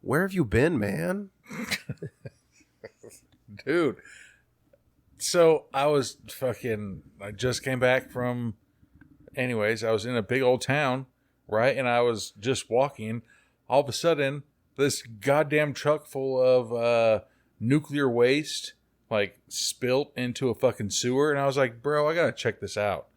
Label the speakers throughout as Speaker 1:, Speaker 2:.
Speaker 1: Where have you been, man?
Speaker 2: Dude. So I just came back from, anyways, I was in a big old town, right? And I was just walking. All of a sudden, this goddamn truck full of nuclear waste, like, spilt into a fucking sewer. And I was like, bro, I gotta check this out.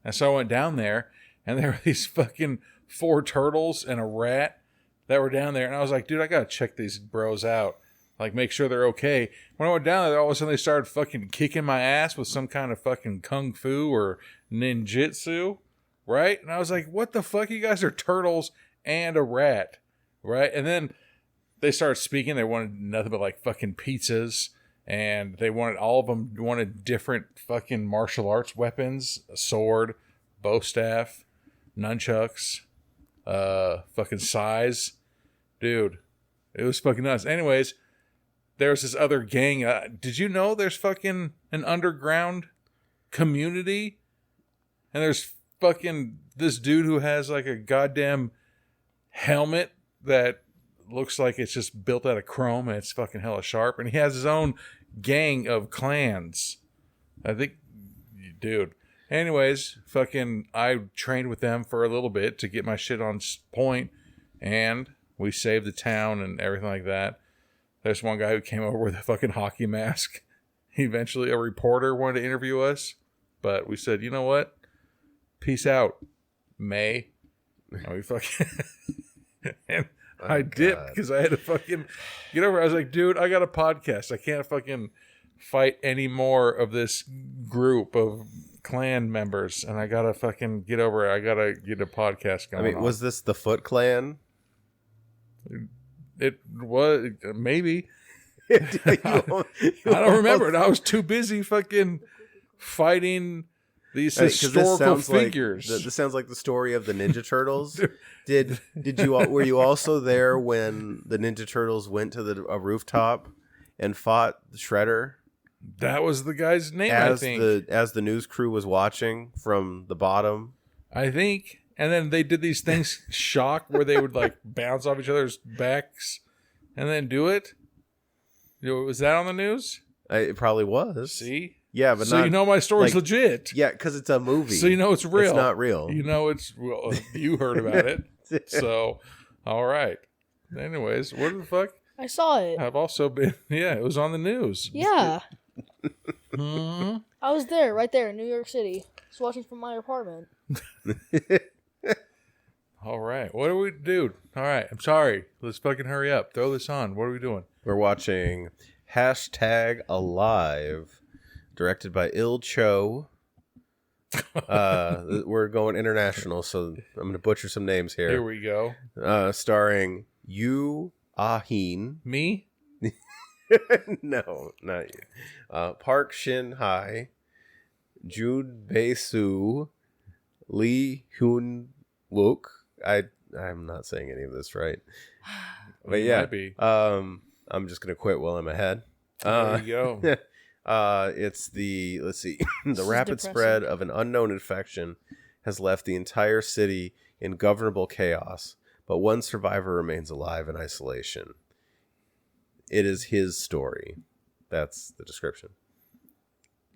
Speaker 2: And so I went down there, and there were these fucking 4 turtles and a rat that were down there. And I was like, dude, I gotta check these bros out. Like, make sure they're okay. When I went down there, all of a sudden they started fucking kicking my ass with some kind of fucking kung fu or ninjutsu, right? And I was like, what the fuck? You guys are turtles and a rat, right? And then they started speaking. They wanted nothing but, like, fucking pizzas. And they wanted, all of them wanted different fucking martial arts weapons. A sword, bow staff, nunchucks, fucking size. Dude, it was fucking nuts. Anyways, there's this other gang. Did you know there's fucking an underground community? And there's fucking this dude who has like a goddamn helmet that looks like it's just built out of chrome and it's fucking hella sharp. And he has his own gang of clans. I think, dude. Anyways, fucking, I trained with them for a little bit to get my shit on point. And we saved the town and everything like that. There's one guy who came over with a fucking hockey mask. Eventually, a reporter wanted to interview us. But we said, you know what? Peace out, May. And we fucking... and I dipped because I had to fucking get over. I was like, dude, I got a podcast. I can't fucking fight any more of this group of clan members. And I got to fucking get over it. I got to get a podcast going.
Speaker 1: I mean, was this the Foot Clan?
Speaker 2: It was, maybe. I don't remember it. I was too busy fucking fighting these historical figures.
Speaker 1: This sounds like the story of the Ninja Turtles. Were you also there when the Ninja Turtles went to a rooftop and fought the Shredder?
Speaker 2: That was the guy's name, I think.
Speaker 1: As the news crew was watching from the bottom.
Speaker 2: I think. And then they did these things, shock, where they would like bounce off each other's backs and then do it. Was that on the news?
Speaker 1: It probably was.
Speaker 2: See?
Speaker 1: Yeah, but
Speaker 2: so
Speaker 1: not,
Speaker 2: you know my story's
Speaker 1: like,
Speaker 2: legit.
Speaker 1: Yeah, because it's a movie.
Speaker 2: So you know it's real.
Speaker 1: It's not real.
Speaker 2: You know it's real. You heard about it. So, all right. Anyways, what the fuck?
Speaker 3: I saw it.
Speaker 2: I've also been, yeah, it was on the news.
Speaker 3: Yeah.
Speaker 2: Hmm?
Speaker 3: I was there, right there in New York City. Just watching from my apartment.
Speaker 2: All right. What do we do? All right. I'm sorry. Let's fucking hurry up. Throw this on. What are we doing?
Speaker 1: We're watching #Alive, directed by Il Cho. We're going international, so I'm going to butcher some names here.
Speaker 2: Here we go.
Speaker 1: Starring Yoo Ah-in.
Speaker 2: Me?
Speaker 1: No, not you. Park Shin-hye, Jeon Bae-soo, Lee Hyun-wook. I'm not saying any of this right. But yeah, I'm just going to quit while I'm ahead.
Speaker 2: There you go.
Speaker 1: It's the rapid spread of an unknown infection has left the entire city in governable chaos, but one survivor remains alive in isolation. It is his story. That's the description.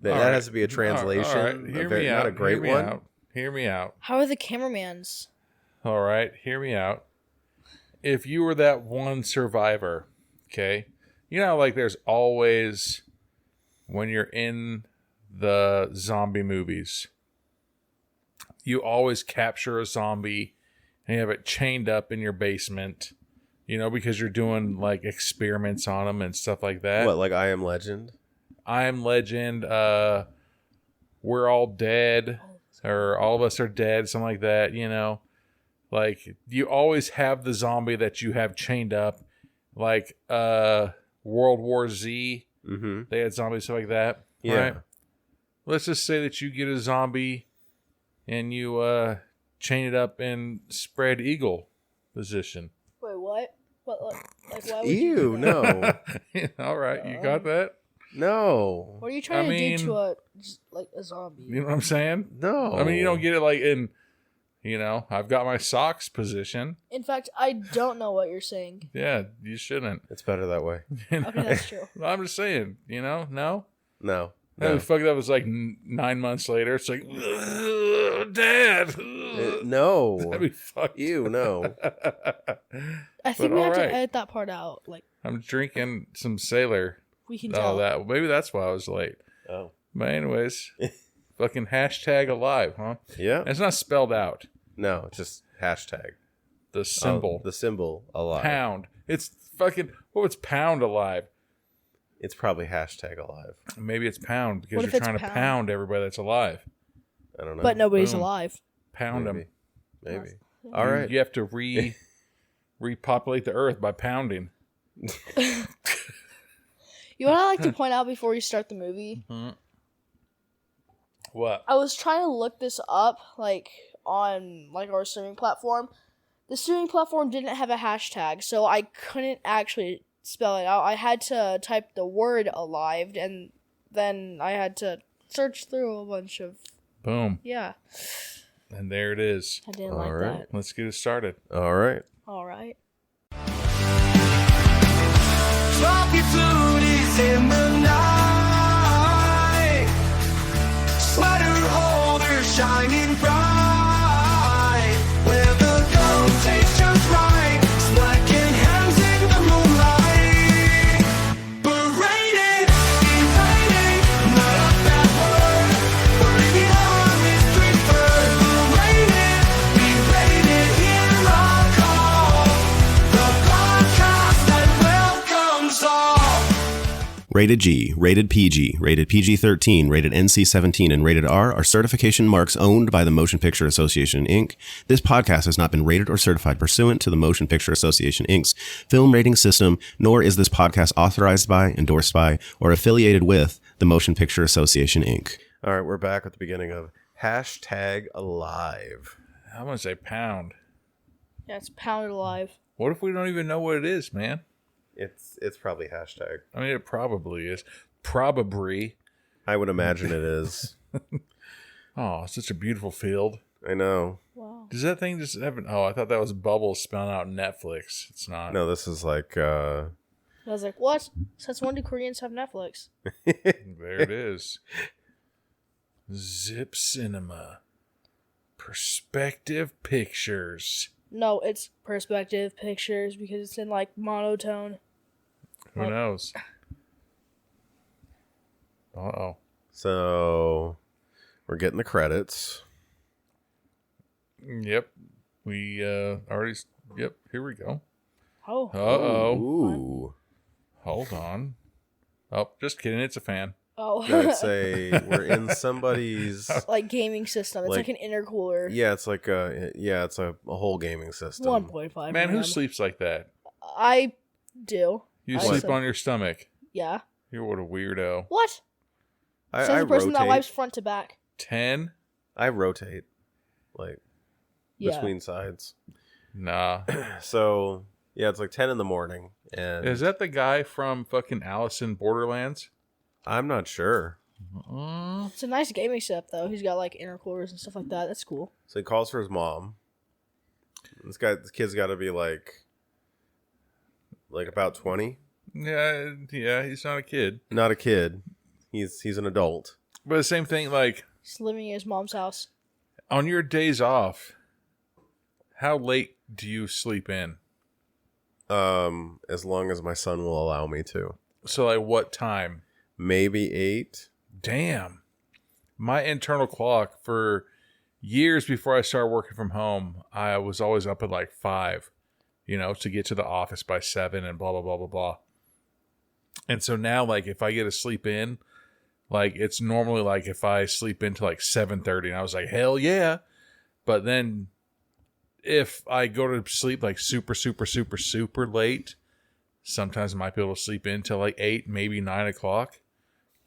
Speaker 1: That has to be a translation.
Speaker 2: All right. Hear me out.
Speaker 1: Not a great one.
Speaker 2: Hear me out.
Speaker 3: How are the cameramans?
Speaker 2: All right. Hear me out. If you were that one survivor, okay, you know, like there's always, when you're in the zombie movies, you always capture a zombie and you have it chained up in your basement, you know, because you're doing like experiments on them and stuff like that.
Speaker 1: What, like I Am Legend?
Speaker 2: I Am Legend, We're All Dead, or All of Us Are Dead, something like that, you know. Like, you always have the zombie that you have chained up. Like, World War Z, they had zombies, stuff like that.
Speaker 1: Yeah.
Speaker 2: Right? Let's just say that you get a zombie and you chain it up in spread eagle position.
Speaker 3: Wait, what? What? Like, why would
Speaker 1: Ew,
Speaker 3: you do that?
Speaker 1: no.
Speaker 2: All right, you got that?
Speaker 1: No.
Speaker 3: What are you trying to do to a zombie?
Speaker 2: You know what I'm saying?
Speaker 1: No.
Speaker 2: I mean, you don't get it like in You know, I've got my socks position.
Speaker 3: In fact, I don't know what you're saying.
Speaker 2: Yeah, you shouldn't.
Speaker 1: It's better that way.
Speaker 3: Okay, that's true.
Speaker 2: I'm just saying, you know, no?
Speaker 1: No.
Speaker 2: No. Fuck, that was like 9 months later. It's like, Dad.
Speaker 1: No.
Speaker 2: That'd be fucked.
Speaker 1: Ew, no.
Speaker 3: I think we have
Speaker 2: alright.
Speaker 3: to edit that part out. Like,
Speaker 2: I'm drinking some Sailor.
Speaker 3: we can tell.
Speaker 2: Maybe that's why I was late.
Speaker 1: Oh.
Speaker 2: But anyways, fucking hashtag alive, huh?
Speaker 1: Yeah.
Speaker 2: And it's not spelled out.
Speaker 1: No, it's just hashtag.
Speaker 2: The symbol.
Speaker 1: The symbol alive.
Speaker 2: Pound. It's fucking, what's pound alive?
Speaker 1: It's probably hashtag alive.
Speaker 2: Maybe it's pound because
Speaker 3: What if
Speaker 2: you're
Speaker 3: it's
Speaker 2: trying to
Speaker 3: pound?
Speaker 2: pound everybody that's alive.
Speaker 1: I don't know.
Speaker 3: But nobody's
Speaker 2: Boom.
Speaker 3: alive.
Speaker 2: Pound them.
Speaker 1: Maybe. All right.
Speaker 2: You have to repopulate the earth by pounding.
Speaker 3: You know what I like to point out before you start the movie?
Speaker 2: What?
Speaker 3: I was trying to look this up, like, on, like, our streaming platform. The streaming platform didn't have a hashtag, so I couldn't actually spell it out. I had to type the word alive, and then I had to search through a bunch of...
Speaker 2: Boom.
Speaker 3: Yeah.
Speaker 2: And there it is.
Speaker 3: I didn't
Speaker 1: All
Speaker 3: like
Speaker 1: right.
Speaker 3: that.
Speaker 2: Let's get it started.
Speaker 1: All right.
Speaker 3: All right.
Speaker 4: Sloppy flute in the night. Sweater holder shining bright. Where the gold tastes just right. Slacking hands in the moonlight. Berated, invading, not a bad word. Working on this street bird. Berated, berated, hear our call. The podcast that welcomes all.
Speaker 5: Rated G, rated PG, rated PG-13, rated NC-17, and rated R are certification marks owned by the Motion Picture Association, Inc. This podcast has not been rated or certified pursuant to the Motion Picture Association, Inc.'s film rating system, nor is this podcast authorized by, endorsed by, or affiliated with the Motion Picture Association, Inc.
Speaker 1: All right. We're back at the beginning of hashtag alive.
Speaker 2: I'm going to say pound.
Speaker 3: Yeah, it's pounded alive.
Speaker 2: What if we don't even know what it is, man?
Speaker 1: It's probably hashtag.
Speaker 2: I mean, it probably is. Probably.
Speaker 1: I would imagine it is.
Speaker 2: Oh, such a beautiful field.
Speaker 1: I know.
Speaker 3: Wow.
Speaker 2: Does that thing just have Oh, I thought that was bubbles spelling out Netflix. It's not.
Speaker 1: No, this is like
Speaker 3: I was like, what? Since when do Koreans have Netflix?
Speaker 2: There it is. Zip Cinema. Perspective Pictures.
Speaker 3: No, it's perspective pictures because it's in, like, monotone.
Speaker 2: Who knows? Uh-oh.
Speaker 1: so we're getting the credits.
Speaker 2: Yep. We already... Yep, here we go.
Speaker 3: Oh.
Speaker 2: Uh-oh.
Speaker 1: Ooh.
Speaker 2: Hold on. Oh, just kidding. It's a fan.
Speaker 3: Oh.
Speaker 1: I'd say we're in somebody's.
Speaker 3: Like gaming system. It's like,
Speaker 1: Like-
Speaker 3: an intercooler.
Speaker 1: Yeah, it's like it's a whole gaming system.
Speaker 3: 1.5.
Speaker 2: Man, who
Speaker 3: RAM.
Speaker 2: sleeps like that?
Speaker 3: I do.
Speaker 2: You
Speaker 3: I
Speaker 2: sleep
Speaker 3: sleep.
Speaker 2: on your stomach.
Speaker 3: Yeah.
Speaker 2: You're what a weirdo.
Speaker 3: What?
Speaker 1: I
Speaker 3: Says the person that
Speaker 1: rotate.
Speaker 3: wipes front to back.
Speaker 2: 10?
Speaker 1: I rotate, like
Speaker 3: Yeah.
Speaker 1: between sides.
Speaker 2: Nah.
Speaker 1: So yeah, it's like 10 in the morning, and
Speaker 2: Is that the guy from fucking Alice in Borderlands?
Speaker 1: I'm not sure.
Speaker 3: It's a nice gaming setup, though. He's got, like, intercoolers and stuff like that. That's cool.
Speaker 1: So he calls for his mom. This kid's got to be like about 20.
Speaker 2: Yeah, he's not a kid.
Speaker 1: Not a kid. He's an adult.
Speaker 2: But the same thing, like,
Speaker 3: He's living in his mom's house.
Speaker 2: on your days off, how late do you sleep in?
Speaker 1: As long as my son will allow me to.
Speaker 2: So, like, what time?
Speaker 1: Maybe 8.
Speaker 2: Damn. My internal clock for years before I started working from home, I was always up at like 5, to get to the office by 7 and blah, blah, blah, blah, blah. And so now, like, if I get to sleep in, like, it's normally like if I sleep into like 7:30 and I was like, hell yeah. But then if I go to sleep like super, super, super, super late, sometimes I might be able to sleep in till like 8, maybe 9 o'clock,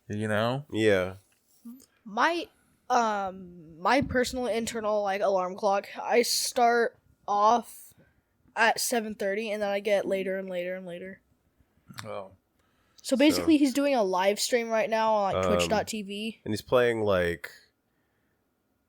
Speaker 1: Yeah.
Speaker 3: My personal internal, like, alarm clock, I start off at 7:30 and then I get later and later and later.
Speaker 2: Oh.
Speaker 3: So basically, he's doing a live stream right now on, like, twitch.tv.
Speaker 1: And he's playing like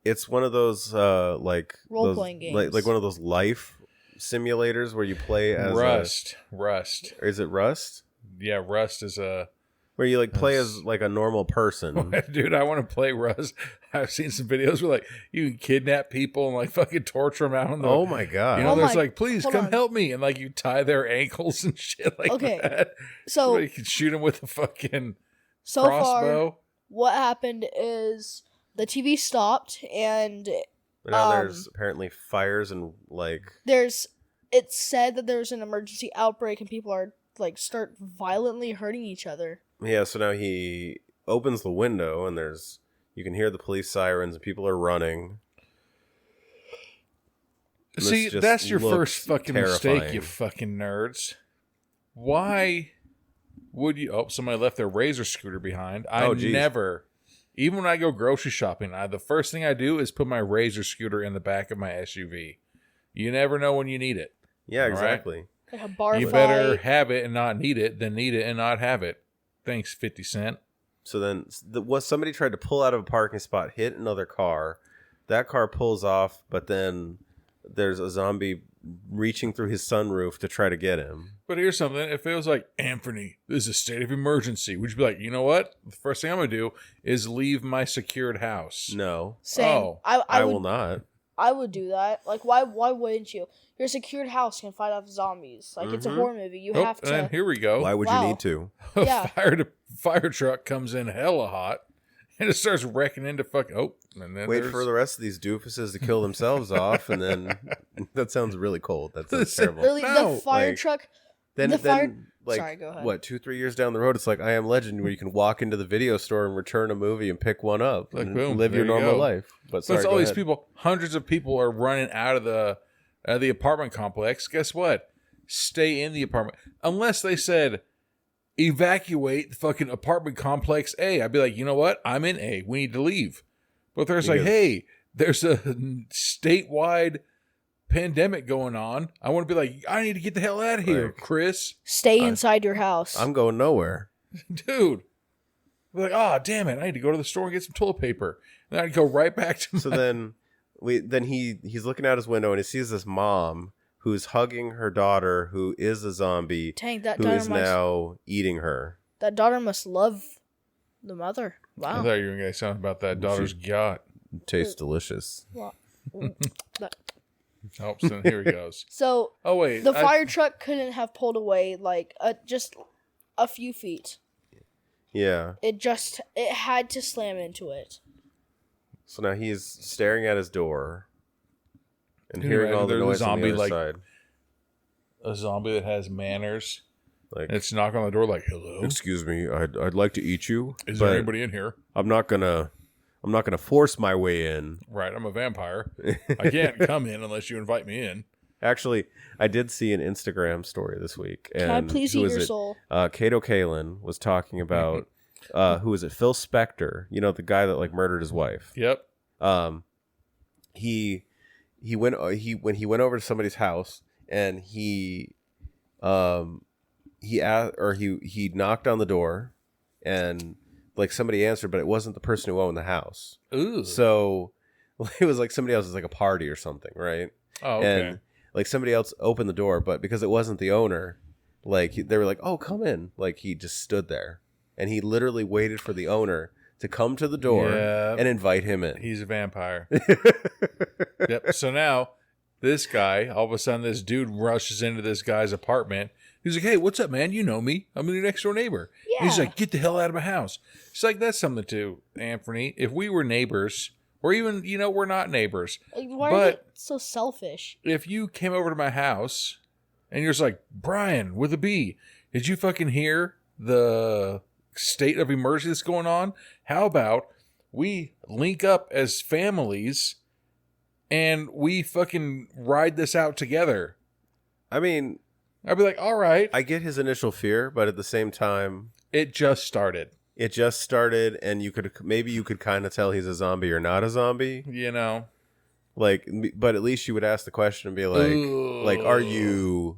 Speaker 1: It's one of those like
Speaker 3: Role-playing games.
Speaker 1: like one of those life simulators where you play as
Speaker 2: Rust.
Speaker 1: Or is it Rust?
Speaker 2: Yeah, Rust is a...
Speaker 1: Where you like play as like a normal person.
Speaker 2: Dude, I want to play Rust. I've seen some videos where like you can kidnap people and like fucking torture them out on the...
Speaker 1: Oh my god!
Speaker 2: You know,
Speaker 3: Oh
Speaker 2: there's
Speaker 3: my-
Speaker 2: like, please
Speaker 3: hold
Speaker 2: come
Speaker 3: on.
Speaker 2: help me, and like you tie their ankles and shit like
Speaker 3: Okay,
Speaker 2: that.
Speaker 3: so
Speaker 2: you can shoot them with a fucking
Speaker 3: so far,
Speaker 2: crossbow.
Speaker 3: what happened is the TV stopped, and
Speaker 1: Now there's apparently fires and like
Speaker 3: it's said that there's an emergency outbreak and people are like start violently hurting each other.
Speaker 1: yeah. So now he opens the window and you can hear the police sirens and people are running. And
Speaker 2: See,
Speaker 1: this just
Speaker 2: that's your
Speaker 1: looks
Speaker 2: first fucking
Speaker 1: terrifying.
Speaker 2: mistake, you fucking nerds. Why would you... Oh, somebody left their Razor scooter behind. I
Speaker 1: geez.
Speaker 2: never... Even when I go grocery shopping, the first thing I do is put my Razor scooter in the back of my SUV. You never know when you need it.
Speaker 1: Yeah,
Speaker 2: All right?
Speaker 1: exactly.
Speaker 3: Like a bar
Speaker 2: You
Speaker 3: fight.
Speaker 2: better have it and not need it than need it and not have it. Thanks, 50 Cent.
Speaker 1: So then, somebody tried to pull out of a parking spot, hit another car. That car pulls off, but then there's a zombie reaching through his sunroof to try to get him.
Speaker 2: But here's something. If it was like, Amferny, this is a state of emergency, would you be like, you know what? The first thing I'm going to do is leave my secured house.
Speaker 1: No,
Speaker 3: Same.
Speaker 2: Oh,
Speaker 1: I
Speaker 3: would,
Speaker 1: will not.
Speaker 3: I would do that. Like, why wouldn't you? Your secured house can fight off zombies. Like, it's a horror movie. You
Speaker 2: Oh,
Speaker 3: have
Speaker 2: and then
Speaker 3: to.
Speaker 2: here we go.
Speaker 1: Why would
Speaker 3: Wow.
Speaker 1: you need to?
Speaker 2: A
Speaker 3: Yeah.
Speaker 2: fire truck comes in hella hot and it starts wrecking into fucking... Oh, and then
Speaker 1: Wait
Speaker 2: there's...
Speaker 1: for the rest of these doofuses to kill themselves off, and then that sounds really cold. That sounds
Speaker 2: Listen,
Speaker 1: terrible.
Speaker 3: Literally,
Speaker 2: No,
Speaker 3: the fire
Speaker 1: like,
Speaker 3: truck.
Speaker 1: Then,
Speaker 3: the
Speaker 1: then
Speaker 3: fire-
Speaker 1: like,
Speaker 3: Sorry, go ahead.
Speaker 1: what, 2-3 years down the road, it's like I Am Legend, where you can walk into the video store and return a movie and pick one up
Speaker 2: Like,
Speaker 1: and
Speaker 2: boom,
Speaker 1: live your
Speaker 2: there you
Speaker 1: normal
Speaker 2: go.
Speaker 1: life. But
Speaker 2: So
Speaker 1: sorry,
Speaker 2: it's all
Speaker 1: go
Speaker 2: these
Speaker 1: ahead.
Speaker 2: people, hundreds of people are running out of the apartment complex. Guess what? Stay in the apartment. Unless they said, evacuate the fucking apartment complex A. I'd be like, you know what? I'm in A. We need to leave. But there's like,
Speaker 1: Because-
Speaker 2: hey, there's a statewide pandemic going on. I want to be like, I need to get the hell out of here,
Speaker 1: Like-
Speaker 2: Chris.
Speaker 3: Stay inside your house.
Speaker 1: I'm going nowhere.
Speaker 2: Dude. Be like, oh, damn it. I need to go to the store and get some toilet paper. And I'd go right back to
Speaker 1: So then he's looking out his window and he sees this mom who's hugging her daughter who is a zombie
Speaker 3: Dang, that
Speaker 1: who
Speaker 3: daughter
Speaker 1: is now eating her.
Speaker 3: that daughter must love the mother.
Speaker 2: I
Speaker 3: Wow.
Speaker 2: thought you were going to say something about that daughter's yacht.
Speaker 1: Tastes delicious.
Speaker 3: Wow. That-
Speaker 2: Oh, so here he goes.
Speaker 3: So
Speaker 2: Oh, wait.
Speaker 3: the fire truck couldn't have pulled away like just a few feet.
Speaker 1: Yeah.
Speaker 3: It had to slam into it.
Speaker 1: So now he's staring at his door and
Speaker 2: Can you
Speaker 1: hearing all the
Speaker 2: imagine there's a
Speaker 1: noise on the
Speaker 2: zombie,
Speaker 1: other
Speaker 2: like-
Speaker 1: side.
Speaker 2: A zombie that has manners.
Speaker 1: Like,
Speaker 2: And it's knocking on the door like, hello?
Speaker 1: excuse me, I'd like to eat you.
Speaker 2: Is
Speaker 1: but
Speaker 2: there anybody in here?
Speaker 1: I'm not gonna force my way in.
Speaker 2: Right, I'm a vampire. I can't come in unless you invite me in.
Speaker 1: Actually, I did see an Instagram story this week. And
Speaker 3: Can I please
Speaker 1: who
Speaker 3: eat
Speaker 1: was
Speaker 3: your
Speaker 1: it?
Speaker 3: soul?
Speaker 1: Kato Kalin was talking about who is it? Phil Spector. You know, the guy that like murdered his wife.
Speaker 2: Yep.
Speaker 1: He went when he went over to somebody's house and he knocked on the door and like somebody answered, but it wasn't the person who owned the house.
Speaker 2: Ooh.
Speaker 1: So it was like somebody else. It was like a party or something, right?
Speaker 2: Oh, okay.
Speaker 1: And like somebody else opened the door, but because it wasn't the owner, like they were like, "Oh, come in!" Like he just stood there, and he literally waited for the owner to come to the door
Speaker 2: Yeah.
Speaker 1: and invite him in.
Speaker 2: He's a vampire. Yep. So now, this guy, all of a sudden, this dude rushes into this guy's apartment. He's like, hey, what's up, man? You know me. I'm your next door neighbor.
Speaker 3: Yeah.
Speaker 2: He's like, get the hell out of my house. It's like, that's something to Anthony. If we were neighbors, or even, we're not neighbors.
Speaker 3: Like, why are
Speaker 2: But-
Speaker 3: they so selfish?
Speaker 2: If you came over to my house and you're just like, Brian with a B, did you fucking hear the state of emergency that's going on? How about we link up as families and we fucking ride this out together?
Speaker 1: I mean,
Speaker 2: I'd be like, all right.
Speaker 1: I get his initial fear, but at the same time,
Speaker 2: It just started.
Speaker 1: it just started, and you could kind of tell he's a zombie or not a zombie. Like, but at least you would ask the question and be like, are you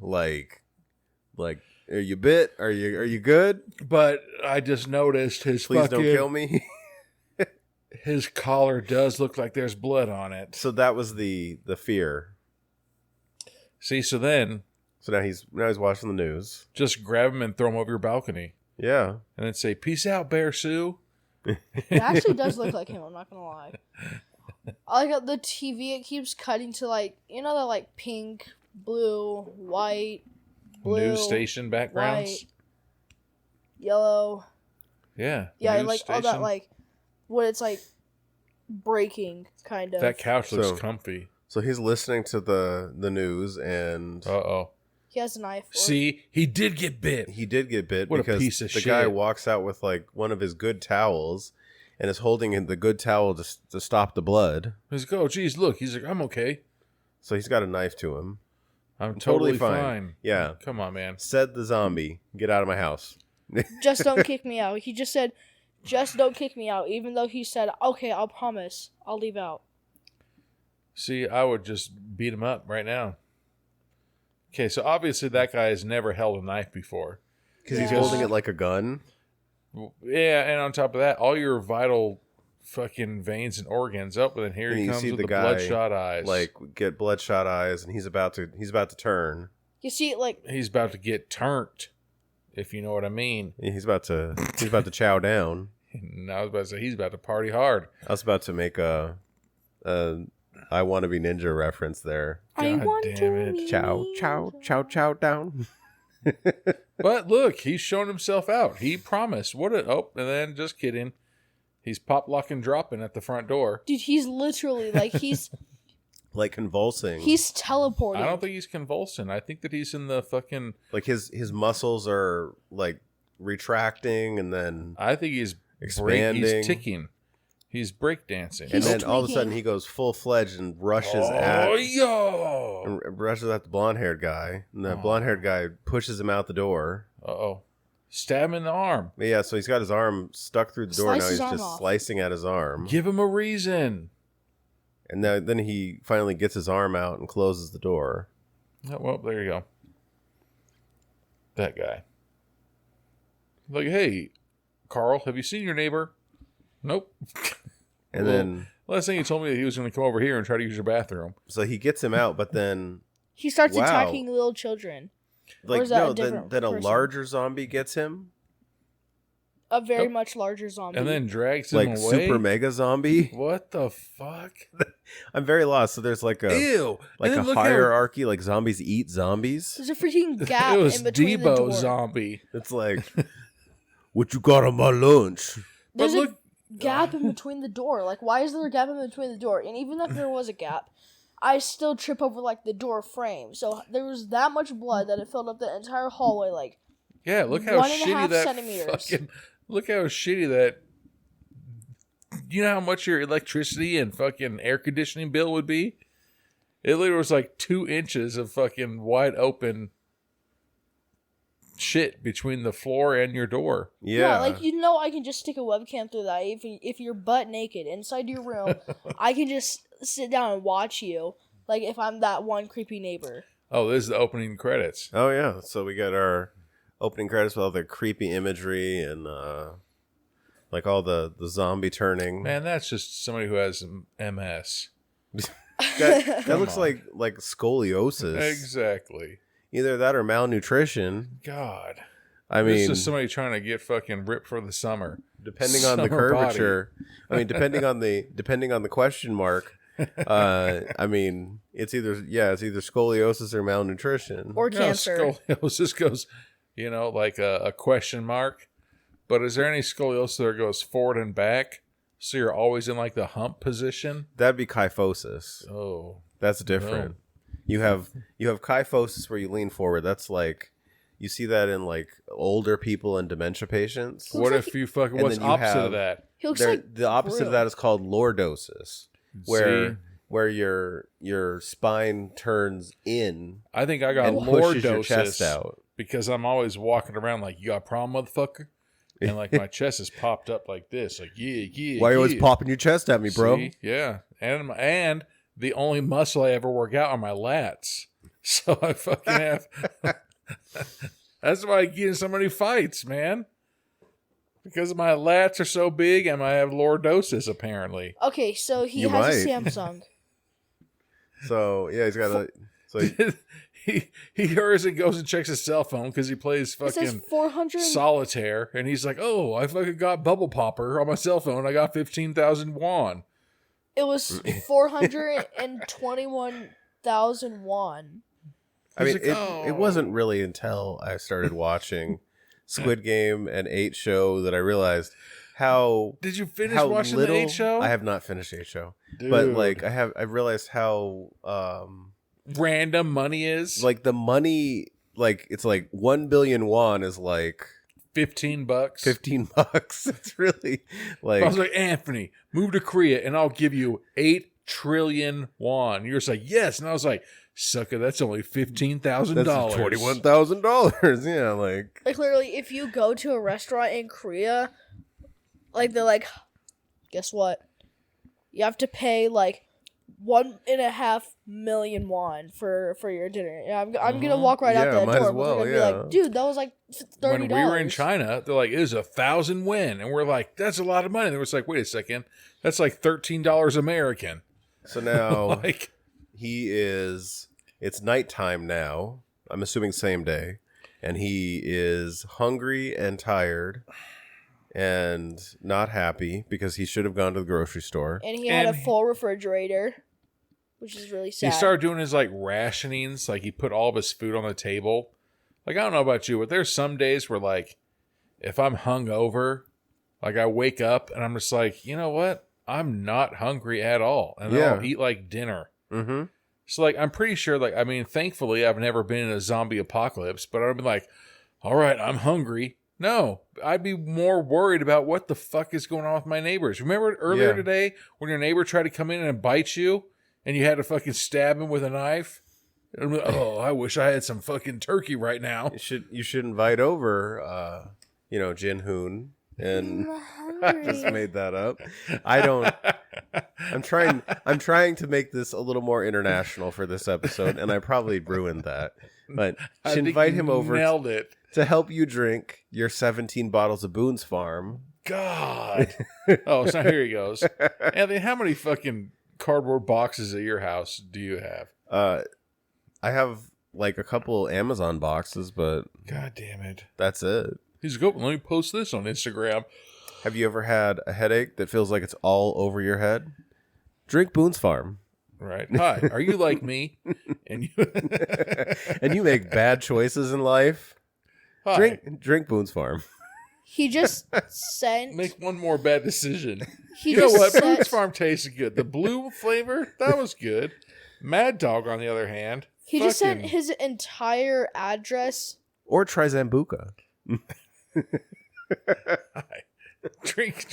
Speaker 1: are you bit? Are you good?
Speaker 2: But I just noticed his
Speaker 1: Please
Speaker 2: fucking...
Speaker 1: don't kill me.
Speaker 2: His collar does look like there's blood on it.
Speaker 1: So that was the fear.
Speaker 2: See, so
Speaker 1: now he's watching the news.
Speaker 2: just grab him and throw him over your balcony.
Speaker 1: Yeah.
Speaker 2: And then say, peace out, Bae-soo.
Speaker 3: It actually does look like him, I'm not gonna lie. I like how the TV, it keeps cutting to like, you know, the like pink, blue, white, blue,
Speaker 2: News station backgrounds.
Speaker 3: white, yellow.
Speaker 2: Yeah.
Speaker 3: Yeah,
Speaker 2: news
Speaker 3: like all that
Speaker 2: station.
Speaker 3: like what it's like breaking kind of.
Speaker 2: That couch looks
Speaker 1: So-
Speaker 2: comfy.
Speaker 1: So he's listening to the news, and
Speaker 2: Uh-oh.
Speaker 3: He has a knife.
Speaker 2: See, he did get bit.
Speaker 1: he did get bit
Speaker 2: What a
Speaker 1: because
Speaker 2: piece of
Speaker 1: the guy
Speaker 2: shit.
Speaker 1: walks out with like one of his good towels and is holding the good towel to stop the blood.
Speaker 2: He's like, oh, geez, look. He's like, I'm okay.
Speaker 1: So he's got a knife to him.
Speaker 2: I'm
Speaker 1: Totally
Speaker 2: totally
Speaker 1: fine.
Speaker 2: fine.
Speaker 1: Yeah.
Speaker 2: Come on, man.
Speaker 1: Said the zombie, "Get out of my house."
Speaker 3: Just don't kick me out. He just said, just don't kick me out, even though he said, okay, I'll promise. I'll leave out.
Speaker 2: See, I would just beat him up right now. Okay, so obviously that guy has never held a knife before.
Speaker 1: Because he's
Speaker 3: Yeah.
Speaker 1: holding it like a gun.
Speaker 2: Yeah, and on top of that, all your vital fucking veins and organs up, and then here
Speaker 1: And
Speaker 2: he
Speaker 1: you
Speaker 2: comes
Speaker 1: see
Speaker 2: with
Speaker 1: the
Speaker 2: the
Speaker 1: guy,
Speaker 2: bloodshot eyes.
Speaker 1: Like get bloodshot eyes, and he's about to turn.
Speaker 3: You see, like,
Speaker 2: he's about to get turned, if you know what I mean.
Speaker 1: He's about to chow down.
Speaker 2: And I was about to say he's about to party hard.
Speaker 1: I was about to make a I Want to Be Ninja reference there.
Speaker 3: I
Speaker 2: God
Speaker 3: want
Speaker 2: damn
Speaker 3: to
Speaker 2: it.
Speaker 3: be
Speaker 1: Chow down.
Speaker 2: But look, he's shown himself out. He promised. And then just kidding. He's pop locking dropping at the front door.
Speaker 3: Dude, he's literally, like, he's
Speaker 1: Like convulsing.
Speaker 3: teleporting.
Speaker 2: I don't think he's convulsing. I think that he's in the fucking.
Speaker 1: Like his muscles are like retracting, and then
Speaker 2: I think he's
Speaker 1: Expanding.
Speaker 2: He's ticking. He's breakdancing.
Speaker 1: and
Speaker 3: He's
Speaker 1: then all of a sudden
Speaker 3: tweaking.
Speaker 1: he goes full fledged and rushes
Speaker 2: Oh, yo!
Speaker 1: at the blonde haired guy, and the blonde haired guy pushes him out the door.
Speaker 2: Uh-oh. Stab him in the arm.
Speaker 1: But yeah, so he's got his arm stuck through the door.
Speaker 3: Slice
Speaker 1: Now
Speaker 3: his
Speaker 1: he's
Speaker 3: arm
Speaker 1: just
Speaker 3: off.
Speaker 1: slicing at his arm,
Speaker 2: Give him a reason.
Speaker 1: and then he finally gets his arm out and closes the door.
Speaker 2: Oh, well, there you go. That guy. Like, hey, Carl, have you seen your neighbor? Nope.
Speaker 1: And
Speaker 2: Well,
Speaker 1: then
Speaker 2: last thing he told me that he was going to come over here and try to use your bathroom.
Speaker 1: so he gets him out, but then
Speaker 3: He starts
Speaker 1: Wow.
Speaker 3: attacking little children.
Speaker 1: like
Speaker 3: is that a
Speaker 1: no,
Speaker 3: different
Speaker 1: then a
Speaker 3: person?
Speaker 1: larger zombie gets him,
Speaker 3: A very
Speaker 2: Yep.
Speaker 3: much larger zombie.
Speaker 2: And then drags him
Speaker 1: like
Speaker 2: away.
Speaker 1: super mega zombie.
Speaker 2: What the fuck?
Speaker 1: I'm very lost. So there's like a
Speaker 2: Ew.
Speaker 1: like
Speaker 2: And
Speaker 1: a
Speaker 2: then look how-
Speaker 1: hierarchy, like zombies eat zombies.
Speaker 3: There's a freaking gap
Speaker 2: It was
Speaker 3: in between the
Speaker 2: Debo
Speaker 3: door.
Speaker 2: zombie.
Speaker 1: It's like, what you got on my lunch?
Speaker 2: But
Speaker 3: There's
Speaker 2: look,
Speaker 3: a gap in between the door. Like, why is there a gap in between the door? And even if there was a gap, I still trip over, like, the door frame. So there was that much blood that it filled up the entire hallway. Like,
Speaker 2: yeah, look how
Speaker 3: 1.5
Speaker 2: shitty that
Speaker 3: centimeters.
Speaker 2: fucking. Look how shitty that. You know how much your electricity and fucking air conditioning bill would be? It literally was like 2 inches of fucking wide open shit between the floor and your door.
Speaker 1: Yeah,
Speaker 3: like, you know, I can just stick a webcam through that. If you're butt naked inside your room, I can just sit down and watch you. Like, if I'm that one creepy neighbor.
Speaker 2: Oh, this is the opening credits.
Speaker 1: Oh yeah, so we got our opening credits with all the creepy imagery and like all the zombie turning.
Speaker 2: Man, that's just somebody who has MS.
Speaker 1: that looks
Speaker 2: on.
Speaker 1: like scoliosis.
Speaker 2: Exactly.
Speaker 1: Either that or malnutrition.
Speaker 2: God.
Speaker 1: I
Speaker 2: This
Speaker 1: mean,
Speaker 2: is somebody trying to get fucking ripped for the summer.
Speaker 1: depending on the
Speaker 2: summer body.
Speaker 1: curvature. I mean, depending on the question mark. I mean, it's either scoliosis or malnutrition.
Speaker 3: Or
Speaker 2: No,
Speaker 3: cancer.
Speaker 2: scoliosis goes, like a question mark. But is there any scoliosis that goes forward and back? So you're always in like the hump position?
Speaker 1: That'd be kyphosis.
Speaker 2: Oh.
Speaker 1: That's different. You have kyphosis where you lean forward. That's like you see that in like older people and dementia patients.
Speaker 3: Looks
Speaker 2: What
Speaker 3: like
Speaker 2: if you fucking,
Speaker 1: and
Speaker 2: what's
Speaker 1: then you
Speaker 2: opposite
Speaker 1: have-
Speaker 2: of that?
Speaker 3: He looks
Speaker 1: There-
Speaker 3: like
Speaker 1: the opposite of that is called lordosis,
Speaker 2: See?
Speaker 1: where your spine turns in
Speaker 2: I think I got
Speaker 1: and pushes your
Speaker 2: lordosis
Speaker 1: chest out.
Speaker 2: because I'm always walking around like, you got a problem, motherfucker? And like my chest is popped up like this. Like, yeah.
Speaker 1: Why are you always popping your chest at me, bro?
Speaker 2: See? Yeah. And the only muscle I ever work out are my lats. So I fucking have. That's why I get in so many fights, man. Because my lats are so big and I have lordosis, apparently.
Speaker 3: Okay, so he
Speaker 1: You
Speaker 3: has a
Speaker 1: might.
Speaker 3: Samsung.
Speaker 1: So yeah, he's got a. So
Speaker 2: he hurries and goes and checks his cell phone because he plays
Speaker 3: It says
Speaker 2: fucking
Speaker 3: 400.
Speaker 2: solitaire. And he's like, oh, I fucking got Bubble Popper on my cell phone. I got 15,000 won.
Speaker 3: It was 421,000 won.
Speaker 1: I mean,
Speaker 2: He's like,
Speaker 1: it wasn't really until I started watching Squid Game and 8 Show that I realized how
Speaker 2: Did you finish
Speaker 1: how
Speaker 2: watching
Speaker 1: little
Speaker 2: the 8 Show?
Speaker 1: I have not finished 8 Show,
Speaker 2: Dude.
Speaker 1: but like I realized how
Speaker 2: Random money is
Speaker 1: like the money, like it's like 1 billion won is like
Speaker 2: $15.
Speaker 1: $15. It's really like
Speaker 2: I was like, Anthony, move to Korea and I'll give you 8 trillion won. You're just like, yes. And I was like, sucker, that's only $15,000.
Speaker 1: that's $21,000. Yeah, like
Speaker 3: Like, literally, if you go to a restaurant in Korea, like, they're like, guess what? You have to pay, like, 1.5 million won for your dinner. Yeah, I'm gonna walk right out
Speaker 1: Yeah,
Speaker 3: that
Speaker 1: might
Speaker 3: door.
Speaker 1: as well,
Speaker 3: We're gonna
Speaker 1: yeah.
Speaker 3: be like, dude, that was like $30.
Speaker 2: When we were in China, they're like, it is 1,000 won. And we're like, that's a lot of money. And they was like, wait a second. That's like $13 American.
Speaker 1: so now
Speaker 2: Like,
Speaker 1: it's nighttime now. I'm assuming same day, and he is hungry and tired and not happy because he should have gone to the grocery store.
Speaker 3: And he had a
Speaker 2: And-
Speaker 3: full refrigerator, which is really sad.
Speaker 2: he started doing his like rationings. Like he put all of his food on the table. Like, I don't know about you, but there's some days where like, if I'm hungover, like I wake up and I'm just like, you know what? I'm not hungry at all. And then
Speaker 1: Yeah.
Speaker 2: I'll eat like dinner.
Speaker 1: Mm-hmm.
Speaker 2: So like, I'm pretty sure, like, I mean, thankfully I've never been in a zombie apocalypse, but I'd be like, all right, I'm hungry. No, I'd be more worried about what the fuck is going on with my neighbors. Remember earlier
Speaker 1: Yeah.
Speaker 2: today when your neighbor tried to come in and bite you and you had to fucking stab him with a knife? And I'm like, oh, I wish I had some fucking turkey right now.
Speaker 1: You should invite over, Jin Hoon, and I just made that up. I don't. I'm trying to make this a little more international for this episode, and I probably ruined that. But
Speaker 2: I
Speaker 1: should
Speaker 2: think
Speaker 1: invite
Speaker 2: you
Speaker 1: him over
Speaker 2: Nailed it.
Speaker 1: to help you drink your 17 bottles of Boone's Farm.
Speaker 2: God. Oh, so here he goes. Anthony, how many fucking cardboard boxes at your house do you have?
Speaker 1: I have like a couple Amazon boxes, but
Speaker 2: God damn it.
Speaker 1: that's it.
Speaker 2: He's go. Let me post this on Instagram.
Speaker 1: Have you ever had a headache that feels like it's all over your head? Drink Boone's Farm.
Speaker 2: Right. Hi. Are you like me? And you
Speaker 1: And you make bad choices in life.
Speaker 2: Hi.
Speaker 1: Drink Boone's Farm.
Speaker 3: He just sent.
Speaker 2: Make one more bad decision.
Speaker 3: He
Speaker 2: You know
Speaker 3: just
Speaker 2: what?
Speaker 3: sent.
Speaker 2: Boone's Farm tasted good. The blue flavor, that was good. Mad Dog, on the other hand,
Speaker 3: He just sent
Speaker 2: fucking-
Speaker 3: his entire address.
Speaker 1: Or try Zambuca.
Speaker 2: drink.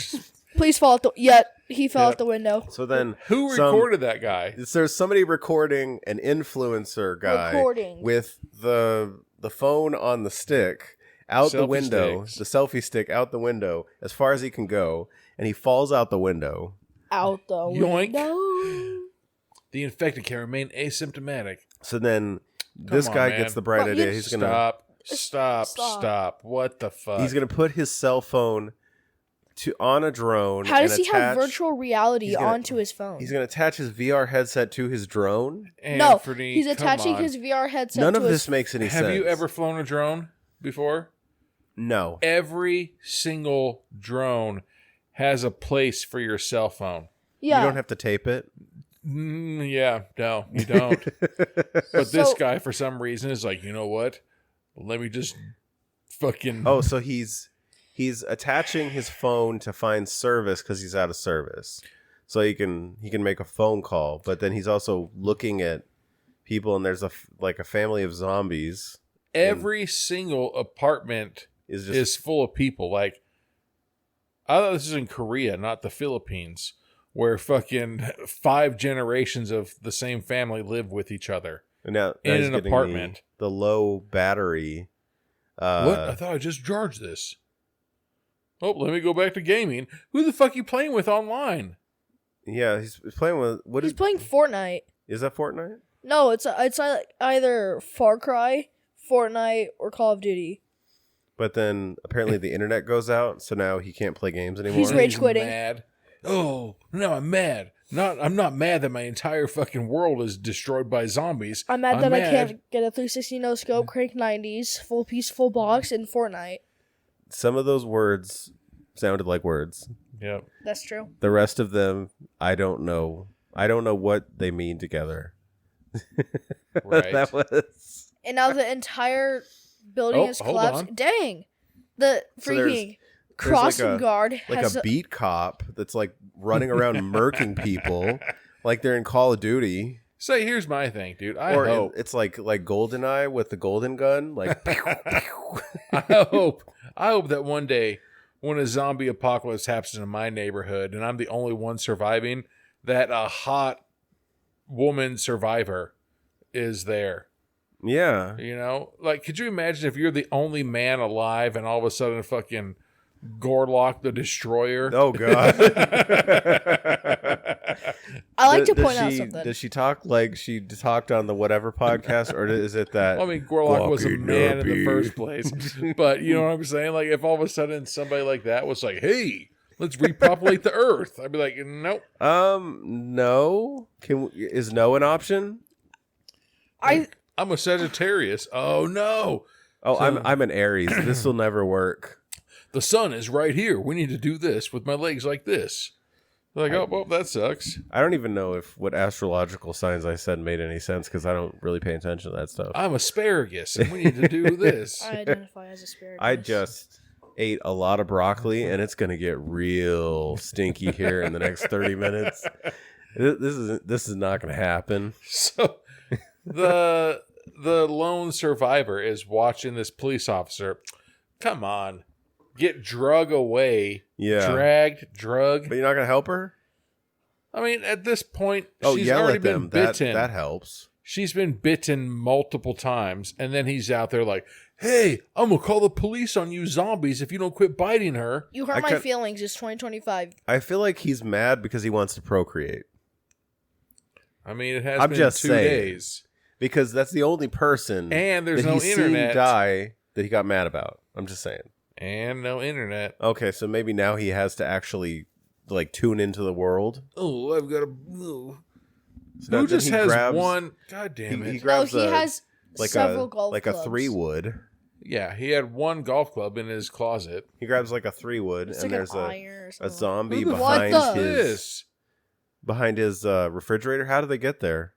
Speaker 3: Please fall out the. Yet he fell
Speaker 2: Yep.
Speaker 3: out the window.
Speaker 1: So then
Speaker 2: Who
Speaker 1: some-
Speaker 2: recorded that guy?
Speaker 1: there's somebody recording an influencer guy
Speaker 3: Recording.
Speaker 1: with the phone on the stick out the
Speaker 2: Selfie
Speaker 1: window,
Speaker 2: sticks.
Speaker 1: the selfie stick out the window as far as he can go, and he falls out the window.
Speaker 3: Out the
Speaker 2: Yoink.
Speaker 3: window.
Speaker 2: The infected can remain asymptomatic.
Speaker 1: So then this
Speaker 2: on,
Speaker 1: guy
Speaker 2: man.
Speaker 1: gets the bright
Speaker 3: Well,
Speaker 1: idea.
Speaker 3: you-
Speaker 1: He's gonna
Speaker 2: Stop. What the fuck?
Speaker 1: he's gonna put his cell phone on a drone.
Speaker 3: How does
Speaker 1: and
Speaker 3: he have
Speaker 1: attach-
Speaker 3: virtual reality
Speaker 1: he's gonna-
Speaker 3: onto his phone?
Speaker 1: He's gonna attach his VR headset to his drone.
Speaker 3: No,
Speaker 2: Anthony,
Speaker 3: he's
Speaker 2: come
Speaker 3: attaching
Speaker 2: on.
Speaker 3: his VR headset
Speaker 1: None
Speaker 3: to
Speaker 1: of
Speaker 3: his
Speaker 1: this makes any sense.
Speaker 2: Have you ever flown a drone before?
Speaker 1: No.
Speaker 2: Every single drone has a place for your cell phone.
Speaker 3: Yeah.
Speaker 1: You don't have to tape it.
Speaker 2: Yeah, no, you don't. But this
Speaker 3: So-
Speaker 2: guy, for some reason, is like, you know what? Let me just fucking.
Speaker 1: Oh, so he's attaching his phone to find service because he's out of service, so he can make a phone call. But then he's also looking at people, and there's a family of zombies
Speaker 2: every single apartment
Speaker 1: is just
Speaker 2: is full of people. Like, I thought this is in Korea, not the Philippines, where fucking 5 generations of the same family live with each other.
Speaker 1: now
Speaker 2: in
Speaker 1: he's
Speaker 2: an
Speaker 1: getting
Speaker 2: apartment.
Speaker 1: the low battery.
Speaker 2: What? I thought I just charged this. Oh, let me go back to gaming. Who the fuck you playing with online?
Speaker 1: Yeah, he's playing with
Speaker 3: He's playing Fortnite.
Speaker 1: is that Fortnite?
Speaker 3: No, it's either Far Cry, Fortnite, or Call of Duty.
Speaker 1: But then apparently the internet goes out, so now he can't play games anymore.
Speaker 3: He's rage quitting.
Speaker 2: Mad. Oh, no, I'm mad. I'm not mad that my entire fucking world is destroyed by zombies.
Speaker 3: I'm mad that I can't get a 360 no scope, crank 90s, full piece, full box in Fortnite.
Speaker 1: Some of those words sounded like words.
Speaker 2: Yep.
Speaker 3: That's true.
Speaker 1: The rest of them, I don't know. I don't know what they mean together.
Speaker 2: Right.
Speaker 1: That was.
Speaker 3: And now the entire building is
Speaker 2: hold
Speaker 3: collapsed.
Speaker 2: on.
Speaker 3: Dang. The
Speaker 1: So there's
Speaker 3: freaking crossing
Speaker 1: like a-
Speaker 3: guard
Speaker 1: Like
Speaker 3: has
Speaker 1: a beat cop that's like running around murking people like they're in Call of Duty.
Speaker 2: So here's my thing, dude. I
Speaker 1: Or
Speaker 2: hope.
Speaker 1: it's like GoldenEye with the golden gun. Like, pew, pew.
Speaker 2: I hope that one day when a zombie apocalypse happens in my neighborhood and I'm the only one surviving, that a hot woman survivor is there.
Speaker 1: Yeah.
Speaker 2: You know? Like, could you imagine if you're the only man alive and all of a sudden fucking Gorlock the Destroyer?
Speaker 1: Oh, God.
Speaker 3: I like to
Speaker 1: Does
Speaker 3: point out
Speaker 1: she-
Speaker 3: something.
Speaker 1: Does she talk like she talked on the whatever podcast, or is it that?
Speaker 2: I mean, Gorlock was a
Speaker 1: Fucking
Speaker 2: man in the
Speaker 1: nappy.
Speaker 2: first place. But you know what I'm saying? Like, if all of a sudden somebody like that was like, hey, let's repopulate the earth, I'd be like, nope.
Speaker 1: No. Is no an option?
Speaker 2: I'm a Sagittarius. Oh, no.
Speaker 1: Oh, I'm an Aries. This will never work.
Speaker 2: The sun is right here. We need to do this with my legs like this. Like, oh, well, that sucks.
Speaker 1: I don't even know if what astrological signs I said made any sense because I don't really pay attention to that stuff.
Speaker 2: I'm asparagus, and we need to do this.
Speaker 3: I identify as asparagus.
Speaker 1: I just ate a lot of broccoli, and it's gonna get real stinky here in the next 30 minutes. This is not gonna happen.
Speaker 2: So the lone survivor is watching this police officer. Come on. Get drug away.
Speaker 1: Yeah.
Speaker 2: Dragged, drug.
Speaker 1: But you're not gonna help her?
Speaker 2: I mean, at this point,
Speaker 1: Oh,
Speaker 2: she's
Speaker 1: yell
Speaker 2: already
Speaker 1: at them.
Speaker 2: been bitten.
Speaker 1: That helps.
Speaker 2: She's been bitten multiple times, and then he's out there like, hey, I'm going to call the police on you zombies if you don't quit biting her.
Speaker 3: You hurt my feelings. It's 2025.
Speaker 1: I feel like he's mad because he wants to procreate.
Speaker 2: I mean, it has
Speaker 1: I'm
Speaker 2: been
Speaker 1: just
Speaker 2: 2
Speaker 1: saying.
Speaker 2: days.
Speaker 1: Because that's the only person
Speaker 2: And there's
Speaker 1: that
Speaker 2: no
Speaker 1: he's
Speaker 2: internet.
Speaker 1: seen die that he got mad about. I'm just saying.
Speaker 2: And no internet.
Speaker 1: Okay, so maybe now he has to actually like tune into the world.
Speaker 2: Oh, I've got a...
Speaker 1: So
Speaker 2: Who
Speaker 1: then
Speaker 2: just
Speaker 1: he
Speaker 2: has
Speaker 1: grabs-
Speaker 2: one? God damn it.
Speaker 1: He grabs
Speaker 3: he has
Speaker 1: like
Speaker 3: several golf
Speaker 1: like
Speaker 3: clubs.
Speaker 1: a 3-wood.
Speaker 2: Yeah, he had one golf club in his closet.
Speaker 1: He grabs like a 3-wood,
Speaker 3: It's
Speaker 1: and
Speaker 3: like
Speaker 1: there's
Speaker 3: an iron or
Speaker 1: a
Speaker 3: something.
Speaker 1: zombie
Speaker 2: Who the
Speaker 1: behind
Speaker 3: fuck
Speaker 1: his refrigerator. How do they get there?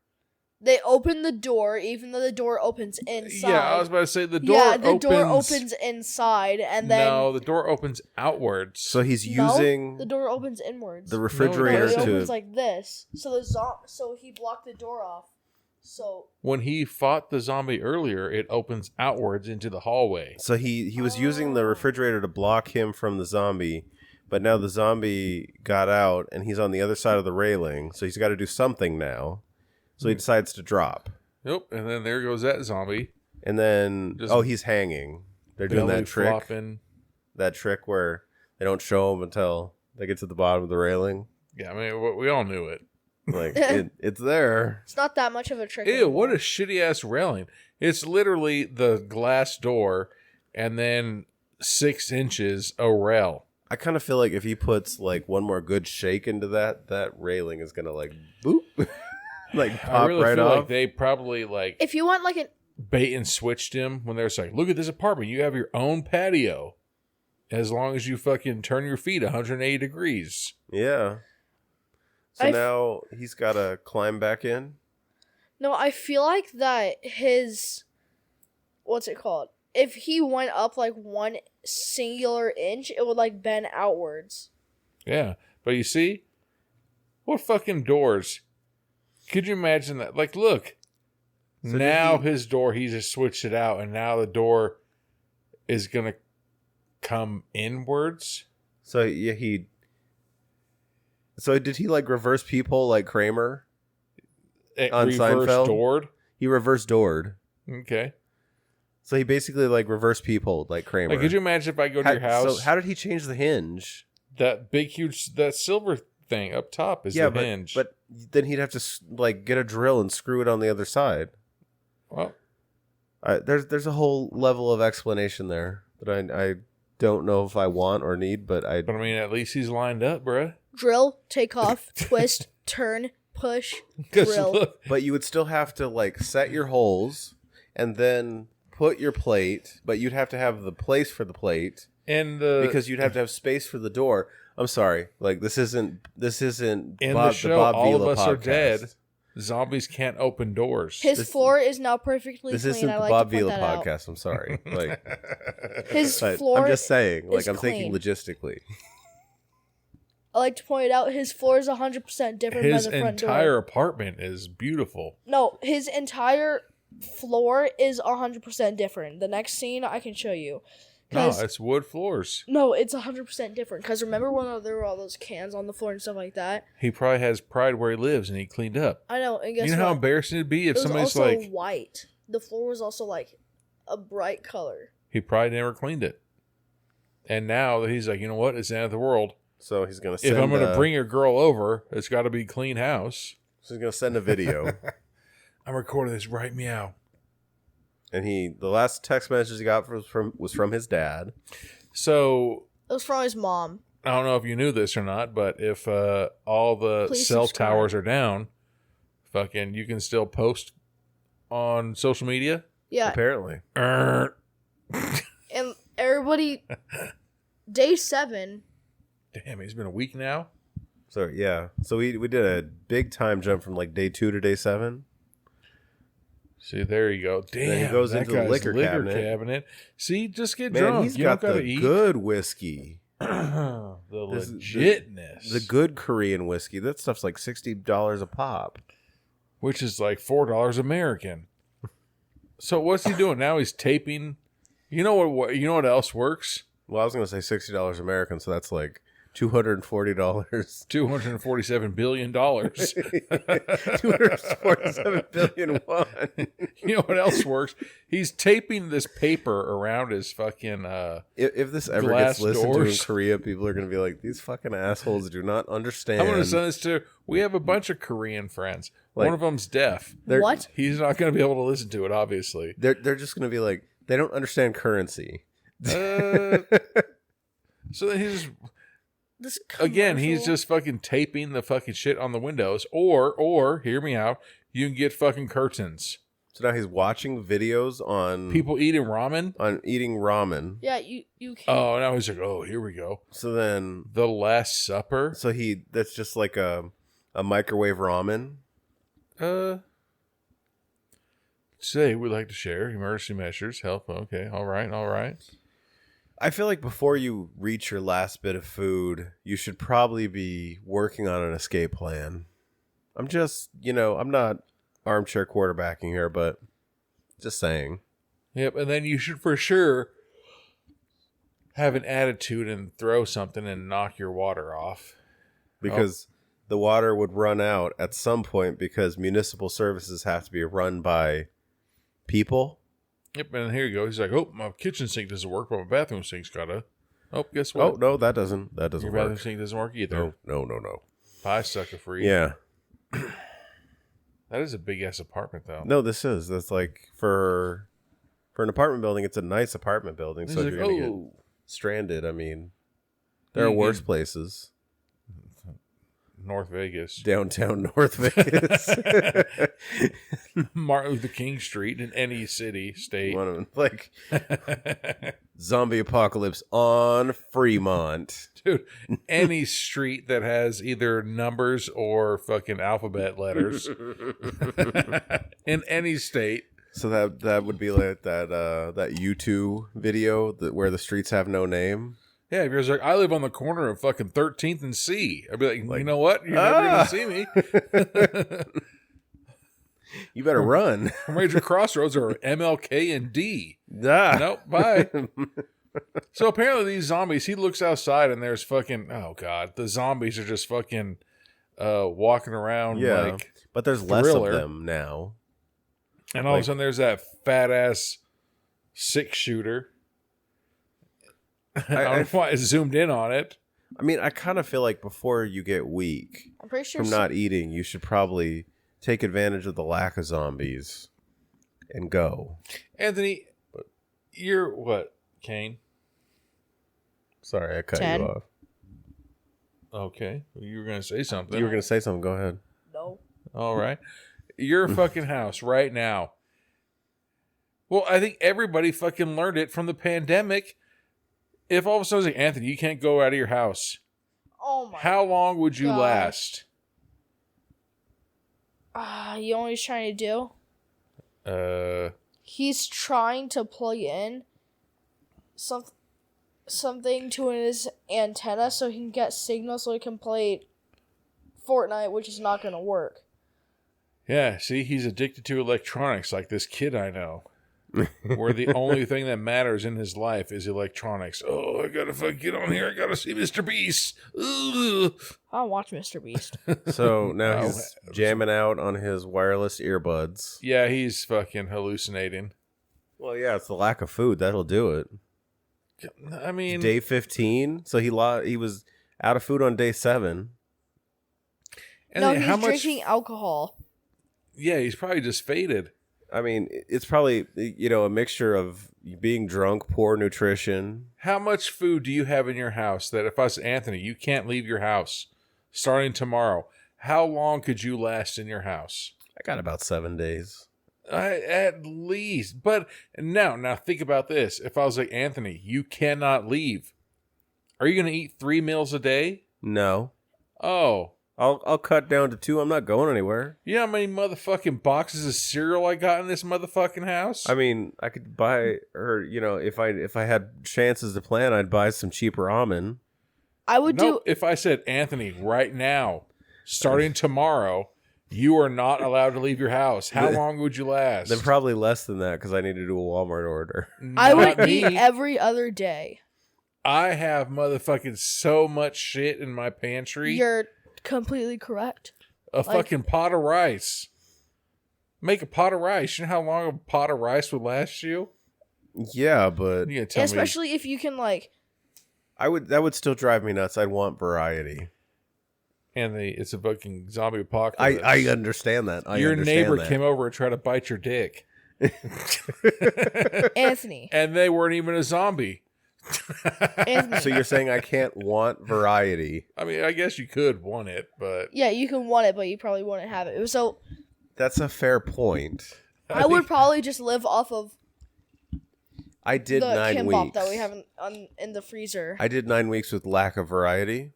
Speaker 3: They open the door, even though the door opens inside.
Speaker 2: Yeah, I was about to say the door
Speaker 3: door opens inside, and then...
Speaker 2: No, the door opens outwards.
Speaker 1: So he's
Speaker 3: No,
Speaker 1: using
Speaker 3: the door opens inwards.
Speaker 1: the
Speaker 3: No,
Speaker 1: refrigerator
Speaker 3: it
Speaker 1: to.
Speaker 3: opens like this. So so he blocked the door off. So
Speaker 2: When he fought the zombie earlier, it opens outwards into the hallway.
Speaker 1: So he was using the refrigerator to block him from the zombie, but now the zombie got out and he's on the other side of the railing, so he's got to do something now. So he decides to drop.
Speaker 2: Yep, and then there goes that zombie.
Speaker 1: And then he's hanging. They're doing
Speaker 2: Belly
Speaker 1: that trick.
Speaker 2: flopping.
Speaker 1: That trick where they don't show him until they get to the bottom of the railing.
Speaker 2: Yeah, I mean, we all knew it.
Speaker 1: Like it's there.
Speaker 3: it's not that much of a trick.
Speaker 2: Ew, what a
Speaker 3: anymore.
Speaker 2: shitty ass railing. It's literally the glass door and then 6 inches a rail.
Speaker 1: I kind of feel like if he puts like one more good shake into that railing is gonna like boop, like pop
Speaker 2: I really
Speaker 1: right
Speaker 2: feel
Speaker 1: off.
Speaker 2: like they probably like
Speaker 3: If you want like an
Speaker 2: bait and switched him when they're like, look at this apartment. You have your own patio as long as you fucking turn your feet 180 degrees.
Speaker 1: Yeah. So now he's got to climb back in.
Speaker 3: No, I feel like that his what's it called? If he went up like one singular inch, it would like bend outwards.
Speaker 2: Yeah. But you see, what fucking doors? Could you imagine that? Like, look.
Speaker 1: So
Speaker 2: now his door, he just switched it out, and now the door is going to come inwards.
Speaker 1: So yeah, So did he like reverse peephole like Kramer on
Speaker 2: Reverse
Speaker 1: Seinfeld?
Speaker 2: doored.
Speaker 1: He reverse doored.
Speaker 2: Okay.
Speaker 1: So he basically like reverse peepholed like Kramer.
Speaker 2: Like, could you imagine if I go to your house?
Speaker 1: So how did he change the hinge?
Speaker 2: That big, huge, that silver thing up top is the hinge.
Speaker 1: But then he'd have to like get a drill and screw it on the other side.
Speaker 2: Well,
Speaker 1: There's a whole level of explanation there that I don't know if I want or need, but
Speaker 2: But I mean, at least he's lined up, bruh.
Speaker 3: Drill, take off, twist, turn, push,
Speaker 2: 'Cause
Speaker 3: drill.
Speaker 2: look,
Speaker 1: But you would still have to like set your holes and then put your plate, but you'd have to have the place for the plate
Speaker 2: and
Speaker 1: because you'd have to have space for the door. I'm sorry, like this isn't
Speaker 2: in
Speaker 1: Bob,
Speaker 2: the show,
Speaker 1: the Bob
Speaker 2: All
Speaker 1: Vila
Speaker 2: of Us
Speaker 1: podcast.
Speaker 2: Are Dead. Zombies can't open doors.
Speaker 3: His floor is now perfectly
Speaker 1: This
Speaker 3: clean.
Speaker 1: isn't
Speaker 3: I
Speaker 1: the
Speaker 3: like
Speaker 1: Bob
Speaker 3: to point
Speaker 1: Vila
Speaker 3: that out.
Speaker 1: podcast. I'm sorry, like
Speaker 3: His
Speaker 1: but
Speaker 3: floor.
Speaker 1: I'm just saying, like
Speaker 3: is
Speaker 1: I'm thinking
Speaker 3: clean.
Speaker 1: logistically.
Speaker 3: I like to point out his floor is 100% different
Speaker 2: His
Speaker 3: by the front
Speaker 2: entire
Speaker 3: door.
Speaker 2: apartment is beautiful.
Speaker 3: No, his entire floor is 100% different. The next scene I can show you.
Speaker 2: No,
Speaker 3: 'Cause-
Speaker 2: it's wood floors.
Speaker 3: No, it's 100% different. Because remember when there were all those cans on the floor and stuff like that?
Speaker 2: He probably has pride where he lives, and he cleaned up.
Speaker 3: I know, and guess
Speaker 2: You know
Speaker 3: what?
Speaker 2: how embarrassing it'd be if
Speaker 3: it was
Speaker 2: somebody's
Speaker 3: also
Speaker 2: like,
Speaker 3: white. The floor was also like a bright color.
Speaker 2: he probably never cleaned it. And now he's like, you know what? It's the end of the world.
Speaker 1: So he's gonna.
Speaker 2: If
Speaker 1: Send
Speaker 2: I'm going to bring a girl over, it's got to be clean house.
Speaker 1: so he's gonna send a video,
Speaker 2: I'm recording this right meow.
Speaker 1: and the last text message he got was from his dad.
Speaker 2: So
Speaker 3: It was from his mom.
Speaker 2: I don't know if you knew this or not, but if all the
Speaker 3: Please
Speaker 2: cell
Speaker 3: subscribe.
Speaker 2: towers are down, fucking, you can still post on social media.
Speaker 3: Yeah,
Speaker 1: Apparently,
Speaker 2: Er,
Speaker 3: and everybody, day 7,
Speaker 2: Damn, it's been a week now.
Speaker 1: so yeah, so we did a big time jump from like day 2 to day 7.
Speaker 2: See, there you go. Damn,
Speaker 1: Then he goes
Speaker 2: that
Speaker 1: into the
Speaker 2: guy's
Speaker 1: liquor cabinet.
Speaker 2: See, just get
Speaker 1: Man,
Speaker 2: drunk.
Speaker 1: he's
Speaker 2: You
Speaker 1: got
Speaker 2: don't gotta
Speaker 1: the
Speaker 2: eat.
Speaker 1: good whiskey,
Speaker 2: the
Speaker 1: This is
Speaker 2: legitness,
Speaker 1: the good Korean whiskey. That stuff's like $60 a pop.
Speaker 2: which is like $4 American. So what's he doing now? He's taping. You know what? You know what else works?
Speaker 1: Well, I was gonna say $60 American, so that's like $240.
Speaker 2: $247 billion.
Speaker 1: $247 billion won.
Speaker 2: You know what else works? He's taping this paper around his fucking.
Speaker 1: If this ever
Speaker 2: Glass
Speaker 1: gets listened to in
Speaker 2: doors.
Speaker 1: Korea, people are gonna be like, "These fucking assholes do not understand."
Speaker 2: I'm going to send this to. We have a bunch of Korean friends.
Speaker 1: Like-
Speaker 2: One of them's deaf.
Speaker 3: what?
Speaker 2: He's not going to be able to listen to it, obviously.
Speaker 1: They're just gonna be like, they don't understand currency.
Speaker 2: So then he's
Speaker 3: This
Speaker 2: again, he's
Speaker 3: commercial-
Speaker 2: just fucking taping the fucking shit on the windows. Or hear me out, you can get fucking curtains.
Speaker 1: So now he's watching videos on
Speaker 2: People eating ramen.
Speaker 1: on eating ramen.
Speaker 3: Yeah, you can.
Speaker 2: Oh, now he's like, oh, here we go.
Speaker 1: So then,
Speaker 2: The Last Supper.
Speaker 1: that's just like a microwave ramen.
Speaker 2: Say we'd like to share emergency measures, help. Okay, all right.
Speaker 1: I feel like before you reach your last bit of food, you should probably be working on an escape plan. I'm just, I'm not armchair quarterbacking here, but just saying.
Speaker 2: Yep, and then you should for sure have an attitude and throw something and knock your water off.
Speaker 1: Because the water would run out at some point because municipal services have to be run by people.
Speaker 2: Yep, and here you go. He's like, oh, my kitchen sink doesn't work, but my bathroom sink's gotta. Oh, guess what?
Speaker 1: Oh, no, that doesn't
Speaker 2: Your bathroom
Speaker 1: work.
Speaker 2: sink doesn't work either.
Speaker 1: No.
Speaker 2: Pie sucker for you.
Speaker 1: Yeah.
Speaker 2: That is a big ass apartment, though.
Speaker 1: No, that's like for an apartment building, it's a nice apartment building.
Speaker 2: He's
Speaker 1: So if
Speaker 2: like,
Speaker 1: you're going to get
Speaker 2: oh,
Speaker 1: stranded, I mean, there are
Speaker 2: You
Speaker 1: worse
Speaker 2: can-
Speaker 1: places.
Speaker 2: North Vegas.
Speaker 1: Downtown North Vegas.
Speaker 2: Martin Luther King Street in any city, state.
Speaker 1: One of them, like zombie apocalypse on Fremont.
Speaker 2: Dude, any street that has either numbers or fucking alphabet letters in any state.
Speaker 1: So that would be like that U2 video where the streets have no name.
Speaker 2: Yeah, if you're like, I live on the corner of fucking 13th and C. I'd be like, you know what? You're never going to see me.
Speaker 1: You better run.
Speaker 2: Major crossroads are MLK and D.
Speaker 1: Ah.
Speaker 2: Nope, bye. So apparently these zombies, he looks outside and there's fucking, oh God, the zombies are just fucking walking around
Speaker 1: Yeah,
Speaker 2: like,
Speaker 1: but there's less
Speaker 2: Thriller.
Speaker 1: of them now.
Speaker 2: and all of
Speaker 1: like-
Speaker 2: a sudden there's that fat ass 6-shooter. I don't know why I zoomed in on it.
Speaker 1: I mean, I kind of feel like before you get weak
Speaker 3: I'm pretty sure.
Speaker 1: from not eating, you should probably take advantage of the lack of zombies and go.
Speaker 2: Anthony, you're what, Kane?
Speaker 1: Sorry, I cut
Speaker 3: 10.
Speaker 1: you off.
Speaker 2: Okay. You were going to say something.
Speaker 1: You were going to say something. Go ahead.
Speaker 3: No.
Speaker 2: All right. Your fucking house right now. Well, I think everybody fucking learned it from the pandemic. If all of a sudden it's like, Anthony, you can't go out of your house.
Speaker 3: Oh my.
Speaker 2: How long would you
Speaker 3: gosh.
Speaker 2: last?
Speaker 3: You know what he's trying to do? He's trying to plug in something to his antenna so he can get signal so he can play Fortnite, which is not going to work.
Speaker 2: Yeah, see, he's addicted to electronics like this kid I know. Where the only thing that matters in his life is electronics. Oh, I gotta fucking get on here. I gotta see Mr. Beast. Ugh.
Speaker 3: I don't watch Mr. Beast.
Speaker 1: So now
Speaker 2: Oh,
Speaker 1: he's jamming out on his wireless earbuds.
Speaker 2: Yeah, he's fucking hallucinating.
Speaker 1: Well, yeah, it's the lack of food. That'll do it.
Speaker 2: I mean,
Speaker 1: Day 15. So he was out of food on day 7.
Speaker 2: and
Speaker 3: No,
Speaker 2: then
Speaker 3: he's drinking alcohol.
Speaker 2: Yeah, he's probably just faded.
Speaker 1: I mean, it's probably, a mixture of being drunk, poor nutrition.
Speaker 2: How much food do you have in your house that if I was Anthony, you can't leave your house starting tomorrow? How long could you last in your house?
Speaker 1: I got about 7 days.
Speaker 2: At least. But now think about this. If I was like, Anthony, you cannot leave. Are you going to eat 3 meals a day?
Speaker 1: No.
Speaker 2: Oh.
Speaker 1: I'll cut down to 2. I'm not going anywhere.
Speaker 2: You know how many motherfucking boxes of cereal I got in this motherfucking house?
Speaker 1: I mean, I could buy her, if I had chances to plan, I'd buy some cheap ramen.
Speaker 3: I would
Speaker 2: Nope. If I said, Anthony, right now, starting tomorrow, you are not allowed to leave your house. How long would you last?
Speaker 1: Then probably less than that because I need to do a Walmart order.
Speaker 3: I would
Speaker 2: Not
Speaker 3: eat
Speaker 2: me.
Speaker 3: every other day.
Speaker 2: I have motherfucking so much shit in my pantry.
Speaker 3: You're completely correct.
Speaker 2: Fucking pot of rice. Make a pot of rice. You know how long a pot of rice would last you?
Speaker 1: Yeah, but
Speaker 2: You gonna tell me?
Speaker 3: Especially if you can
Speaker 1: that would still drive me nuts. I'd want variety.
Speaker 2: Anthony, it's a fucking zombie apocalypse.
Speaker 1: I understand that.
Speaker 2: Your neighbor came over and tried to bite your dick.
Speaker 3: Anthony.
Speaker 2: And they weren't even a zombie.
Speaker 3: Anthony.
Speaker 1: So you're saying I can't want variety?
Speaker 2: I mean, I guess you could want it, but
Speaker 3: Yeah, you can want it, but you probably wouldn't have it. So
Speaker 1: That's a fair point.
Speaker 3: I would probably just live off of
Speaker 1: I did
Speaker 3: the
Speaker 1: 9
Speaker 3: kimbap
Speaker 1: weeks.
Speaker 3: that we have in the freezer.
Speaker 1: I did 9 weeks with lack of variety,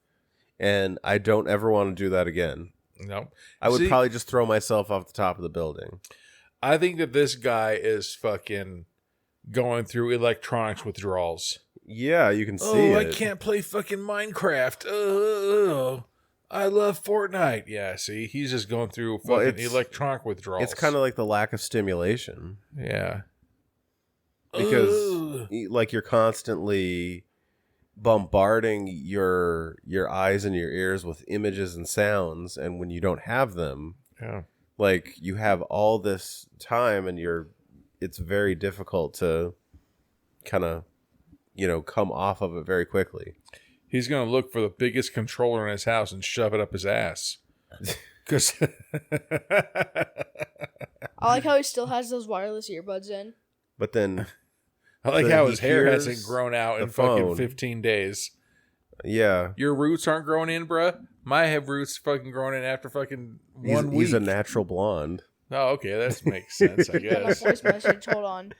Speaker 1: and I don't ever want to do that again.
Speaker 2: no.
Speaker 1: I would
Speaker 2: See,
Speaker 1: probably just throw myself off the top of the building.
Speaker 2: I think that this guy is fucking going through electronics withdrawals.
Speaker 1: Yeah, you can see
Speaker 2: Oh,
Speaker 1: it.
Speaker 2: I can't play fucking Minecraft. Oh, I love Fortnite. Yeah, see, he's just going through
Speaker 1: Well,
Speaker 2: fucking
Speaker 1: it's-
Speaker 2: electronic withdrawals.
Speaker 1: It's kind of like the lack of stimulation.
Speaker 2: yeah.
Speaker 1: Because
Speaker 2: Ugh.
Speaker 1: like you're constantly bombarding your eyes and your ears with images and sounds, and when you don't have them,
Speaker 2: Yeah.
Speaker 1: like you have all this time and it's very difficult to kind of come off of it very quickly.
Speaker 2: He's going to look for the biggest controller in his house and shove it up his ass. Because
Speaker 3: I like how he still has those wireless earbuds in.
Speaker 1: But then
Speaker 2: I like
Speaker 1: Then
Speaker 2: how
Speaker 1: he
Speaker 2: his hair
Speaker 1: hears
Speaker 2: hasn't grown out
Speaker 1: the
Speaker 2: in fucking
Speaker 1: phone.
Speaker 2: 15 days.
Speaker 1: yeah,
Speaker 2: Your roots aren't growing in, bruh. My have roots fucking growing in after fucking one week.
Speaker 1: he's a natural blonde.
Speaker 2: Oh, okay, that makes sense, I
Speaker 3: Got my
Speaker 2: guess.
Speaker 3: voice message. Hold on.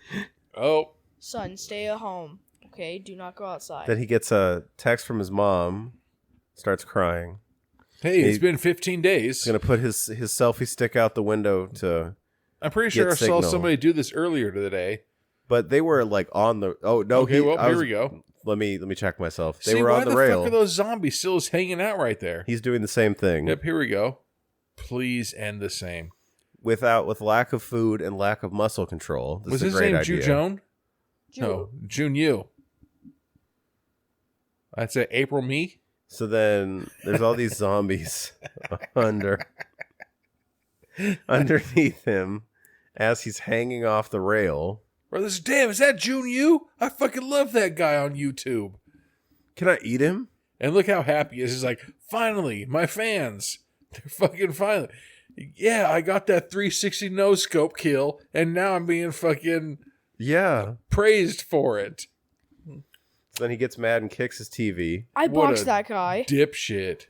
Speaker 2: Oh,
Speaker 3: Son, stay at home. Okay, do not go outside.
Speaker 1: Then he gets a text from his mom, starts crying.
Speaker 2: hey, it's
Speaker 1: He-
Speaker 2: been 15 days.
Speaker 1: He's gonna put his selfie stick out the window to.
Speaker 2: I'm pretty sure I
Speaker 1: get
Speaker 2: saw
Speaker 1: signal.
Speaker 2: somebody do this earlier today.
Speaker 1: But they were like on the. Oh no!
Speaker 2: Okay, well, here we go.
Speaker 1: Let me check myself. They
Speaker 2: See,
Speaker 1: were
Speaker 2: why
Speaker 1: on the
Speaker 2: the
Speaker 1: rail.
Speaker 2: fuck are those zombies still just hanging out right there?
Speaker 1: He's doing the same thing
Speaker 2: Yep, here we go. Please end the same.
Speaker 1: with lack of food and lack of muscle control. This
Speaker 2: Was
Speaker 1: is
Speaker 2: his
Speaker 1: a great
Speaker 2: name
Speaker 1: idea.
Speaker 2: Joan?
Speaker 3: Ju-
Speaker 2: No, June Yu. I'd say April Me.
Speaker 1: So then there's all these zombies underneath him as he's hanging off the rail.
Speaker 2: Brothers, damn, is that June Yu? I fucking love that guy on YouTube.
Speaker 1: Can I eat him?
Speaker 2: And look how happy he is. He's like, finally, my fans. They're fucking finally. Yeah, I got that 360 no scope kill, and now I'm being fucking
Speaker 1: Yeah.
Speaker 2: praised for it.
Speaker 1: Then he gets mad and kicks his TV.
Speaker 3: I
Speaker 2: What
Speaker 3: boxed
Speaker 2: a
Speaker 3: that guy.
Speaker 2: Dipshit.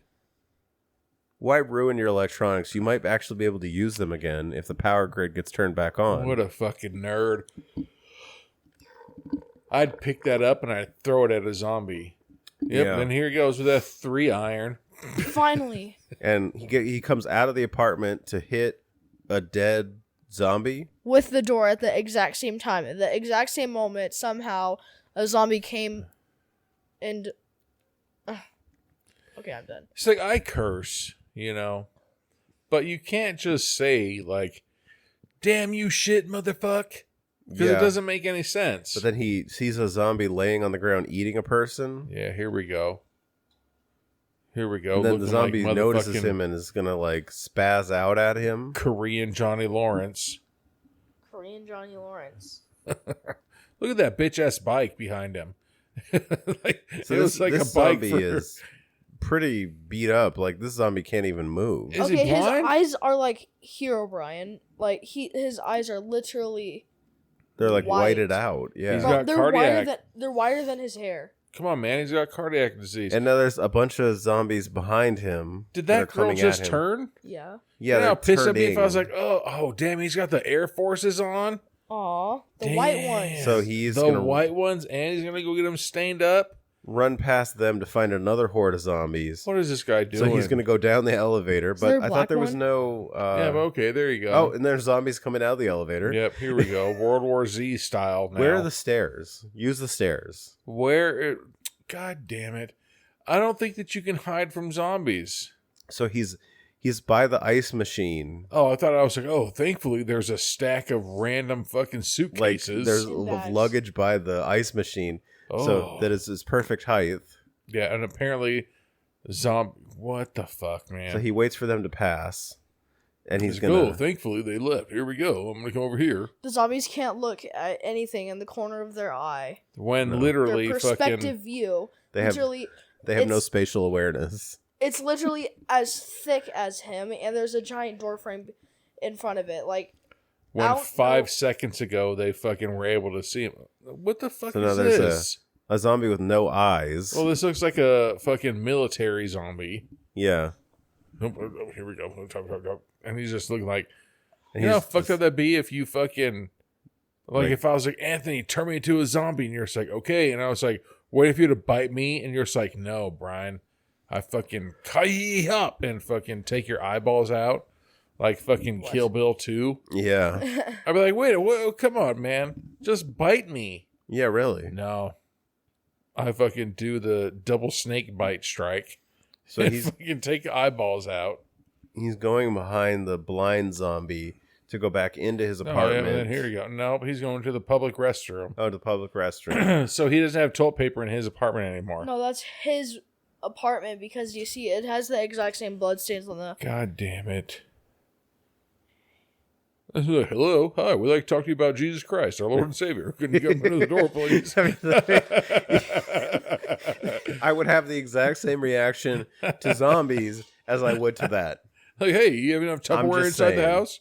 Speaker 1: Why ruin your electronics? You might actually be able to use them again if the power grid gets turned back on.
Speaker 2: What a fucking nerd. I'd pick that up and I'd throw it at a zombie. Yep,
Speaker 1: Yeah.
Speaker 2: and here he goes with that 3-iron.
Speaker 3: Finally.
Speaker 1: And he comes out of the apartment to hit a dead zombie.
Speaker 3: With the door at the exact same time. At the exact same moment, somehow, a zombie came and... Okay, I'm done.
Speaker 2: It's like, I curse, you know. But you can't just say, like, damn you shit, motherfuck. Because it doesn't make any sense.
Speaker 1: But then he sees a zombie laying on the ground eating a person.
Speaker 2: Yeah, here we go. Here we go.
Speaker 1: And then the
Speaker 2: Looking
Speaker 1: zombie
Speaker 2: like
Speaker 1: notices
Speaker 2: motherfucking
Speaker 1: him and is going to, like, spaz out at him.
Speaker 2: Korean Johnny Lawrence.
Speaker 3: Korean Johnny Lawrence.
Speaker 2: Look at that bitch-ass bike behind him. Like,
Speaker 1: So
Speaker 2: it was like
Speaker 1: this
Speaker 2: a bike
Speaker 1: zombie
Speaker 2: for...
Speaker 1: is pretty beat up. Like, this zombie can't even move.
Speaker 2: Is he
Speaker 3: Okay, his
Speaker 2: blind?
Speaker 3: eyes are like Hero Brian. Like, his eyes are literally...
Speaker 1: They're, like,
Speaker 3: white.
Speaker 1: whited out. Yeah.
Speaker 2: He's got
Speaker 3: they're
Speaker 2: cardiac.
Speaker 3: they're wider than his hair.
Speaker 2: Come on, man. He's got cardiac disease.
Speaker 1: And now there's a bunch of zombies behind him.
Speaker 2: Did
Speaker 1: are
Speaker 2: that girl
Speaker 1: coming
Speaker 2: just
Speaker 1: at him.
Speaker 2: turn?
Speaker 3: Yeah.
Speaker 1: Yeah,
Speaker 2: You know how
Speaker 1: they're
Speaker 2: pissed I'd be if I was
Speaker 1: turning.
Speaker 2: like, oh, damn, he's got the Air Forces on?
Speaker 3: Aw, the white
Speaker 2: Damn.
Speaker 3: one.
Speaker 1: So he's
Speaker 2: the
Speaker 1: gonna
Speaker 2: white ones, and he's gonna go get them stained up.
Speaker 1: run past them to find another horde of zombies.
Speaker 2: What is this guy
Speaker 1: So
Speaker 2: doing?
Speaker 1: he's going to go down the elevator,
Speaker 3: Is there
Speaker 1: but
Speaker 3: a
Speaker 1: I
Speaker 3: black
Speaker 1: thought there was
Speaker 3: one?
Speaker 1: no...
Speaker 2: yeah, but okay, there you go.
Speaker 1: Oh, and there's zombies coming out of the elevator.
Speaker 2: Yep, here we go. World War Z style now.
Speaker 1: Where are the stairs? Use the stairs.
Speaker 2: God damn it. I don't think that you can hide from zombies.
Speaker 1: So he's by the ice machine.
Speaker 2: Oh, I thought I was like, oh, thankfully there's a stack of random fucking
Speaker 1: Like,
Speaker 2: suitcases.
Speaker 1: there's
Speaker 3: In bags.
Speaker 1: luggage by the ice machine.
Speaker 2: oh.
Speaker 1: So that is his perfect height.
Speaker 2: Yeah, and apparently what the fuck, man?
Speaker 1: So he waits for them to pass. And he's
Speaker 2: He's
Speaker 1: going
Speaker 2: go.
Speaker 1: to...
Speaker 2: Thankfully they left. Here we go. I'm gonna come over here.
Speaker 3: The zombies can't look at anything in the corner of their eye.
Speaker 2: When
Speaker 1: No.
Speaker 2: literally
Speaker 3: Their
Speaker 2: fucking
Speaker 3: perspective view.
Speaker 1: They have
Speaker 3: literally,
Speaker 1: no
Speaker 3: it's-
Speaker 1: spatial awareness.
Speaker 3: it's literally as thick as him, and there's a giant door frame in front of it. Like, I
Speaker 2: when
Speaker 3: don't
Speaker 2: 5
Speaker 3: know.
Speaker 2: seconds ago they fucking were able to see him. What the fuck
Speaker 1: So now
Speaker 2: is
Speaker 1: there's
Speaker 2: this?
Speaker 1: A zombie with no eyes.
Speaker 2: Well, this looks like a fucking military zombie.
Speaker 1: Yeah.
Speaker 2: Here we go. And he's just looking like,
Speaker 1: And
Speaker 2: you know how
Speaker 1: he's
Speaker 2: fucked up that'd be if you fucking, like,
Speaker 1: Like-
Speaker 2: if I was like, Anthony, turn me into a zombie, and you're just like, okay. And I was like, wait for you to bite me, and you're just like, no, Brian. I fucking kai up and fucking take your eyeballs out. Like fucking Kill Bill 2.
Speaker 1: Yeah.
Speaker 2: I'd be like, wait, come on, man. Just bite me.
Speaker 1: Yeah, really.
Speaker 2: No. I fucking do the double snake bite strike.
Speaker 1: So
Speaker 2: And
Speaker 1: he's
Speaker 2: fucking take eyeballs out.
Speaker 1: he's going behind the blind zombie to go back into his
Speaker 2: Oh, yeah,
Speaker 1: apartment.
Speaker 2: and then here you go. Nope, he's going to the public restroom.
Speaker 1: Oh, the public restroom.
Speaker 2: So he doesn't have toilet paper in his apartment anymore.
Speaker 3: no, that's his apartment because you see, it has the exact same blood stains on the.
Speaker 2: God damn it. Hello, hi, we'd like to talk to you about Jesus Christ, our Lord and Savior. Can you come into the door, please?
Speaker 1: I would have the exact same reaction to zombies as I would to that.
Speaker 2: Like, hey, you have enough
Speaker 1: I'm
Speaker 2: Tupperware
Speaker 1: just
Speaker 2: inside the
Speaker 1: saying.
Speaker 2: house?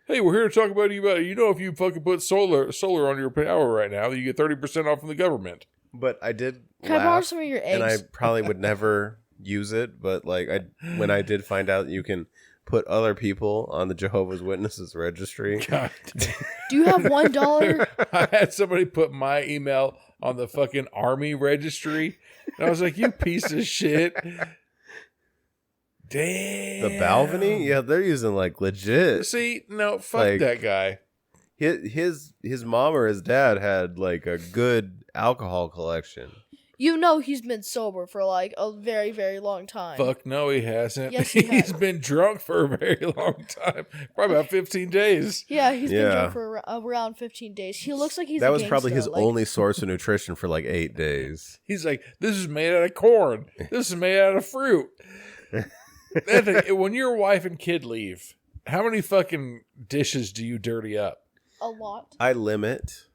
Speaker 2: Hey, we're here to talk about you know, if you fucking put solar on your power right now, you get 30% off from the government.
Speaker 1: But I did
Speaker 3: Can I borrow
Speaker 1: laugh,
Speaker 3: some of your
Speaker 1: and I
Speaker 3: eggs?
Speaker 1: probably would never use it. But like, when I did find out that you can put other people on the Jehovah's Witnesses registry,
Speaker 2: God damn.
Speaker 3: Do you have $1?
Speaker 2: I had somebody put my email on the fucking army registry, and I was like, you piece of shit. Damn.
Speaker 1: the Balvenie, yeah, they're using like legit.
Speaker 2: See, no, fuck
Speaker 1: Like-
Speaker 2: that guy.
Speaker 1: His mom or his dad had like a good alcohol collection.
Speaker 3: You know he's been sober for like a very, very long time.
Speaker 2: Fuck no, he hasn't.
Speaker 3: Yes, he
Speaker 2: He's
Speaker 3: has.
Speaker 2: been drunk for a very long time, probably about 15 days.
Speaker 3: Yeah, he's been
Speaker 1: Yeah.
Speaker 3: drunk for around 15 days. He looks like he's
Speaker 1: That
Speaker 3: a
Speaker 1: was probably his
Speaker 3: gangsta, like-
Speaker 1: only source of nutrition for like 8 days.
Speaker 2: He's like, this is made out of corn. This is made out of fruit. When your wife and kid leave, how many fucking dishes do you dirty up?
Speaker 3: a lot.
Speaker 1: I limit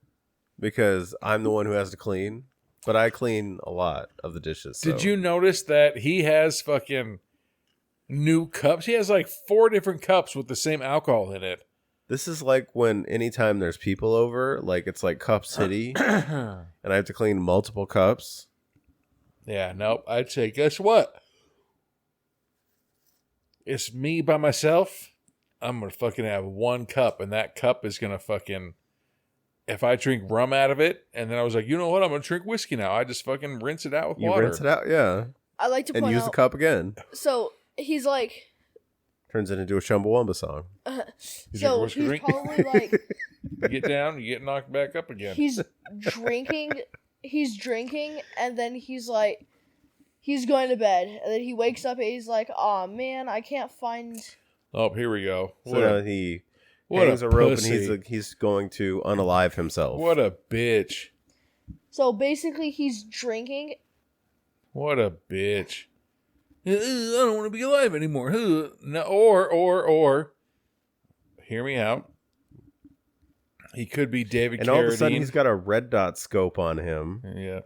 Speaker 1: because I'm the one who has to clean, but I clean a lot of the dishes. So.
Speaker 2: Did you notice that he has fucking new cups? He has like 4 different cups with the same alcohol in it.
Speaker 1: This is like when anytime there's people over, like it's like Cup City, and I have to clean multiple cups.
Speaker 2: Yeah, nope. I'd say, guess what? It's me by myself. I'm going to fucking have one cup, and that cup is going to fucking... If I drink rum out of it, and then I was like, you know what? I'm going to drink whiskey now. I just fucking rinse it out with water.
Speaker 1: You rinse it out, yeah.
Speaker 3: I like to point
Speaker 1: and use
Speaker 3: out,
Speaker 1: the cup again.
Speaker 3: So he's like...
Speaker 1: Turns it into a Chumbawamba song.
Speaker 3: So he's probably like...
Speaker 2: You get down, you get knocked back up again.
Speaker 3: He's drinking, and then he's like... He's going to bed, and then he wakes up and he's like, "Aw, man, I can't find."
Speaker 2: Oh, here we go.
Speaker 1: So he hangs a rope and he's going to unalive himself.
Speaker 2: What a bitch!
Speaker 3: So basically, he's drinking.
Speaker 2: What a bitch! I don't want to be alive anymore. No, or, hear me out. He could be David
Speaker 1: and
Speaker 2: Carradine.
Speaker 1: all of a sudden, he's got a red dot scope on him.
Speaker 2: Yeah,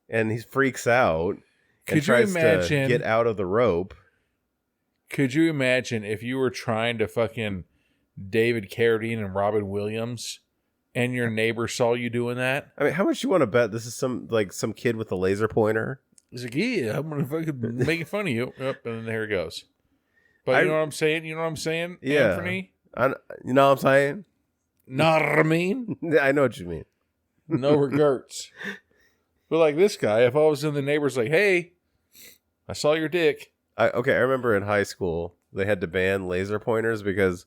Speaker 1: and he freaks out.
Speaker 2: Could you imagine
Speaker 1: to get out of the rope?
Speaker 2: Could you imagine if you were trying to fucking David Carradine and Robin Williams, and your neighbor saw you doing that?
Speaker 1: I mean, how much you want to bet this is some kid with a laser pointer?
Speaker 2: He's like, yeah, I'm gonna fucking making fun of you. Yep, and then there it goes. But you know what I'm saying? You know what I'm saying?
Speaker 1: Yeah.
Speaker 2: Anthony?
Speaker 1: You know what I'm saying?
Speaker 2: Know what I mean?
Speaker 1: I know what you mean.
Speaker 2: No regrets. But like this guy, if all of a sudden the neighbor's like, hey, I saw your dick.
Speaker 1: I remember in high school, they had to ban laser pointers because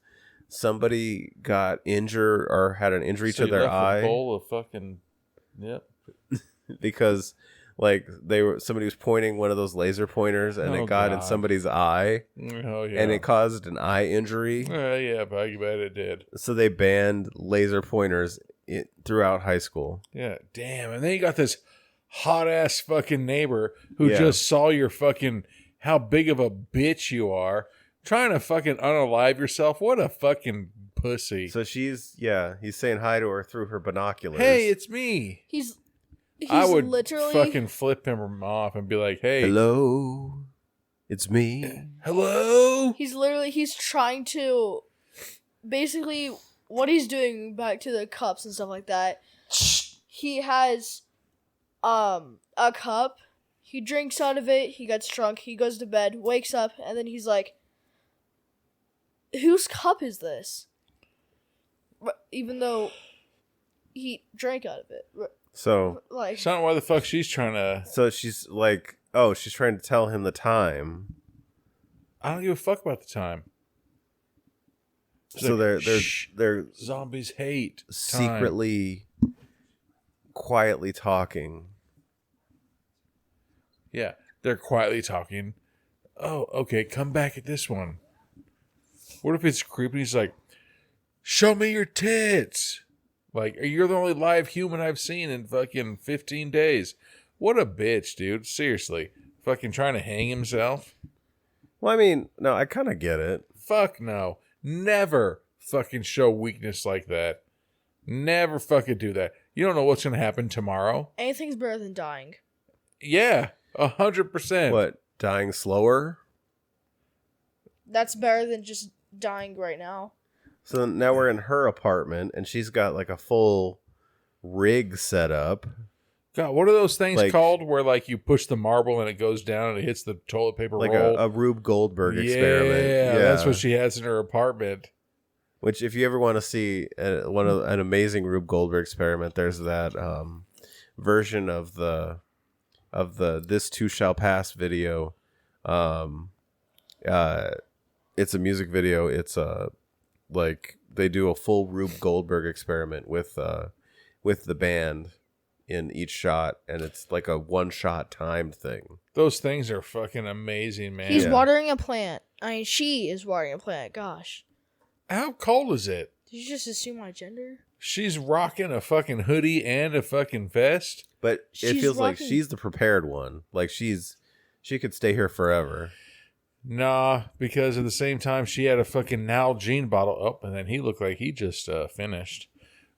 Speaker 1: somebody got injured or had an injury to their eye.
Speaker 2: A bowl of fucking, yep.
Speaker 1: Because like somebody was pointing one of those laser pointers and it got in somebody's eye.
Speaker 2: Oh yeah.
Speaker 1: And it caused an eye injury.
Speaker 2: Yeah, but I bet it did.
Speaker 1: So they banned laser pointers throughout high school.
Speaker 2: Yeah, damn. And then you got this hot ass fucking neighbor who just saw your fucking how big of a bitch you are, trying to fucking unalive yourself. What a fucking pussy.
Speaker 1: So he's saying hi to her through her binoculars.
Speaker 2: Hey, it's me.
Speaker 3: He's
Speaker 2: I would
Speaker 3: literally
Speaker 2: fucking flip him off and be like, hey,
Speaker 1: hello, it's me.
Speaker 2: Hello.
Speaker 3: He's trying to basically what he's doing back to the cups and stuff like that. He has a cup, he drinks out of it, he gets drunk, he goes to bed, wakes up, and then he's like, whose cup is this? Even though he drank out of it.
Speaker 1: So
Speaker 3: like,
Speaker 2: It's not why the fuck she's trying to.
Speaker 1: So she's like, she's trying to tell him the time.
Speaker 2: I don't give a fuck about the time. It's
Speaker 1: so
Speaker 2: like,
Speaker 1: they're
Speaker 2: zombies hate
Speaker 1: secretly, quietly talking.
Speaker 2: Yeah, they're quietly talking. Oh, okay, come back at this one. What if it's creepy? He's like, show me your tits. Like, you're the only live human I've seen in fucking 15 days. What a bitch, dude. Seriously. Fucking trying to hang himself.
Speaker 1: Well, I mean, no, I kind of get it.
Speaker 2: Fuck no. Never fucking show weakness like that. Never fucking do that. You don't know what's going to happen tomorrow.
Speaker 3: anything's better than dying.
Speaker 2: Yeah, 100%.
Speaker 1: What, dying slower?
Speaker 3: That's better than just dying right now.
Speaker 1: So now we're in her apartment, and she's got like a full rig set up.
Speaker 2: God, what are those things
Speaker 1: Like-
Speaker 2: called where like you push the marble and it goes down and it hits the toilet paper
Speaker 1: Like
Speaker 2: roll?
Speaker 1: a Rube Goldberg experiment.
Speaker 2: Yeah, that's what she has in her apartment.
Speaker 1: Which, if you ever want to see an amazing Rube Goldberg experiment, there's that version of the "This Too Shall Pass" video. It's a music video. It's like they do a full Rube Goldberg experiment with the band in each shot, and it's like a one-shot timed thing.
Speaker 2: Those things are fucking amazing, man.
Speaker 3: He's
Speaker 1: Yeah.
Speaker 3: watering a plant. I mean, she is watering a plant. Gosh.
Speaker 2: How cold is it?
Speaker 3: Did you just assume my gender?
Speaker 2: She's rocking a fucking hoodie and a fucking vest.
Speaker 1: But it
Speaker 3: She's
Speaker 1: feels like
Speaker 3: rocking-
Speaker 1: she's the prepared one. Like she could stay here forever.
Speaker 2: Nah, because at the same time she had a fucking Nalgene bottle up, and then he looked like he just finished.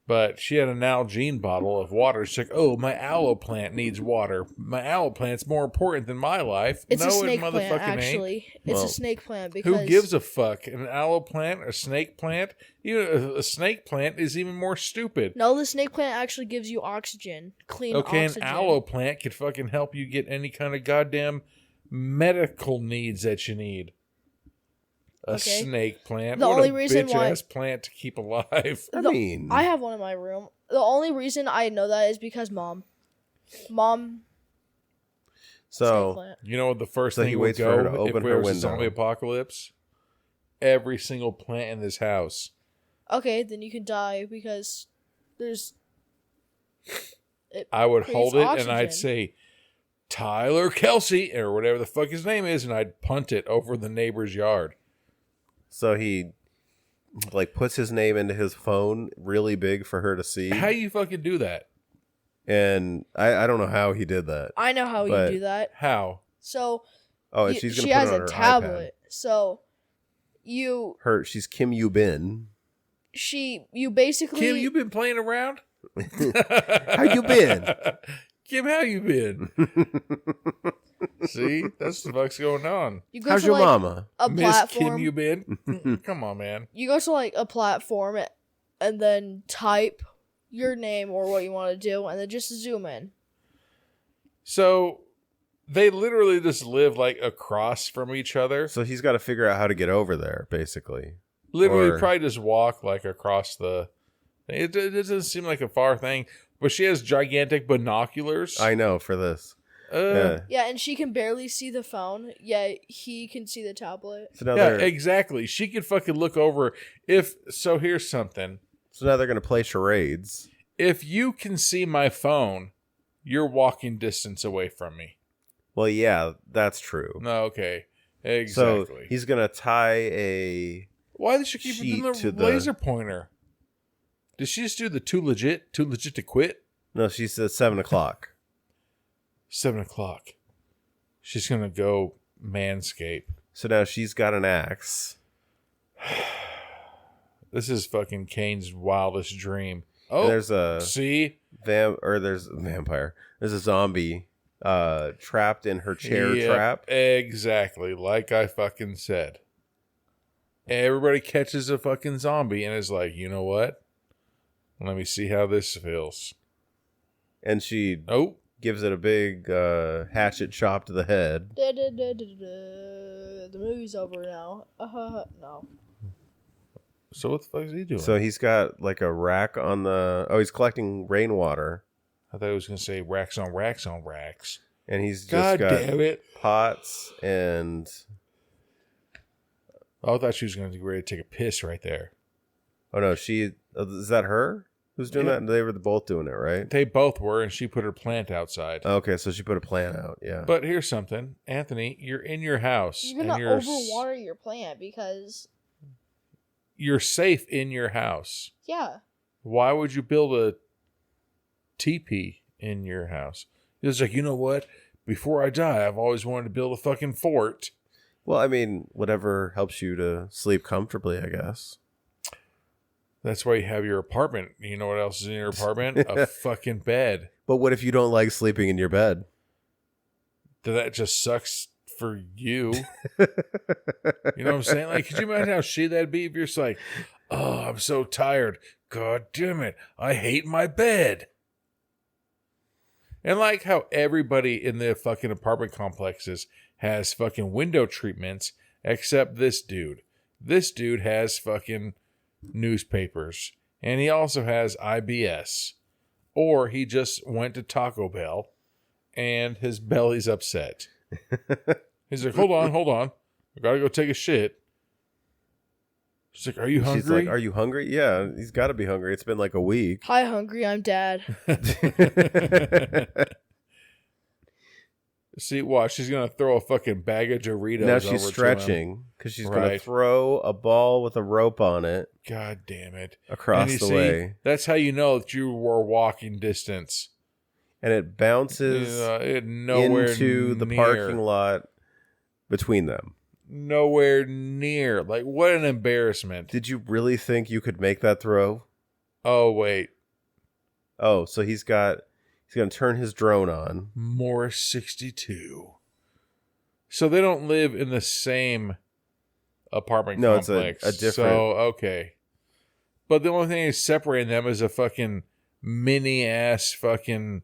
Speaker 2: But she had an Nalgene bottle of water. She's like, oh, my aloe plant needs water. My aloe plant's more important than my life.
Speaker 3: It's
Speaker 2: no,
Speaker 3: a snake
Speaker 2: it motherfucking
Speaker 3: plant, actually.
Speaker 2: ain't.
Speaker 3: It's
Speaker 1: Well,
Speaker 3: a snake plant because...
Speaker 2: Who gives a fuck? An aloe plant? A snake plant? Even a snake plant is even more stupid.
Speaker 3: No, the snake plant actually gives you oxygen. Clean oxygen.
Speaker 2: An aloe plant could fucking help you get any kind of goddamn medical needs that you need. A snake plant.
Speaker 3: The
Speaker 2: what
Speaker 3: only
Speaker 2: a
Speaker 3: reason why-
Speaker 2: bitch-ass plant to keep alive.
Speaker 3: I have one in my room. The only reason I know that is because Mom. Snake
Speaker 1: So
Speaker 3: plant.
Speaker 2: You know what the first
Speaker 1: So he
Speaker 2: thing would
Speaker 1: waits for her
Speaker 2: go
Speaker 1: to
Speaker 2: if
Speaker 1: open
Speaker 2: there
Speaker 1: her
Speaker 2: was a
Speaker 1: window.
Speaker 2: zombie apocalypse? Every single plant in this house.
Speaker 3: Okay, then you can die because there's...
Speaker 2: I would hold it
Speaker 3: creates
Speaker 2: and I'd
Speaker 3: oxygen.
Speaker 2: say, Tyler Kelsey, or whatever the fuck his name is, and I'd punt it over the neighbor's yard.
Speaker 1: So he like puts his name into his phone really big for her to see.
Speaker 2: How you fucking do that?
Speaker 1: And I don't know how he did that.
Speaker 3: I know how
Speaker 1: But-
Speaker 3: you do that.
Speaker 2: How?
Speaker 3: So
Speaker 1: Oh, and
Speaker 3: you-
Speaker 1: she's gonna
Speaker 3: she
Speaker 1: put
Speaker 3: has
Speaker 1: it on
Speaker 3: a
Speaker 1: her
Speaker 3: tablet. So you
Speaker 1: She's Kim Yoo Bin.
Speaker 3: you basically
Speaker 2: Kim, you been playing around?
Speaker 1: How you been?
Speaker 2: Kim, how you been? See? That's the fuck's going on.
Speaker 3: you go
Speaker 1: How's
Speaker 3: to
Speaker 1: your
Speaker 3: like
Speaker 1: mama?
Speaker 3: a
Speaker 2: Miss
Speaker 3: platform.
Speaker 2: Kim, you been? Come on, man.
Speaker 3: You go to like a platform and then type your name or what you want to do and then just zoom in.
Speaker 2: So they literally just live like across from each other.
Speaker 1: So he's got to figure out how to get over there, basically.
Speaker 2: Literally,
Speaker 1: Or-
Speaker 2: probably just walk like across the. It doesn't seem like a far thing, but she has gigantic binoculars.
Speaker 1: I know for this. Yeah.
Speaker 3: Yeah, and she can barely see the phone, yet he can see the tablet.
Speaker 1: So now
Speaker 2: yeah,
Speaker 1: they're
Speaker 2: exactly. She could fucking look over. So here's something.
Speaker 1: so now they're gonna play charades.
Speaker 2: If you can see my phone, you're walking distance away from me.
Speaker 1: Well, yeah, that's true.
Speaker 2: No, okay.
Speaker 1: So
Speaker 2: Exactly.
Speaker 1: he's gonna tie a.
Speaker 2: Why did she keep it in
Speaker 1: sheet to
Speaker 2: the
Speaker 1: the-
Speaker 2: laser pointer? Did she just do the too legit to quit?
Speaker 1: No, she said 7:00.
Speaker 2: 7:00. She's gonna go manscape.
Speaker 1: So now she's got an axe.
Speaker 2: This is fucking Kane's wildest dream.
Speaker 1: And
Speaker 2: Oh,
Speaker 1: there's a
Speaker 2: see?
Speaker 1: there's a vampire. There's a zombie trapped in her chair
Speaker 2: Yep,
Speaker 1: trap.
Speaker 2: Exactly, like I fucking said. Everybody catches a fucking zombie and is like, you know what? Let me see how this feels.
Speaker 1: And she
Speaker 2: Oh,
Speaker 1: gives it a big hatchet chop to the head.
Speaker 3: The movie's over now. No.
Speaker 2: so what the fuck is he doing?
Speaker 1: So he's got like a rack on the. Oh, he's collecting rainwater,
Speaker 2: I thought he was gonna say racks on racks on racks.
Speaker 1: and he's just
Speaker 2: God
Speaker 1: got
Speaker 2: damn it!
Speaker 1: pots and.
Speaker 2: I thought she was gonna get ready to take a piss right there.
Speaker 1: Oh no, she is that her who's doing
Speaker 2: Yeah.
Speaker 1: that? They were both doing it, right?
Speaker 2: They both were, and she put her plant outside.
Speaker 1: Okay, so she put a plant out. Yeah.
Speaker 2: But here's something, Anthony. You're in your house,
Speaker 3: You're
Speaker 2: and
Speaker 3: gonna
Speaker 2: you're
Speaker 3: overwater your plant because
Speaker 2: you're safe in your house.
Speaker 3: yeah.
Speaker 2: Why would you build a teepee in your house? It's like, you know what? Before I die, I've always wanted to build a fucking fort.
Speaker 1: Well, I mean, whatever helps you to sleep comfortably, I guess.
Speaker 2: That's why you have your apartment. You know what else is in your apartment? A fucking bed.
Speaker 1: But what if you don't like sleeping in your bed?
Speaker 2: That just sucks for you. You know what I'm saying? Like, could you imagine how shitty that'd be if you're just like, oh, I'm so tired. God damn it. I hate my bed. And like how everybody in the fucking apartment complexes has fucking window treatments except this dude. This dude has fucking newspapers. And he also has IBS. Or he just went to Taco Bell and his belly's upset. He's like, hold on. I gotta go take a shit. She's like, are you hungry?
Speaker 1: She's like, "Are you hungry?" Yeah, he's got to be hungry. It's been like a week.
Speaker 3: Hi, hungry. I'm Dad.
Speaker 2: See, watch. She's gonna throw a fucking bag of Doritos.
Speaker 1: Now
Speaker 2: over
Speaker 1: she's
Speaker 2: to him.
Speaker 1: stretching because she's going to
Speaker 2: Right.
Speaker 1: throw a ball with a rope on it
Speaker 2: God damn it!
Speaker 1: across
Speaker 2: And you
Speaker 1: the
Speaker 2: see,
Speaker 1: way,
Speaker 2: that's how you know that you were walking distance.
Speaker 1: and it bounces
Speaker 2: Nowhere
Speaker 1: into the
Speaker 2: near,
Speaker 1: parking lot between them.
Speaker 2: Nowhere near. Like, what an embarrassment.
Speaker 1: Did you really think you could make that throw?
Speaker 2: Oh wait,
Speaker 1: Oh, so he's going to turn his drone on.
Speaker 2: Morris 62. So they don't live in the same apartment complex.
Speaker 1: It's a different.
Speaker 2: So, okay. But the only thing that's separating them is a fucking mini-ass fucking,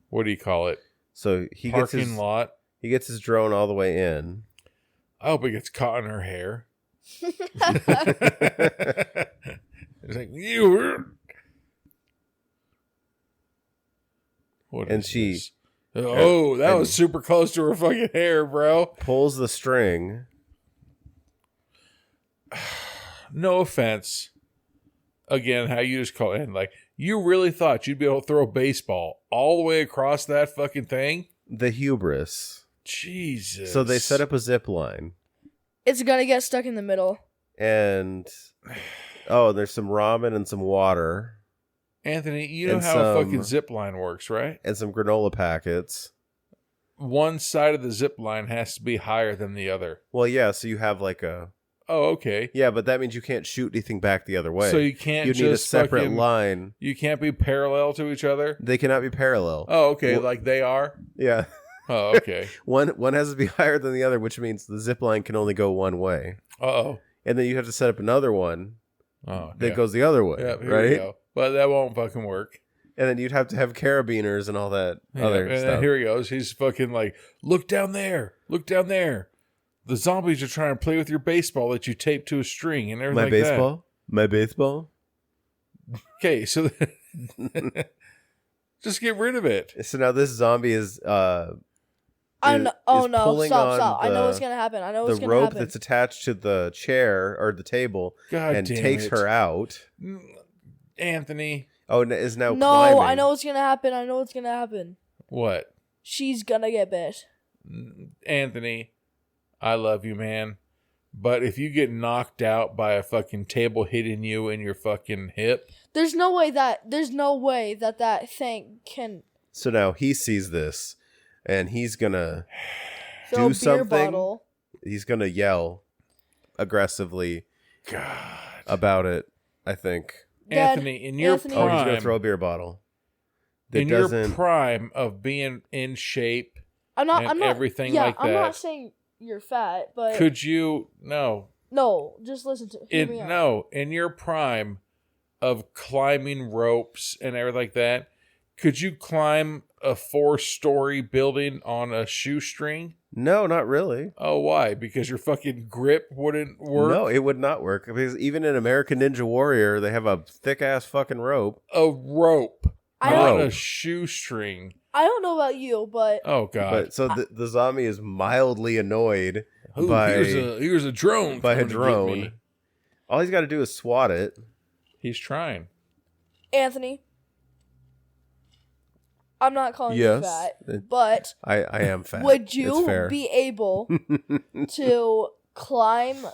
Speaker 2: what do you call it?
Speaker 1: So he
Speaker 2: Parking lot.
Speaker 1: He gets his drone all the way in.
Speaker 2: I hope it gets caught in her hair. It's like, you. What
Speaker 1: And
Speaker 2: is
Speaker 1: she...
Speaker 2: this? Oh, that was super close to her fucking hair, bro.
Speaker 1: Pulls the string.
Speaker 2: No offense. Again, how you just call it. And like, you really thought you'd be able to throw a baseball all the way across that fucking thing?
Speaker 1: The hubris.
Speaker 2: Jesus.
Speaker 1: So they set up a zip line.
Speaker 3: It's gonna get stuck in the middle.
Speaker 1: And there's some ramen and some water.
Speaker 2: Anthony, you know
Speaker 1: And
Speaker 2: how a
Speaker 1: some-
Speaker 2: fucking zip line works, right?
Speaker 1: And some granola packets.
Speaker 2: One side of the zip line has to be higher than the other.
Speaker 1: Well, yeah, so you have like a...
Speaker 2: Oh, okay.
Speaker 1: Yeah, but that means you can't shoot anything back the other way.
Speaker 2: So you can't
Speaker 1: You
Speaker 2: just
Speaker 1: need a separate
Speaker 2: fucking-
Speaker 1: line.
Speaker 2: You can't be parallel to each other?
Speaker 1: They cannot be parallel.
Speaker 2: Oh, okay.
Speaker 1: Well-
Speaker 2: Like they are?
Speaker 1: Yeah.
Speaker 2: Oh, okay.
Speaker 1: One has to be higher than the other, which means the zip line can only go one way.
Speaker 2: Uh-oh.
Speaker 1: And then you have to set up another one
Speaker 2: Oh,
Speaker 1: that
Speaker 2: yeah.
Speaker 1: goes the other way,
Speaker 2: Yeah, here we
Speaker 1: right?
Speaker 2: go. But that won't fucking work.
Speaker 1: And then you'd have to have carabiners and all that
Speaker 2: Yeah,
Speaker 1: other
Speaker 2: and
Speaker 1: stuff.
Speaker 2: then here he goes. He's fucking like, look down there. Look down there. The zombies are trying to play with your baseball that you tape to a string and everything
Speaker 1: My
Speaker 2: like
Speaker 1: baseball? My baseball?
Speaker 2: that. Okay, so just get rid of it.
Speaker 1: So now this zombie is
Speaker 3: No,
Speaker 1: pulling
Speaker 3: stop.
Speaker 1: on
Speaker 3: I know
Speaker 1: the-
Speaker 3: what's gonna happen.
Speaker 1: the rope that's attached to the chair or the table
Speaker 2: God
Speaker 1: and
Speaker 2: damn
Speaker 1: takes
Speaker 2: it.
Speaker 1: her out.
Speaker 2: Anthony.
Speaker 1: Oh, and is now
Speaker 3: No,
Speaker 1: climbing.
Speaker 3: I know what's gonna happen.
Speaker 2: What?
Speaker 3: She's gonna get bit.
Speaker 2: Anthony, I love you, man. But if you get knocked out by a fucking table hitting you in your fucking hip,
Speaker 3: There's no way that thing can
Speaker 1: So now he sees this, and he's gonna
Speaker 3: throw
Speaker 1: do
Speaker 3: a beer
Speaker 1: something.
Speaker 3: bottle.
Speaker 1: He's gonna yell aggressively
Speaker 2: God.
Speaker 1: about it. I think.
Speaker 3: Dad,
Speaker 2: Anthony, in your
Speaker 3: Anthony-
Speaker 1: Oh, he's
Speaker 2: prime,
Speaker 1: gonna throw a beer bottle. That
Speaker 2: in your
Speaker 1: doesn't.
Speaker 2: prime of being in shape,
Speaker 3: I'm not.
Speaker 2: and
Speaker 3: I'm not.
Speaker 2: everything
Speaker 3: yeah,
Speaker 2: like
Speaker 3: I'm
Speaker 2: that.
Speaker 3: not saying you're fat, but
Speaker 2: could you no
Speaker 3: just listen to hear me out.
Speaker 2: in your prime of climbing ropes and everything like that, could you climb a 4-story building on a shoestring?
Speaker 1: No, not really.
Speaker 2: Oh, why? Because your fucking grip wouldn't work?
Speaker 1: No, it would not work because even in American Ninja Warrior, they have a thick ass fucking rope.
Speaker 2: A rope,
Speaker 3: I
Speaker 2: not
Speaker 1: don't-
Speaker 2: a shoestring.
Speaker 3: I don't know about you, but
Speaker 2: Oh, God.
Speaker 1: But so the zombie is mildly annoyed
Speaker 2: Ooh,
Speaker 1: by
Speaker 2: here's a drone.
Speaker 1: by a
Speaker 2: coming to get
Speaker 1: drone.
Speaker 2: me.
Speaker 1: All he's got to do is swat it.
Speaker 2: He's trying.
Speaker 3: Anthony, I'm not calling you
Speaker 1: Yes.
Speaker 3: fat, but
Speaker 1: I am fat.
Speaker 3: would
Speaker 1: It's
Speaker 3: you
Speaker 1: fair.
Speaker 3: be able to climb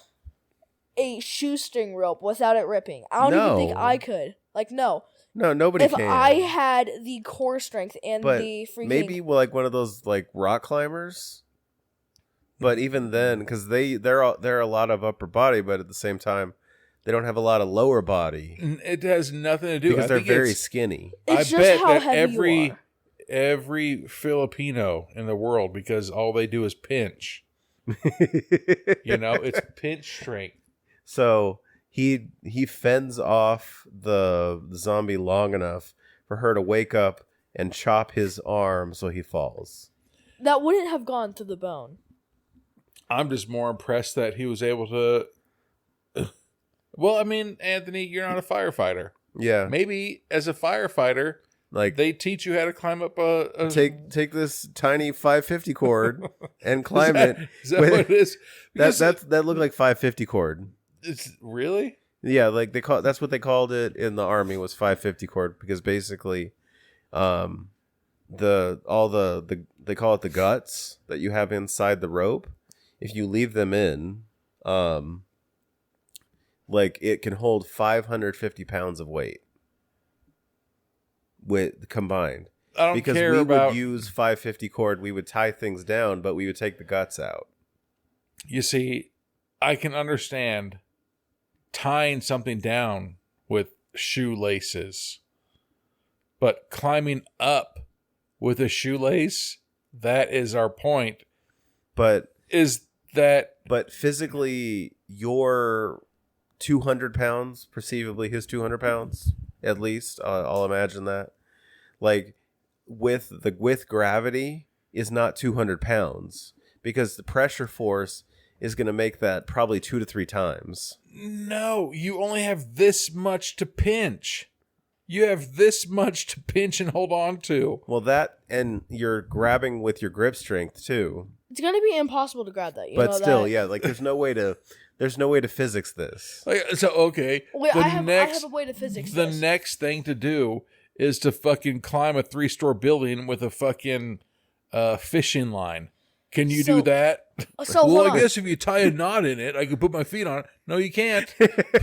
Speaker 3: a shoestring rope without it ripping? I don't even think
Speaker 1: No.
Speaker 3: I could. Like, no.
Speaker 1: No, nobody
Speaker 3: If
Speaker 1: can.
Speaker 3: I had the core strength and
Speaker 1: but
Speaker 3: the freaking
Speaker 1: maybe like one of those like rock climbers. But even then, because they're a lot of upper body, but at the same time, they don't have a lot of lower body
Speaker 2: It has nothing to do
Speaker 1: because
Speaker 2: I
Speaker 1: they're
Speaker 2: think
Speaker 1: very
Speaker 2: it's-
Speaker 1: skinny.
Speaker 3: it's
Speaker 2: I
Speaker 3: just
Speaker 2: bet
Speaker 3: how
Speaker 2: that
Speaker 3: heavy you are.
Speaker 2: every Filipino in the world, because all they do is pinch. You know, it's pinch strength.
Speaker 1: So he fends off the zombie long enough for her to wake up and chop his arm so he falls.
Speaker 3: That wouldn't have gone through the bone.
Speaker 2: I'm just more impressed that he was able to. Well, I mean, Anthony, you're not a firefighter.
Speaker 1: Yeah,
Speaker 2: Maybe as a firefighter,
Speaker 1: like
Speaker 2: they teach you how to climb up a
Speaker 1: take this tiny 550 cord and climb it.
Speaker 2: Is that
Speaker 1: with-
Speaker 2: what it is? Because
Speaker 1: that looked like 550 cord.
Speaker 2: it's really.
Speaker 1: Yeah, like that's what they called it in the army was 550 cord because basically, they call it the guts that you have inside the rope. If you leave them in, like it can hold 550 pounds of weight with combined.
Speaker 2: I don't
Speaker 1: Because
Speaker 2: care
Speaker 1: we
Speaker 2: about.
Speaker 1: would use 550 cord, we would tie things down, but we would take the guts out.
Speaker 2: You see, I can understand tying something down with shoelaces. But climbing up with a shoelace, that is our point.
Speaker 1: But
Speaker 2: But
Speaker 1: physically, you're 200 pounds, perceivably his 200 pounds, at least. I'll imagine that. Like, with gravity is not 200 pounds, because the pressure force is going to make that probably 2 to 3 times.
Speaker 2: no, you only have this much to pinch. You have this much to pinch and hold on to.
Speaker 1: Well, that, and you're grabbing with your grip strength too.
Speaker 3: It's gonna be impossible to grab that. You
Speaker 1: But
Speaker 3: know
Speaker 1: still,
Speaker 3: that?
Speaker 1: yeah, like there's no way to physics this.
Speaker 2: So, okay.
Speaker 3: Wait, I have a way to physics
Speaker 2: The
Speaker 3: this.
Speaker 2: next thing to do is to fucking climb a 3-story building with a fucking fishing line. Can you do that?
Speaker 3: So
Speaker 2: Well,
Speaker 3: hold
Speaker 2: I
Speaker 3: on.
Speaker 2: guess if you tie a knot in it, I could put my feet on it. No, you can't.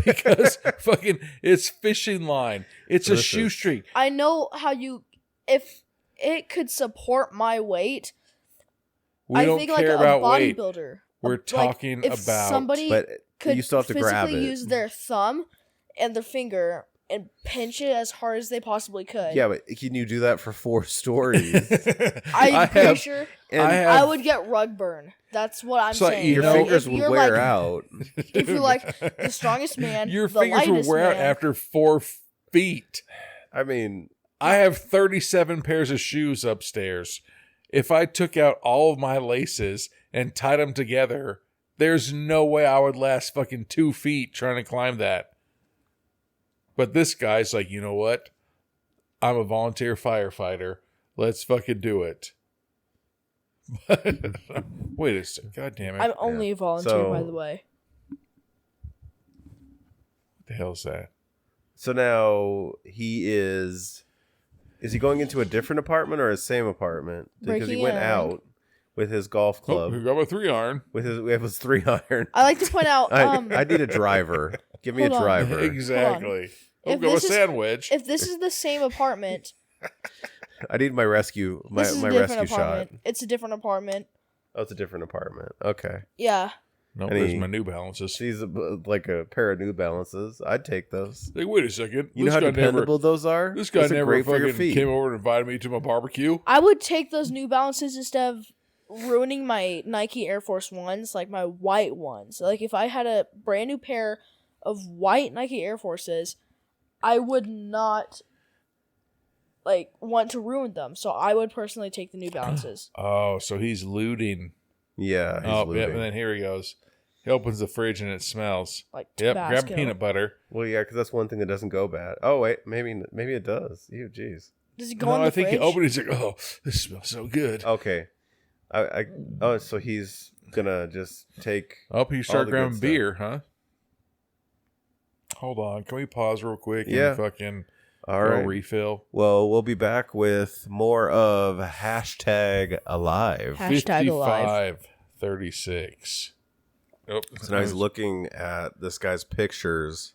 Speaker 2: Because fucking it's fishing line. It's a
Speaker 1: Listen.
Speaker 2: shoestring.
Speaker 3: I know how you. If it could support my weight,
Speaker 2: We
Speaker 3: I
Speaker 2: don't
Speaker 3: think like
Speaker 2: care
Speaker 3: a
Speaker 2: about weight.
Speaker 3: bodybuilder.
Speaker 2: We're
Speaker 3: Like,
Speaker 2: talking
Speaker 3: if
Speaker 2: about...
Speaker 3: somebody
Speaker 1: But
Speaker 3: could
Speaker 1: you still have to grab
Speaker 3: physically
Speaker 1: it.
Speaker 3: use their thumb and their finger and pinch it as hard as they possibly could.
Speaker 1: Yeah, but can you do that for 4 stories?
Speaker 3: I'm pretty sure
Speaker 1: And
Speaker 3: I would get rug burn. That's what I'm
Speaker 2: It's like,
Speaker 3: saying.
Speaker 2: you
Speaker 1: your
Speaker 2: know,
Speaker 1: fingers
Speaker 3: if
Speaker 1: would
Speaker 3: you're
Speaker 1: wear
Speaker 3: like,
Speaker 1: out.
Speaker 3: If you're like the strongest man,
Speaker 2: Your
Speaker 3: the
Speaker 2: fingers will
Speaker 3: lightest
Speaker 2: wear out
Speaker 3: man,
Speaker 2: after 4 feet.
Speaker 1: I mean,
Speaker 2: I have 37 pairs of shoes upstairs. If I took out all of my laces and tied them together, there's no way I would last fucking 2 feet trying to climb that. But this guy's like, you know what? I'm a volunteer firefighter. Let's fucking do it. Wait a second. God damn it.
Speaker 3: I'm only a volunteer,
Speaker 1: So-
Speaker 3: by the way.
Speaker 2: What the hell's that?
Speaker 1: so now is he going into a different apartment or his same apartment? Because he
Speaker 3: Breaking
Speaker 1: went
Speaker 3: in.
Speaker 1: out with his golf
Speaker 2: Oh,
Speaker 1: club,
Speaker 2: we got my 3-iron.
Speaker 1: with his 3-iron.
Speaker 3: I like to point out,
Speaker 1: I need a driver. Give me a
Speaker 3: Hold on.
Speaker 1: driver.
Speaker 2: Exactly.
Speaker 3: If
Speaker 2: I've got a
Speaker 3: this is-
Speaker 2: sandwich.
Speaker 3: if this is the same apartment,
Speaker 1: I need my rescue my
Speaker 3: this is a
Speaker 1: rescue
Speaker 3: different
Speaker 1: shot.
Speaker 3: apartment. It's a different apartment.
Speaker 1: Oh, it's a different apartment. Okay.
Speaker 3: Yeah.
Speaker 2: No,
Speaker 1: Any-
Speaker 2: there's my New Balances.
Speaker 1: She's like a pair of New Balances. I'd take those.
Speaker 2: Like, wait a second.
Speaker 1: You know how dependable those are?
Speaker 2: This guy
Speaker 1: Those are
Speaker 2: never
Speaker 1: great for your
Speaker 2: fucking
Speaker 1: feet.
Speaker 2: came over and invited me to my barbecue.
Speaker 3: I would take those New Balances instead of ruining my Nike Air Force Ones, like my white ones. Like if I had a brand new pair of white Nike Air Forces, I would not like want to ruin them. So I would personally take the New Balances.
Speaker 2: Oh, so he's looting.
Speaker 1: Yeah. He's
Speaker 2: Oh, yeah,
Speaker 1: looting.
Speaker 2: and then here he goes. He opens the fridge and it smells.
Speaker 3: Like
Speaker 2: Yep, grab
Speaker 3: Tabasco.
Speaker 2: peanut butter.
Speaker 1: Well, yeah, because that's one thing that doesn't go bad. Oh wait, maybe it does. Ew, jeez.
Speaker 3: Does it go
Speaker 2: No,
Speaker 3: in the
Speaker 2: I think
Speaker 3: fridge?
Speaker 2: he opened it. He's like, oh, this smells so good.
Speaker 1: Okay. So he's gonna just take.
Speaker 2: Oh, you
Speaker 1: all
Speaker 2: start
Speaker 1: the
Speaker 2: grabbing
Speaker 1: good stuff.
Speaker 2: beer, huh? Hold on. Can we pause real quick
Speaker 1: Yeah.
Speaker 2: and fucking
Speaker 1: All
Speaker 2: go
Speaker 1: right.
Speaker 2: refill?
Speaker 1: Well, we'll be back with more of hashtag alive.
Speaker 3: Hashtag alive.
Speaker 2: 5536. Oh,
Speaker 1: So now he's looking at this guy's pictures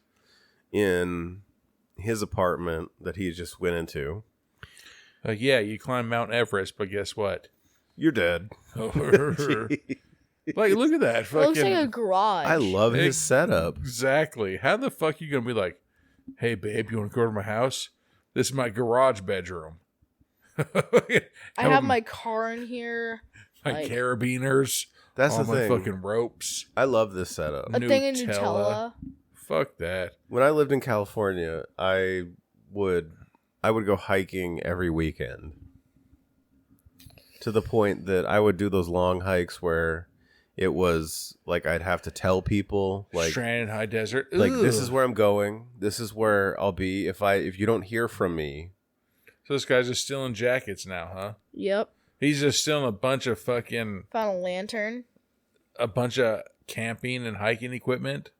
Speaker 1: in his apartment that he just went into.
Speaker 2: Yeah, you climb Mount Everest, but guess what?
Speaker 1: You're dead.
Speaker 2: Like, look at that.
Speaker 3: It looks
Speaker 2: Fucking,
Speaker 3: like a garage.
Speaker 1: I love his
Speaker 2: Ex-
Speaker 1: setup.
Speaker 2: exactly. How the fuck you gonna be like, hey, babe, you want to go to my house? This is my garage bedroom.
Speaker 3: I have my car in here.
Speaker 2: my
Speaker 3: like-
Speaker 2: carabiners.
Speaker 1: That's
Speaker 2: all
Speaker 1: the
Speaker 2: my
Speaker 1: thing.
Speaker 2: fucking ropes.
Speaker 1: I love this setup.
Speaker 3: A thing of
Speaker 2: Nutella.
Speaker 3: Nutella.
Speaker 2: Fuck that.
Speaker 1: When I lived in California, I would go hiking every weekend. To the point that I would do those long hikes where it was like I'd have to tell people like
Speaker 2: Stranded high desert.
Speaker 1: this
Speaker 2: Ugh.
Speaker 1: is where I'm going. This is where I'll be if you don't hear from me.
Speaker 2: So this guy's just stealing jackets now, huh?
Speaker 3: Yep.
Speaker 2: He's just stealing a bunch of fucking
Speaker 3: Found a lantern.
Speaker 2: camping and hiking equipment.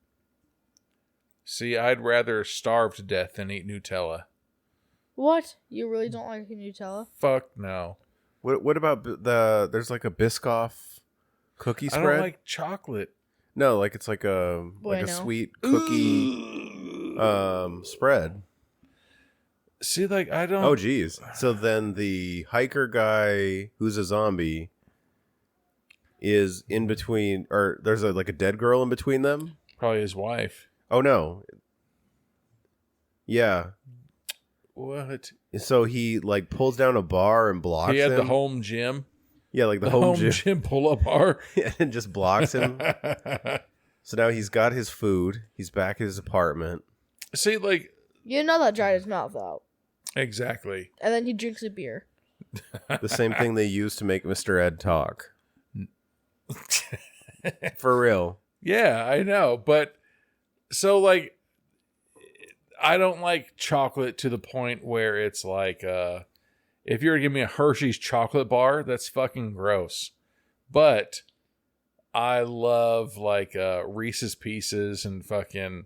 Speaker 2: See, I'd rather starve to death than eat Nutella.
Speaker 3: What? You really don't like Nutella?
Speaker 2: Fuck no.
Speaker 1: What about there's like a Biscoff cookie
Speaker 2: I
Speaker 1: spread?
Speaker 2: don't like chocolate.
Speaker 1: No, like it's like a
Speaker 3: Bueno.
Speaker 1: sweet cookie spread.
Speaker 2: See, like, I don't...
Speaker 1: Oh geez. So then the hiker guy who's a zombie is in between, or there's like a dead girl in between them.
Speaker 2: Probably his wife.
Speaker 1: Oh no. Yeah.
Speaker 2: What?
Speaker 1: So he like pulls down a bar and blocks
Speaker 2: He had
Speaker 1: him.
Speaker 2: the home gym.
Speaker 1: Yeah, like the
Speaker 2: home
Speaker 1: gym.
Speaker 2: gym pull-up bar.
Speaker 1: And just blocks him. So now he's got his food. He's back at his apartment.
Speaker 2: See, like...
Speaker 3: You know that dried his mouth out.
Speaker 2: Exactly.
Speaker 3: And then he drinks a beer.
Speaker 1: The same thing they use to make Mr. Ed talk. For real.
Speaker 2: Yeah, I know. But, so, like, I don't like chocolate to the point where it's like, if you were to give me a Hershey's chocolate bar, that's fucking gross. But I love, like, Reese's Pieces and fucking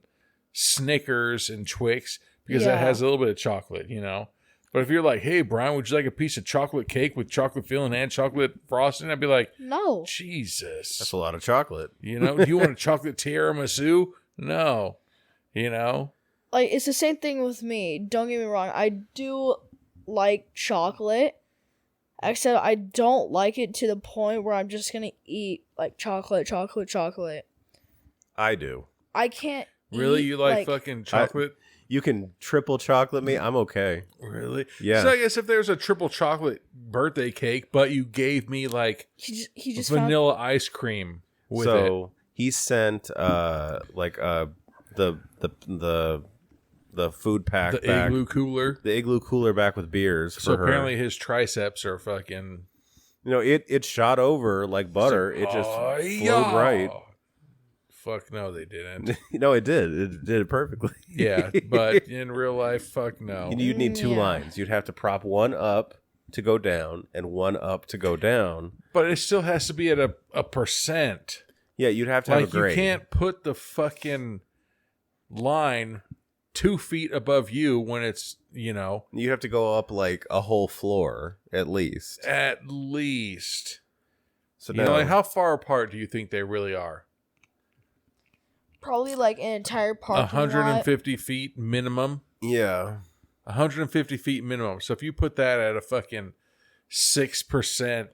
Speaker 2: Snickers and Twix because that has a little bit of chocolate, you know? But if you're like, hey, Brian, would you like a piece of chocolate cake with chocolate filling and chocolate frosting? I'd be like,
Speaker 3: no.
Speaker 2: Jesus.
Speaker 1: That's a lot of chocolate.
Speaker 2: You know, do you want a chocolate tiramisu? No. You know?
Speaker 3: Like, it's the same thing with me. Don't get me wrong. I do like chocolate. Except I don't like it to the point where I'm just going to eat, like, chocolate.
Speaker 1: I do.
Speaker 3: I can't
Speaker 2: Really?
Speaker 3: eat,
Speaker 2: You like fucking chocolate?
Speaker 1: You can triple chocolate me. I'm okay.
Speaker 2: Really?
Speaker 1: Yeah.
Speaker 2: So I guess if there's a triple chocolate birthday cake, but you gave me like
Speaker 3: he just
Speaker 2: vanilla ice cream with it.
Speaker 1: So he sent the food pack
Speaker 2: The
Speaker 1: back.
Speaker 2: igloo cooler.
Speaker 1: The igloo cooler back with beers
Speaker 2: So
Speaker 1: for her.
Speaker 2: apparently his triceps are fucking...
Speaker 1: You know, it shot over like butter. It just flowed right.
Speaker 2: Fuck no, they didn't.
Speaker 1: No, it did. It did it perfectly.
Speaker 2: Yeah, but in real life, fuck no.
Speaker 1: You'd need two lines. You'd have to prop one up to go down and one up to go down.
Speaker 2: But it still has to be at a percent.
Speaker 1: Yeah, you'd have to have a
Speaker 2: Like,
Speaker 1: grade.
Speaker 2: you can't put the fucking line 2 feet above you when it's, you know...
Speaker 1: You'd have to go up like a whole floor at least.
Speaker 2: At least.
Speaker 1: So
Speaker 2: You
Speaker 1: now,
Speaker 2: know, like, how far apart do you think they really are?
Speaker 3: probably like an entire parking
Speaker 2: 150 feet minimum.
Speaker 1: yeah,
Speaker 2: 150 feet minimum. So if you put that at a fucking 6%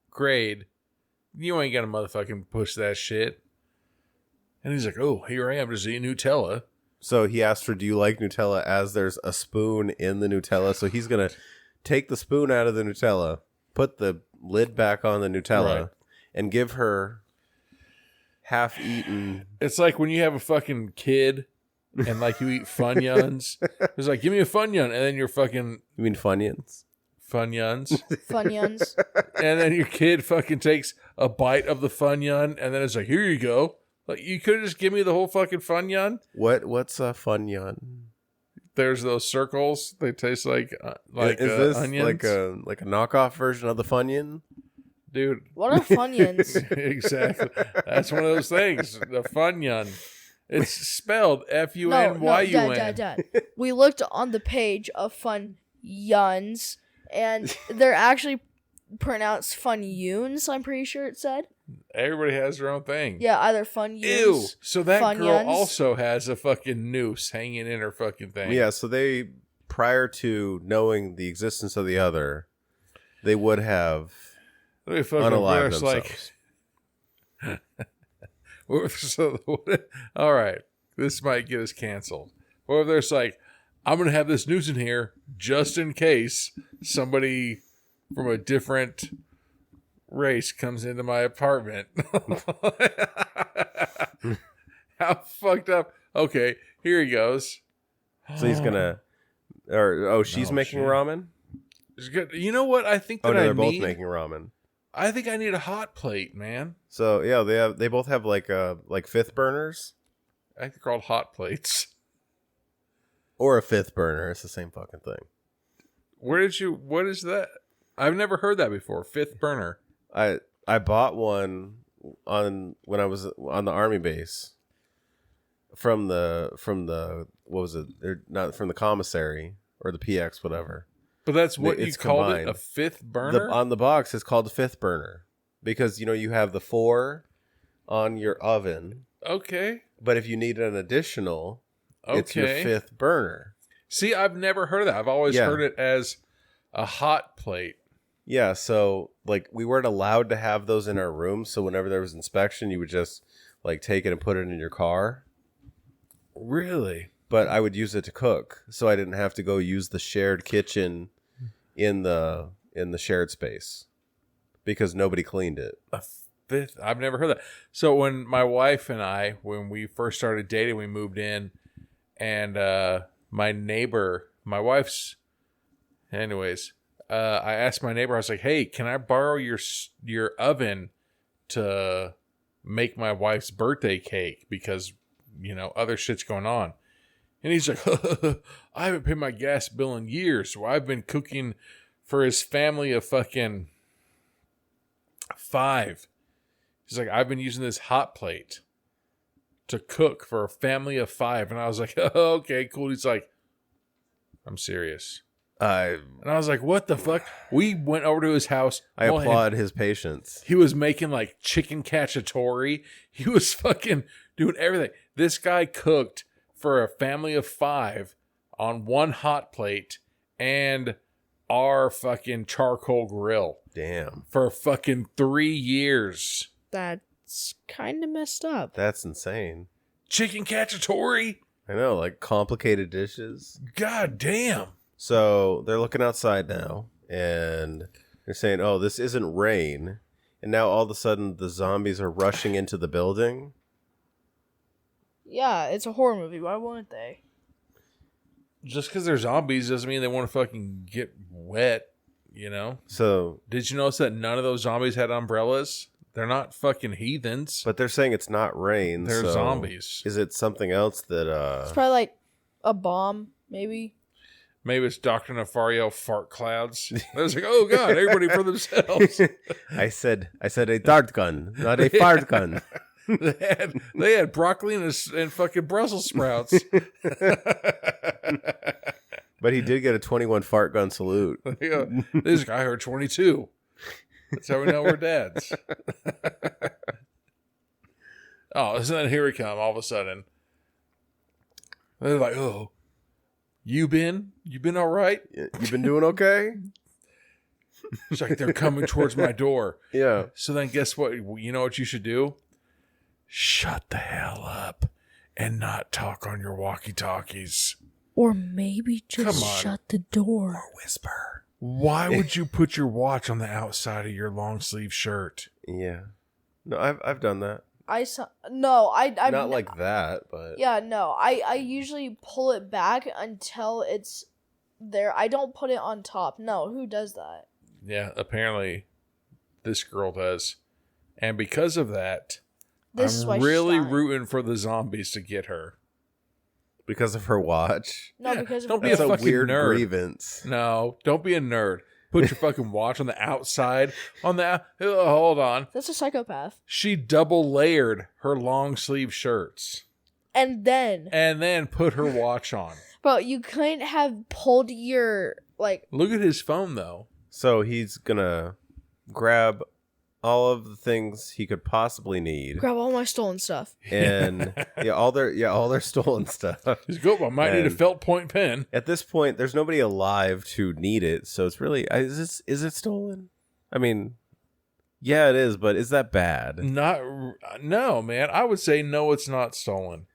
Speaker 2: grade, you ain't gonna motherfucking push that shit. And he's like, oh, here I am just eating Nutella.
Speaker 1: so he asked her, "Do you like Nutella?" As there's a spoon in the Nutella, so he's gonna take the spoon out of the Nutella, put the lid back on the Nutella,
Speaker 2: Right.
Speaker 1: and give her half-eaten.
Speaker 2: It's like when you have a fucking kid and like you eat Funyuns. It's like, give me a Funyun, and then you're fucking
Speaker 1: You mean Funyuns?
Speaker 2: Funyuns.
Speaker 3: Funyuns.
Speaker 2: And then your kid fucking takes a bite of the Funyun, and then it's like, here you go. Like, you could just give me the whole fucking
Speaker 1: What's a Funyun?
Speaker 2: There's those circles. They taste like
Speaker 1: Is this
Speaker 2: onions.
Speaker 1: like a knockoff version of the Funyun?
Speaker 2: Dude,
Speaker 3: What are Funyuns?
Speaker 2: exactly. That's one of those things. The Funyun. It's spelled Funyun.
Speaker 3: Dad. We looked on the page of Funyuns, and they're actually pronounced Funyuns, I'm pretty sure it said.
Speaker 2: Everybody has their own thing.
Speaker 3: Yeah, either Funyuns.
Speaker 2: Ew. So that girl
Speaker 3: Funyuns.
Speaker 2: also has a fucking noose hanging in her fucking thing.
Speaker 1: Yeah, so they, prior to knowing the existence of the other, they would have
Speaker 2: They fucking
Speaker 1: unalived
Speaker 2: there's
Speaker 1: themselves.
Speaker 2: All right, this might get us canceled. Or if there's like, I'm gonna have this noose in here just in case somebody from a different race comes into my apartment. How fucked up? Okay, here he goes.
Speaker 1: So he's gonna, she's
Speaker 2: No,
Speaker 1: making
Speaker 2: shit.
Speaker 1: ramen.
Speaker 2: It's good. You know what I think that
Speaker 1: Oh no,
Speaker 2: I
Speaker 1: they're both
Speaker 2: need?
Speaker 1: making ramen.
Speaker 2: I think I need a hot plate, man.
Speaker 1: So yeah, they both have like fifth burners
Speaker 2: I think they're called hot plates.
Speaker 1: or a fifth burner. It's the same fucking thing.
Speaker 2: What is that? I've never heard that before. Fifth burner.
Speaker 1: I bought one when I was on the army base from the what was it? Not from the commissary or the PX, whatever.
Speaker 2: But that's what you
Speaker 1: It's
Speaker 2: called
Speaker 1: combined.
Speaker 2: it? A fifth burner?
Speaker 1: On the box, it's called the fifth burner because you have the 4 on your oven,
Speaker 2: Okay.
Speaker 1: but if you need an additional, it's your
Speaker 2: Okay.
Speaker 1: fifth burner.
Speaker 2: See, I've never heard of that. I've always
Speaker 1: Yeah.
Speaker 2: heard it as a hot plate.
Speaker 1: Yeah, so like we weren't allowed to have those in our room, so whenever there was inspection, you would just like take it and put it in your car.
Speaker 2: Really?
Speaker 1: but I would use it to cook, so I didn't have to go use the shared kitchen in the shared space because nobody cleaned it.
Speaker 2: A fifth? I've never heard that. So when my wife and I, when we first started dating, we moved in, and my neighbor, my wife's, anyways, I asked my neighbor, I was like, hey, can I borrow your oven to make my wife's birthday cake because, other shit's going on. And he's like, I haven't paid my gas bill in years, so I've been cooking for his family of fucking 5. He's like, I've been using this hot plate to cook for a family of 5. And I was like, oh, okay, cool. He's like, I'm serious. And I was like, what the fuck? We went over to his house.
Speaker 1: I applaud his patience.
Speaker 2: He was making like chicken cacciatore. He was fucking doing everything. This guy cooked for a family of 5 on one hot plate and our fucking charcoal grill.
Speaker 1: Damn.
Speaker 2: For fucking 3 years.
Speaker 3: That's kind of messed up.
Speaker 1: That's insane.
Speaker 2: Chicken cacciatore?
Speaker 1: I know, like complicated dishes.
Speaker 2: God damn.
Speaker 1: So they're looking outside now, and they're saying, oh, this isn't rain. And now all of a sudden the zombies are rushing into the building.
Speaker 3: Yeah, it's a horror movie. Why wouldn't they?
Speaker 2: Just because they're zombies doesn't mean they want to fucking get wet,
Speaker 1: So,
Speaker 2: Did you notice that none of those zombies had umbrellas? They're not fucking heathens.
Speaker 1: but they're saying it's not rain.
Speaker 2: They're
Speaker 1: so
Speaker 2: zombies.
Speaker 1: Is it something else that,
Speaker 3: It's probably like a bomb, maybe.
Speaker 2: Maybe it's Dr. Nefario fart clouds. I was like, oh God, everybody for themselves.
Speaker 1: I said a dart gun, not a fart gun.
Speaker 2: They had broccoli and fucking Brussels sprouts.
Speaker 1: But he did get a 21 fart gun salute.
Speaker 2: This guy heard 22. That's how we know we're dads. Oh, and then here we come all of a sudden. They're like, oh, you been all right?
Speaker 1: You been doing okay?
Speaker 2: It's like they're coming towards my door.
Speaker 1: Yeah.
Speaker 2: So then guess what? You know what you should do? Shut the hell up and not talk on your walkie-talkies.
Speaker 3: Or maybe just
Speaker 2: Come on.
Speaker 3: shut the door.
Speaker 1: Or whisper.
Speaker 2: Why would you put your watch on the outside of your long sleeve shirt?
Speaker 1: Yeah. No, I've done that.
Speaker 3: I'm
Speaker 1: Not like that, but
Speaker 3: Yeah, no. I usually pull it back until it's there. I don't put it on top. No, who does that?
Speaker 2: Yeah, apparently this girl does. And because of that,
Speaker 3: This is why
Speaker 2: I'm
Speaker 3: she's
Speaker 2: really
Speaker 3: dying.
Speaker 2: rooting for the zombies to get her.
Speaker 1: because of her watch.
Speaker 3: No,
Speaker 2: Yeah,
Speaker 3: because of
Speaker 2: don't be
Speaker 1: That's
Speaker 2: a
Speaker 1: a
Speaker 2: fucking
Speaker 1: weird
Speaker 2: nerd.
Speaker 1: grievance.
Speaker 2: No, don't be a nerd. Put your fucking watch on the outside. Hold on.
Speaker 3: that's a psychopath.
Speaker 2: She double layered her long sleeve shirts
Speaker 3: And
Speaker 2: and then put her watch on.
Speaker 3: bro, you couldn't have pulled your
Speaker 2: Look at his phone though.
Speaker 1: So he's gonna grab all of the things he could possibly need,
Speaker 3: grab all my stolen stuff.
Speaker 1: and all their stolen stuff.
Speaker 2: He's go. I might need a
Speaker 1: And-
Speaker 2: felt point pen.
Speaker 1: At this point, there's nobody alive to need it, so it's really is it stolen? I mean, yeah, it is, but is that bad?
Speaker 2: No, man. I would say no. It's not stolen.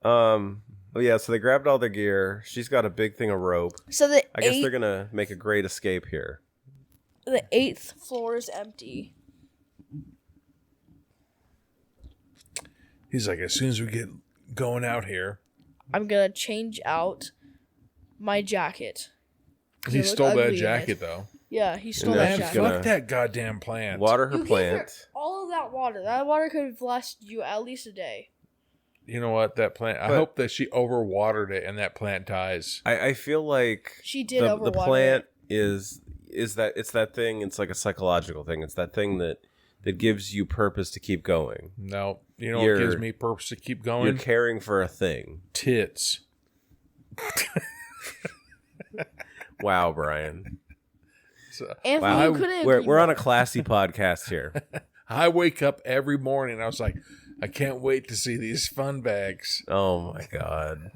Speaker 1: Oh yeah, so they grabbed all their gear. She's got a big thing of rope.
Speaker 3: So the
Speaker 1: I guess they're gonna make a great escape here.
Speaker 3: the 8th floor is empty.
Speaker 2: He's like, as soon as we get going out here,
Speaker 3: I'm gonna change out my jacket.
Speaker 2: he
Speaker 3: It looked
Speaker 2: stole that
Speaker 3: ugly in
Speaker 2: jacket
Speaker 3: it.
Speaker 2: though.
Speaker 3: Yeah, he stole
Speaker 1: And
Speaker 3: that
Speaker 1: then
Speaker 2: Man,
Speaker 1: she's
Speaker 3: jacket.
Speaker 1: gonna-
Speaker 2: fuck that goddamn plant.
Speaker 1: Water her
Speaker 3: You gave her
Speaker 1: plant.
Speaker 3: all of that water. That water could have lasted you at least a day.
Speaker 2: You know what? That plant. I
Speaker 1: But-
Speaker 2: hope that she overwatered it and that plant dies.
Speaker 1: I feel like
Speaker 3: She did
Speaker 1: the
Speaker 3: overwater
Speaker 1: plant
Speaker 3: it.
Speaker 1: is that it's that thing. It's like a psychological thing. It's that thing that gives you purpose to keep going.
Speaker 2: No, you know what
Speaker 1: You're-
Speaker 2: gives me purpose to keep
Speaker 1: You're
Speaker 2: going?
Speaker 1: caring for a thing.
Speaker 2: Tits.
Speaker 1: Wow, Brian.
Speaker 2: So,
Speaker 3: Anthony,
Speaker 1: Wow,
Speaker 3: you couldn't
Speaker 1: we're
Speaker 3: agree
Speaker 1: on a
Speaker 3: more.
Speaker 1: classy podcast here.
Speaker 2: I wake up every morning and I was like, I can't wait to see these fun bags.
Speaker 1: Oh my god.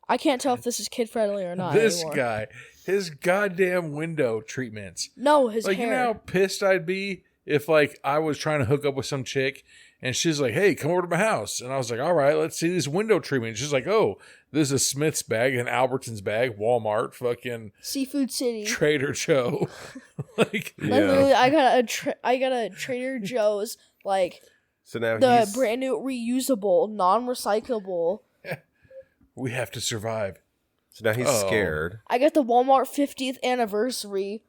Speaker 3: I can't tell if this is kid friendly or not.
Speaker 2: This
Speaker 3: anymore.
Speaker 2: guy, his goddamn window treatments.
Speaker 3: No, his
Speaker 2: Like,
Speaker 3: hair.
Speaker 2: you know how pissed I'd be if like I was trying to hook up with some chick and she's like, hey, come over to my house. And I was like, all right, let's see this window treatment. She's like, oh, this is a Smith's bag, an Albertson's bag, Walmart, fucking
Speaker 3: Seafood City.
Speaker 2: Trader Joe. Like,
Speaker 3: Like, literally, I got a Trader Joe's, like,
Speaker 1: So now
Speaker 3: the brand new reusable, non-recyclable.
Speaker 2: we have to survive.
Speaker 1: So now he's scared.
Speaker 3: I got the Walmart 50th anniversary.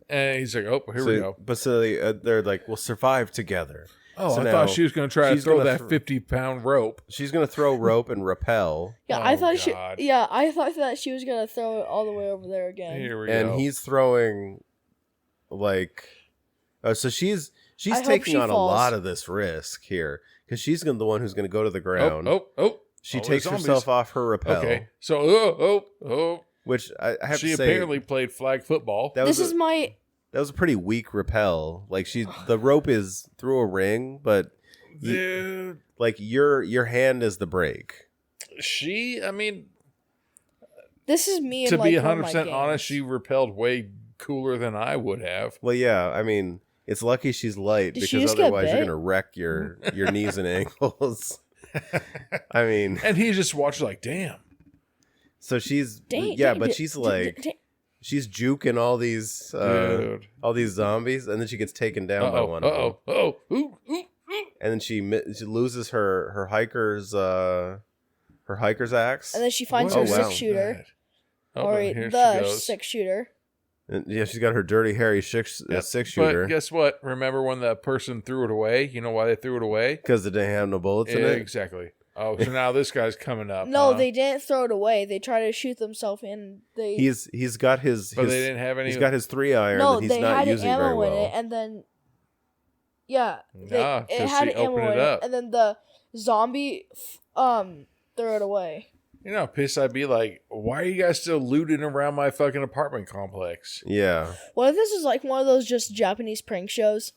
Speaker 2: And he's like, oh, here we go.
Speaker 1: But so they're like, we'll survive together.
Speaker 2: Oh,
Speaker 1: so
Speaker 2: I
Speaker 1: now
Speaker 2: thought she was going to try to
Speaker 1: she's
Speaker 2: throw
Speaker 1: gonna
Speaker 2: that 50-pound rope.
Speaker 1: She's going to throw rope and rappel.
Speaker 3: Yeah,
Speaker 2: Oh,
Speaker 3: I thought
Speaker 2: God.
Speaker 3: I thought that she was gonna throw it all the way over there again.
Speaker 2: Here we go.
Speaker 1: And he's throwing, like... so she's
Speaker 3: I hope
Speaker 1: taking
Speaker 3: she
Speaker 1: on
Speaker 3: falls.
Speaker 1: a lot of this risk here. Because she's the one who's going to go to the ground. She
Speaker 2: Oh,
Speaker 1: takes
Speaker 2: zombies.
Speaker 1: herself off her rappel.
Speaker 2: Okay, so
Speaker 1: Which I have
Speaker 2: she
Speaker 1: to say...
Speaker 2: apparently played flag football.
Speaker 1: That
Speaker 3: This
Speaker 1: was
Speaker 3: is my...
Speaker 1: That was a pretty weak rappel. Like the rope is through a ring, but
Speaker 2: Dude,
Speaker 1: like your hand is the brake.
Speaker 2: I mean,
Speaker 3: This is me.
Speaker 2: to
Speaker 3: in,
Speaker 2: be
Speaker 3: like, one of my
Speaker 2: 100% honest,
Speaker 3: games.
Speaker 2: she repelled way cooler than I would have.
Speaker 1: Well, yeah. I mean, it's lucky she's light
Speaker 3: Did she
Speaker 1: because
Speaker 3: just get
Speaker 1: otherwise you're
Speaker 3: bit?
Speaker 1: gonna wreck your knees and ankles. I mean,
Speaker 2: And he just watched like, damn.
Speaker 1: so she's
Speaker 3: Dang,
Speaker 1: yeah,
Speaker 3: dang,
Speaker 1: but
Speaker 3: dang,
Speaker 1: she's
Speaker 3: dang,
Speaker 1: like
Speaker 3: dang.
Speaker 1: she's juking all these
Speaker 2: Dude.
Speaker 1: zombies, and then she gets taken down by one of them,
Speaker 2: Ooh.
Speaker 1: and then she loses her hiker's axe.
Speaker 3: And then she finds
Speaker 1: Oh,
Speaker 3: her
Speaker 1: wow.
Speaker 3: 6-shooter.
Speaker 2: Oh,
Speaker 3: Or
Speaker 2: and here she
Speaker 3: the
Speaker 2: goes.
Speaker 3: 6-shooter.
Speaker 1: And, yeah, she's got her dirty, hairy six
Speaker 2: Yep.
Speaker 1: shooter
Speaker 2: But guess what? Remember when the person threw it away? You know why they threw it away?
Speaker 1: because it didn't have no bullets in it.
Speaker 2: Exactly. Oh, so now this guy's coming up.
Speaker 3: No,
Speaker 2: huh?
Speaker 3: they didn't throw it away. They tried to shoot themselves in. They
Speaker 1: He's got his.
Speaker 2: But
Speaker 1: his-
Speaker 2: they didn't have any.
Speaker 1: He's got his 3-iron
Speaker 3: no,
Speaker 1: that he's
Speaker 3: they
Speaker 1: not
Speaker 3: had
Speaker 1: using
Speaker 3: ammo
Speaker 1: very well.
Speaker 3: in it, and then
Speaker 2: Nah,
Speaker 3: it
Speaker 2: 'cause
Speaker 3: had
Speaker 2: she
Speaker 3: ammo
Speaker 2: opened
Speaker 3: in
Speaker 2: it
Speaker 3: it,
Speaker 2: up.
Speaker 3: and then the zombie threw it away.
Speaker 2: You know how pissed I'd be like, why are you guys still looting around my fucking apartment complex?
Speaker 1: Yeah,
Speaker 3: What if this is like one of those just Japanese prank shows?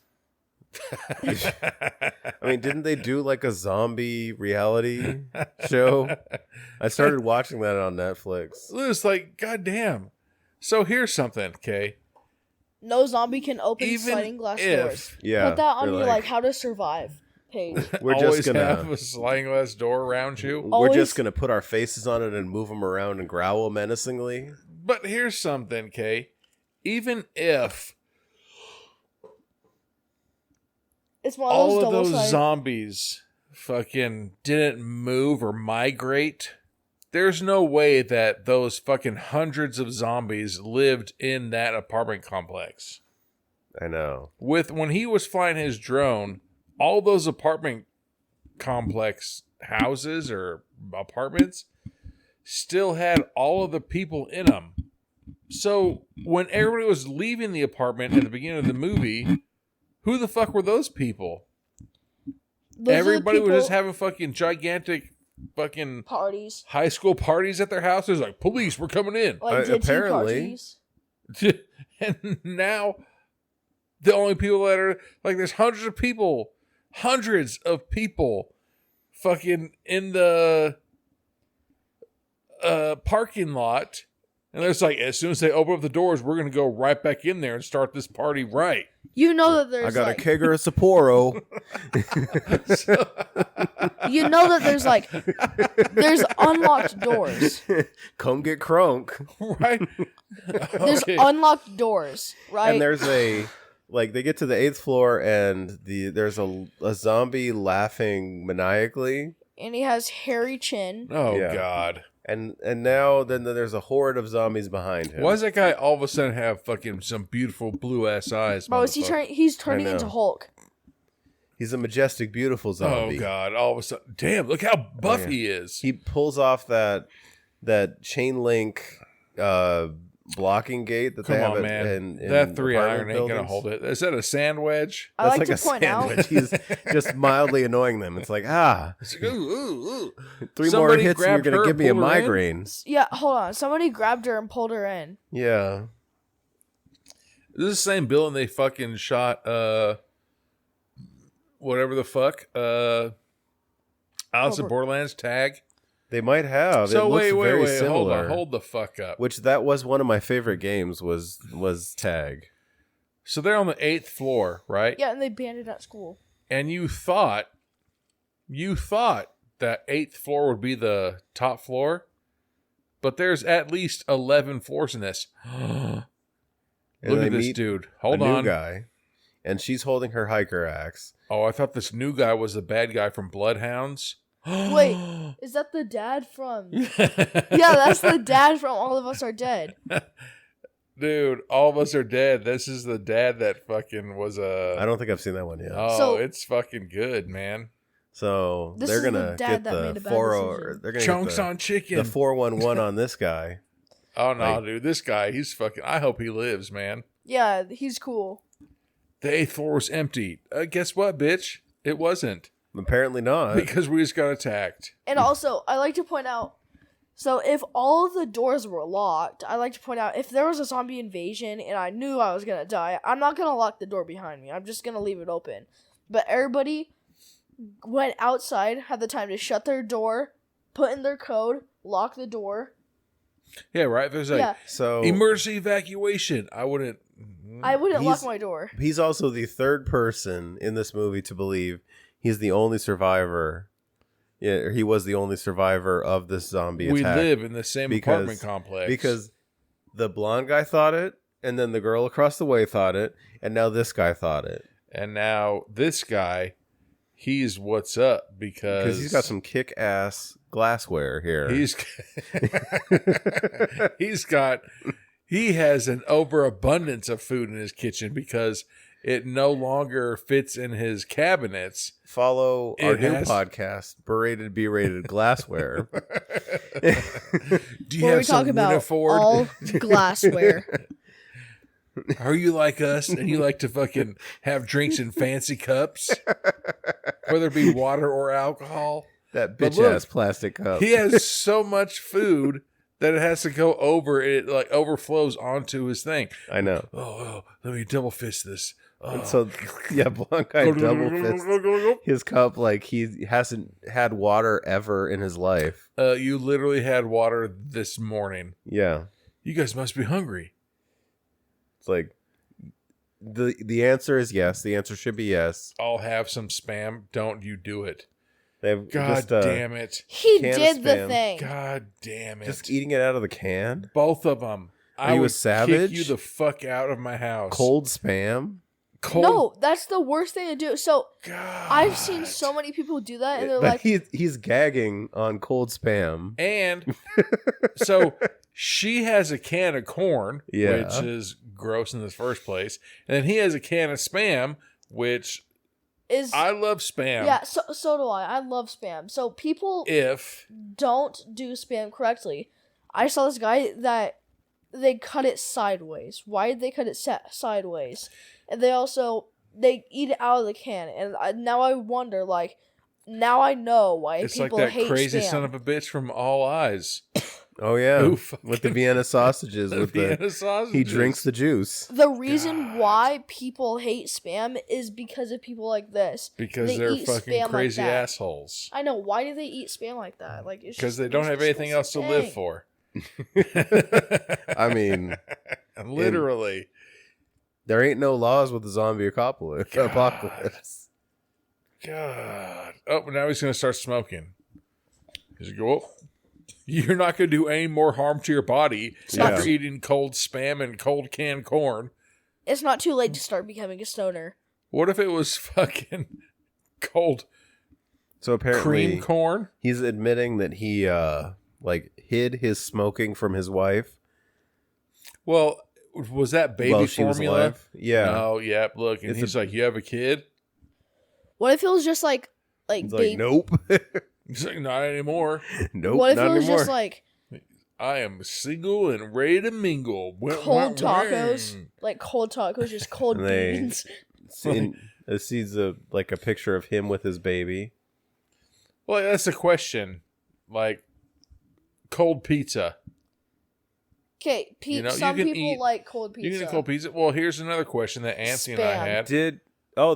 Speaker 1: I mean, didn't they do like a zombie reality show? I started watching that on Netflix.
Speaker 2: It's like, goddamn. So here's something, okay?
Speaker 3: No zombie can open
Speaker 2: Even
Speaker 3: sliding glass
Speaker 2: if-
Speaker 3: doors.
Speaker 1: Yeah,
Speaker 3: Put that on
Speaker 1: they're
Speaker 3: your like how to survive page.
Speaker 1: we're
Speaker 2: Always
Speaker 1: just gonna
Speaker 2: have a sliding glass door around you.
Speaker 1: we're
Speaker 3: Always-
Speaker 1: just gonna put our faces on it and move them around and growl menacingly.
Speaker 2: But here's something, okay? Even if
Speaker 3: It's one of
Speaker 2: all
Speaker 3: those
Speaker 2: of
Speaker 3: double
Speaker 2: those
Speaker 3: sided.
Speaker 2: zombies fucking didn't move or migrate, there's no way that those fucking hundreds of zombies lived in that apartment complex.
Speaker 1: I know.
Speaker 2: When he was flying his drone, all those apartment complex houses or apartments still had all of the people in them. So when everybody was leaving the apartment at the beginning of the movie, who the fuck were those people?
Speaker 3: Those are the
Speaker 2: Everybody was
Speaker 3: people-
Speaker 2: just having fucking gigantic fucking
Speaker 3: parties.
Speaker 2: high school parties at their houses. Like, police, we're coming in.
Speaker 3: Like ditzy
Speaker 1: apparently.
Speaker 3: parties.
Speaker 2: And now the only people that are like, there's hundreds of people fucking in the parking lot. And there's like, as soon as they open up the doors, we're going to go right back in there and start this party right.
Speaker 3: You know that there's
Speaker 1: I got
Speaker 3: like,
Speaker 1: a kegger of Sapporo.
Speaker 3: you know that there's like there's unlocked doors.
Speaker 1: Come get crunk.
Speaker 2: Right?
Speaker 3: There's
Speaker 2: Okay.
Speaker 3: unlocked doors, right?
Speaker 1: And there's a like they get to the 8th floor and there's a zombie laughing maniacally.
Speaker 3: And he has hairy chin.
Speaker 2: Oh,
Speaker 1: Yeah.
Speaker 2: God.
Speaker 1: And now then there's a horde of zombies behind him.
Speaker 2: Why does that guy all of a sudden have fucking some beautiful blue ass eyes?
Speaker 3: Bro, is he
Speaker 2: motherfucker?
Speaker 3: he's turning
Speaker 1: I know.
Speaker 3: into Hulk.
Speaker 1: He's a majestic, beautiful zombie.
Speaker 2: Oh, God. All of a sudden. Damn, look how buff
Speaker 1: Yeah.
Speaker 2: he is.
Speaker 1: He pulls off that chain link blocking gate that
Speaker 2: Come
Speaker 1: they have
Speaker 2: on, man.
Speaker 1: in
Speaker 2: That 3-iron
Speaker 1: apartment
Speaker 2: ain't going to
Speaker 1: buildings.
Speaker 2: hold it. Is that a sand wedge?
Speaker 3: I like
Speaker 1: That's
Speaker 3: to
Speaker 1: like a
Speaker 3: point out
Speaker 1: sandwich. He's just mildly annoying them. It's like,
Speaker 2: It's like, ooh, ooh, ooh.
Speaker 1: 3 more
Speaker 2: Somebody
Speaker 1: hits and you're
Speaker 2: grabbed
Speaker 1: going
Speaker 2: her,
Speaker 1: to give me a
Speaker 2: pulled her in.
Speaker 1: migraine.
Speaker 3: yeah, hold on. Somebody grabbed her and pulled her in.
Speaker 1: Yeah.
Speaker 2: Is this the same building they fucking shot, whatever the fuck, Alice in
Speaker 3: Over-
Speaker 2: Borderlands tag?
Speaker 1: They might have.
Speaker 2: So
Speaker 1: it looks
Speaker 2: wait,
Speaker 1: very
Speaker 2: hold
Speaker 1: similar.
Speaker 2: on, hold the fuck up.
Speaker 1: Which that was one of my favorite games was Tag.
Speaker 2: So they're on the 8th floor, right?
Speaker 3: Yeah, and they banned it at school.
Speaker 2: And you thought that 8th floor would be the top floor, but there's at least 11 floors in this. Look at this dude. Hold on.
Speaker 1: New guy, and she's holding her hiker axe.
Speaker 2: Oh, I thought this new guy was the bad guy from Bloodhounds.
Speaker 3: Wait, is that the dad from... Yeah, that's the dad from All of Us Are Dead.
Speaker 2: Dude, All of Us Are Dead. This is the dad that fucking was a...
Speaker 1: I don't think I've seen that one yet.
Speaker 2: Oh,
Speaker 3: So-
Speaker 2: it's fucking good, man.
Speaker 1: So
Speaker 3: This
Speaker 1: they're
Speaker 3: is the
Speaker 1: gonna
Speaker 3: dad
Speaker 1: get
Speaker 3: that made
Speaker 1: the
Speaker 3: a bad
Speaker 1: 40.
Speaker 3: decision.
Speaker 1: They're gonna
Speaker 2: Chunks
Speaker 1: get
Speaker 2: on chicken.
Speaker 1: the 411 on this guy.
Speaker 2: Oh, no,
Speaker 1: like-
Speaker 2: dude. This guy, he's fucking... I hope he lives, man.
Speaker 3: Yeah, he's cool.
Speaker 2: The 8th floor was empty. Guess what, bitch? It wasn't.
Speaker 1: Apparently not.
Speaker 2: Because we just got attacked.
Speaker 3: And also, I like to point out, so if all of the doors were locked, I like to point out, if there was a zombie invasion and I knew I was going to die, I'm not going to lock the door behind me. I'm just going to leave it open. But everybody went outside, had the time to shut their door, put in their code, lock the door.
Speaker 2: Yeah, right? There's like,
Speaker 3: Yeah.
Speaker 1: So
Speaker 2: emergency evacuation. I wouldn't
Speaker 3: lock my door.
Speaker 1: he's also the third person in this movie to believe he's the only survivor. Yeah, or he was the only survivor of this zombie
Speaker 2: We
Speaker 1: attack.
Speaker 2: live in the same apartment complex.
Speaker 1: Because the blonde guy thought it, and then the girl across the way thought it, and now this guy thought it.
Speaker 2: And now this guy, he's what's up because
Speaker 1: Because he's got some kick-ass glassware here.
Speaker 2: He has an overabundance of food in his kitchen because it no longer fits in his cabinets.
Speaker 1: Follow our
Speaker 2: It
Speaker 1: new
Speaker 2: has-
Speaker 1: podcast, Berated B-Rated Glassware.
Speaker 2: Do you
Speaker 3: Where
Speaker 2: have
Speaker 3: we
Speaker 2: some
Speaker 3: talk about
Speaker 2: Winiford?
Speaker 3: all glassware.
Speaker 2: Are you like us and you like to fucking have drinks in fancy cups? Whether it be water or alcohol?
Speaker 1: That
Speaker 2: But
Speaker 1: bitch-ass
Speaker 2: look,
Speaker 1: plastic cup.
Speaker 2: He has so much food that it has to go over. It like overflows onto his thing.
Speaker 1: I know.
Speaker 2: Oh, let me double fist this. Oh.
Speaker 1: And so, yeah, blonde guy double fist his cup like he hasn't had water ever in his life.
Speaker 2: You literally had water this morning.
Speaker 1: Yeah.
Speaker 2: You guys must be hungry.
Speaker 1: It's like the answer is yes. The answer should be yes.
Speaker 2: I'll have some spam. Don't you do it.
Speaker 1: They have
Speaker 2: God
Speaker 1: just,
Speaker 2: damn it.
Speaker 3: He
Speaker 1: Can of
Speaker 3: did the
Speaker 1: Spam.
Speaker 3: thing.
Speaker 2: God damn it.
Speaker 1: just eating it out of the can.
Speaker 2: Both of them.
Speaker 1: Are you a
Speaker 2: would
Speaker 1: savage?
Speaker 2: kick you the fuck out of my house.
Speaker 1: Cold Spam.
Speaker 2: Cold.
Speaker 3: No, that's the worst thing to do. So
Speaker 2: God.
Speaker 3: I've seen so many people do that, and they're
Speaker 1: But
Speaker 3: like,
Speaker 1: he's gagging on cold Spam.
Speaker 2: And so she has a can of corn,
Speaker 1: Yeah.
Speaker 2: which is gross in the first place. And then he has a can of spam, which
Speaker 3: "Is
Speaker 2: I love spam.
Speaker 3: yeah." So do I. I love spam. So people
Speaker 2: If
Speaker 3: don't do spam correctly. I saw this guy that they cut it sideways. Why did they cut it sideways? And they eat it out of the can. And now I wonder, like, now I know why
Speaker 2: it's like
Speaker 3: people
Speaker 2: that
Speaker 3: hate
Speaker 2: crazy
Speaker 3: spam.
Speaker 2: son of a bitch from All Eyes.
Speaker 1: Oh yeah,
Speaker 2: Who
Speaker 1: with the Vienna sausages.
Speaker 2: The
Speaker 1: with
Speaker 2: Vienna
Speaker 1: the
Speaker 2: sausages.
Speaker 1: he drinks the juice.
Speaker 3: The reason why people hate spam is because of people like this.
Speaker 2: Because
Speaker 3: They
Speaker 2: they're
Speaker 3: eat
Speaker 2: fucking
Speaker 3: spam like
Speaker 2: crazy
Speaker 3: that.
Speaker 2: assholes.
Speaker 3: I know. Why do they eat spam like that? Like, it's
Speaker 2: Because
Speaker 3: just
Speaker 2: they don't
Speaker 3: it's
Speaker 2: have
Speaker 3: just
Speaker 2: anything else to live
Speaker 3: dang.
Speaker 2: for.
Speaker 1: I mean,
Speaker 2: Literally.
Speaker 1: there ain't no laws with the zombie apocalypse.
Speaker 2: God. Oh, now he's going to start smoking. He's going to go, oh, you're not going to do any more harm to your body after eating cold spam and cold canned corn.
Speaker 3: It's not too late to start becoming a stoner.
Speaker 2: What if it was fucking cold
Speaker 1: So apparently,
Speaker 2: cream corn?
Speaker 1: he's admitting that he hid his smoking from his wife
Speaker 2: Well, was that baby
Speaker 1: while she was
Speaker 2: formula?
Speaker 1: alive. Yeah,
Speaker 2: Oh, yeah. Look, and
Speaker 1: It's
Speaker 2: he's like, you have a kid?
Speaker 3: What if it was just like
Speaker 1: he's like,
Speaker 3: baby?
Speaker 1: nope,
Speaker 2: He's like, not anymore.
Speaker 1: nope,
Speaker 3: What if
Speaker 1: not
Speaker 3: it was
Speaker 1: anymore.
Speaker 3: just like
Speaker 2: I am single and ready to mingle.
Speaker 3: cold tacos? Like cold tacos, just cold
Speaker 1: And they-
Speaker 3: beans.
Speaker 1: It sees a picture of him with his baby.
Speaker 2: Well, that's a question. Like, cold pizza.
Speaker 3: Okay,
Speaker 2: You know, you
Speaker 3: some
Speaker 2: can
Speaker 3: people
Speaker 2: eat-
Speaker 3: like cold
Speaker 2: You
Speaker 3: pizza.
Speaker 2: can cold pizza. Well, here's another question that Anthony and I
Speaker 3: Spam.
Speaker 2: had.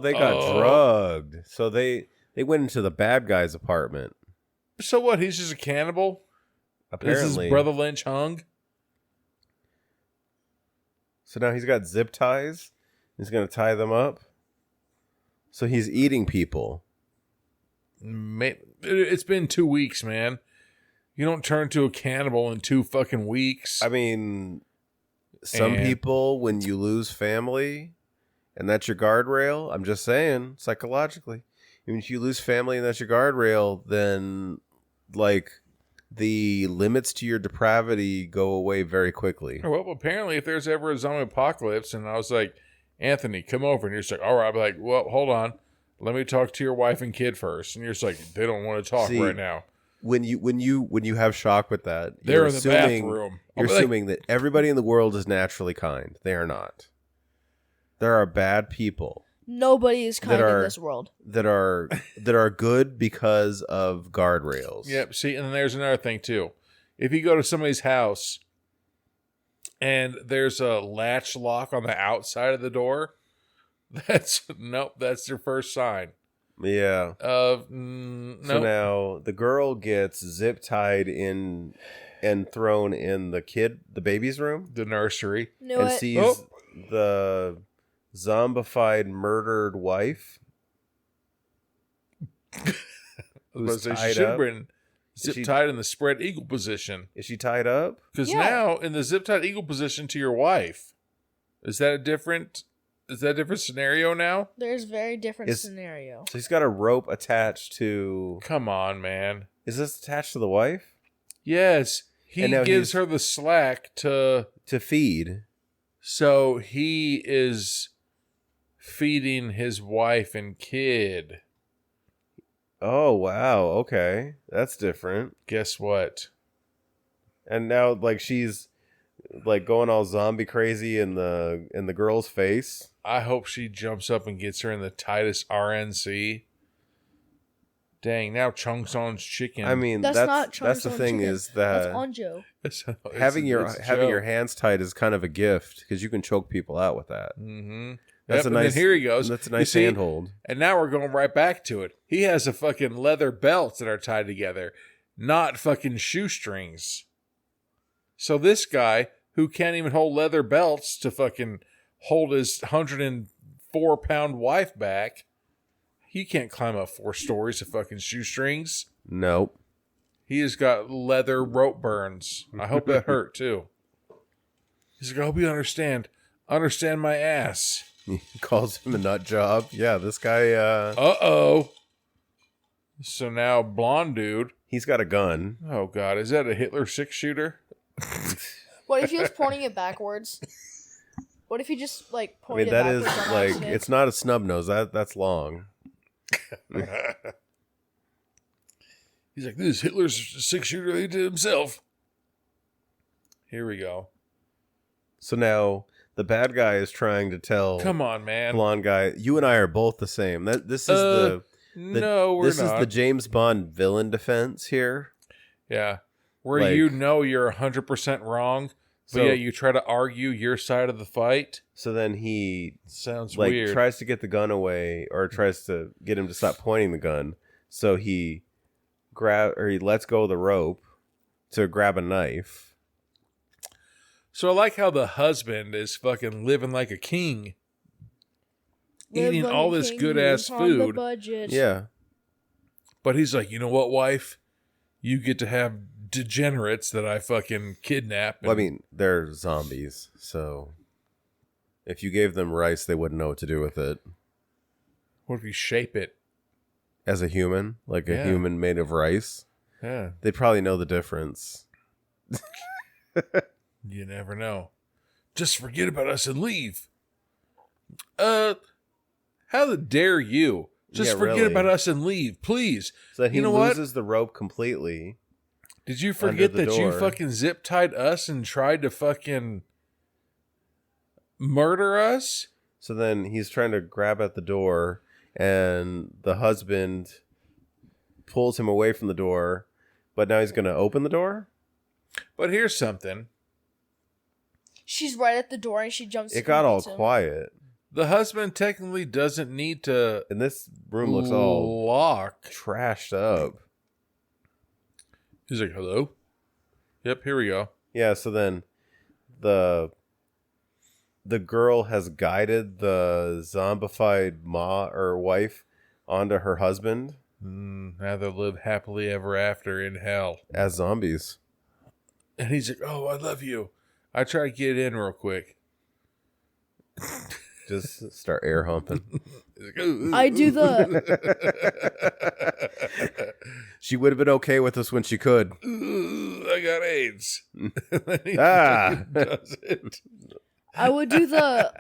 Speaker 1: They got
Speaker 2: Oh.
Speaker 1: drugged, so they went into the bad guy's apartment.
Speaker 2: So what? He's just a cannibal?
Speaker 1: Apparently,
Speaker 2: Is his brother Lynch hung?
Speaker 1: So now he's got zip ties He's going to tie them up. So he's eating people.
Speaker 2: It's been 2 weeks, man. You don't turn to a cannibal in 2 fucking weeks.
Speaker 1: I mean, some people, when you lose family and that's your guardrail, I'm just saying, psychologically, if you lose family and that's your guardrail, then like the limits to your depravity go away very quickly.
Speaker 2: Well, apparently if there's ever a zombie apocalypse and I was like, Anthony, come over, and you're just like, all right, I'll be like, well, hold on. Let me talk to your wife and kid first. And you're just like, they don't want to talk right now.
Speaker 1: When you have shock with that,
Speaker 2: they're in the bathroom.
Speaker 1: You're assuming that everybody in the world is naturally kind. They are not. There are bad people.
Speaker 3: Nobody is kind in this world.
Speaker 1: That are good because of guardrails.
Speaker 2: Yep. See, and then there's another thing too. If you go to somebody's house and there's a latch lock on the outside of the door, that's their first sign.
Speaker 1: Yeah.
Speaker 2: So
Speaker 1: now the girl gets zip tied in and thrown in the baby's room,
Speaker 2: the nursery,
Speaker 1: and sees the zombified, murdered wife. Who's tied up.
Speaker 2: Tied in the spread eagle position.
Speaker 1: Is she tied up?
Speaker 2: Because now in the zip tied eagle position to your wife, is that a different scenario now?
Speaker 3: There's very different scenario.
Speaker 1: So he's got a rope attached to...
Speaker 2: Come on, man.
Speaker 1: Is this attached to the wife?
Speaker 2: Yes. He gives her the slack to
Speaker 1: feed. So
Speaker 2: he is feeding his wife and kid.
Speaker 1: Oh, wow. Okay. That's different.
Speaker 2: Guess what?
Speaker 1: And now, like, she's... like going all zombie crazy in the girl's face.
Speaker 2: I hope she jumps up and gets her in the tightest RNC. Dang, now Chung Son's chicken.
Speaker 1: I mean, that's the thing
Speaker 3: chicken.
Speaker 1: Is that
Speaker 3: that's Onjo.
Speaker 1: having your hands tied is kind of a gift because you can choke people out with that.
Speaker 2: Mm-hmm.
Speaker 1: That's a nice.
Speaker 2: And here he goes.
Speaker 1: That's a nice handhold.
Speaker 2: And now we're going right back to it. He has a fucking leather belts that are tied together, not fucking shoestrings. So this guy who can't even hold leather belts to fucking hold his 104-pound wife back, he can't climb up 4 stories of fucking shoestrings.
Speaker 1: Nope.
Speaker 2: He has got leather rope burns. I hope that hurt too. He's like, I hope you understand. Understand my ass.
Speaker 1: He calls him a nut job. Yeah, this guy...
Speaker 2: Uh-oh. So now blonde dude.
Speaker 1: He's got a gun.
Speaker 2: Oh, God. Is that a Hitler 6-shooter?
Speaker 3: What if he was pointing it backwards? What if he just like pointed
Speaker 1: that
Speaker 3: it backwards?
Speaker 1: Is like accident? It's not a snub nose. That's long.
Speaker 2: He's like, this is Hitler's 6-shooter he did himself. Here we go.
Speaker 1: So now the bad guy is trying to tell.
Speaker 2: Come on, man.
Speaker 1: Blonde guy. You and I are both the same. This is
Speaker 2: no, we're
Speaker 1: this
Speaker 2: not.
Speaker 1: This is the James Bond villain defense here.
Speaker 2: Yeah. Where you know you're 100% wrong, but yeah, you try to argue your side of the fight.
Speaker 1: So then he
Speaker 2: sounds weird.
Speaker 1: Tries to get the gun away, or tries to get him to stop pointing the gun. So he lets go of the rope to grab a knife.
Speaker 2: So I like how the husband is fucking living like a king, eating all this good ass food.
Speaker 1: Yeah,
Speaker 2: but he's like, you know what, wife, you get to have degenerates that I fucking kidnap.
Speaker 1: Well, I mean, they're zombies, so if you gave them rice, they wouldn't know what to do with it.
Speaker 2: What if you shape it
Speaker 1: as a human, like a human made of rice?
Speaker 2: Yeah,
Speaker 1: they'd probably know the difference.
Speaker 2: You never know. Just forget about us and leave. How dare you? Just forget about us and leave, please.
Speaker 1: So he loses the rope completely.
Speaker 2: Did you forget that you fucking zip tied us and tried to fucking murder us?
Speaker 1: So then he's trying to grab at the door, and the husband pulls him away from the door, but now he's going to open the door?
Speaker 2: But here's something.
Speaker 3: She's right at the door and she jumps in.
Speaker 1: It got all quiet.
Speaker 2: The husband technically doesn't need to...
Speaker 1: And this room looks all
Speaker 2: locked,
Speaker 1: trashed up.
Speaker 2: He's like, hello? Yep, here we go.
Speaker 1: Yeah, so then the the girl has guided the zombified wife onto her husband.
Speaker 2: Now they'll live happily ever after in hell
Speaker 1: as zombies.
Speaker 2: And he's like, "Oh, I love you." I try to get in real quick.
Speaker 1: Just start air humping.
Speaker 3: I do the.
Speaker 1: She would have been okay with us when she could.
Speaker 2: I got AIDS.
Speaker 1: Does
Speaker 2: it.
Speaker 3: I would do the.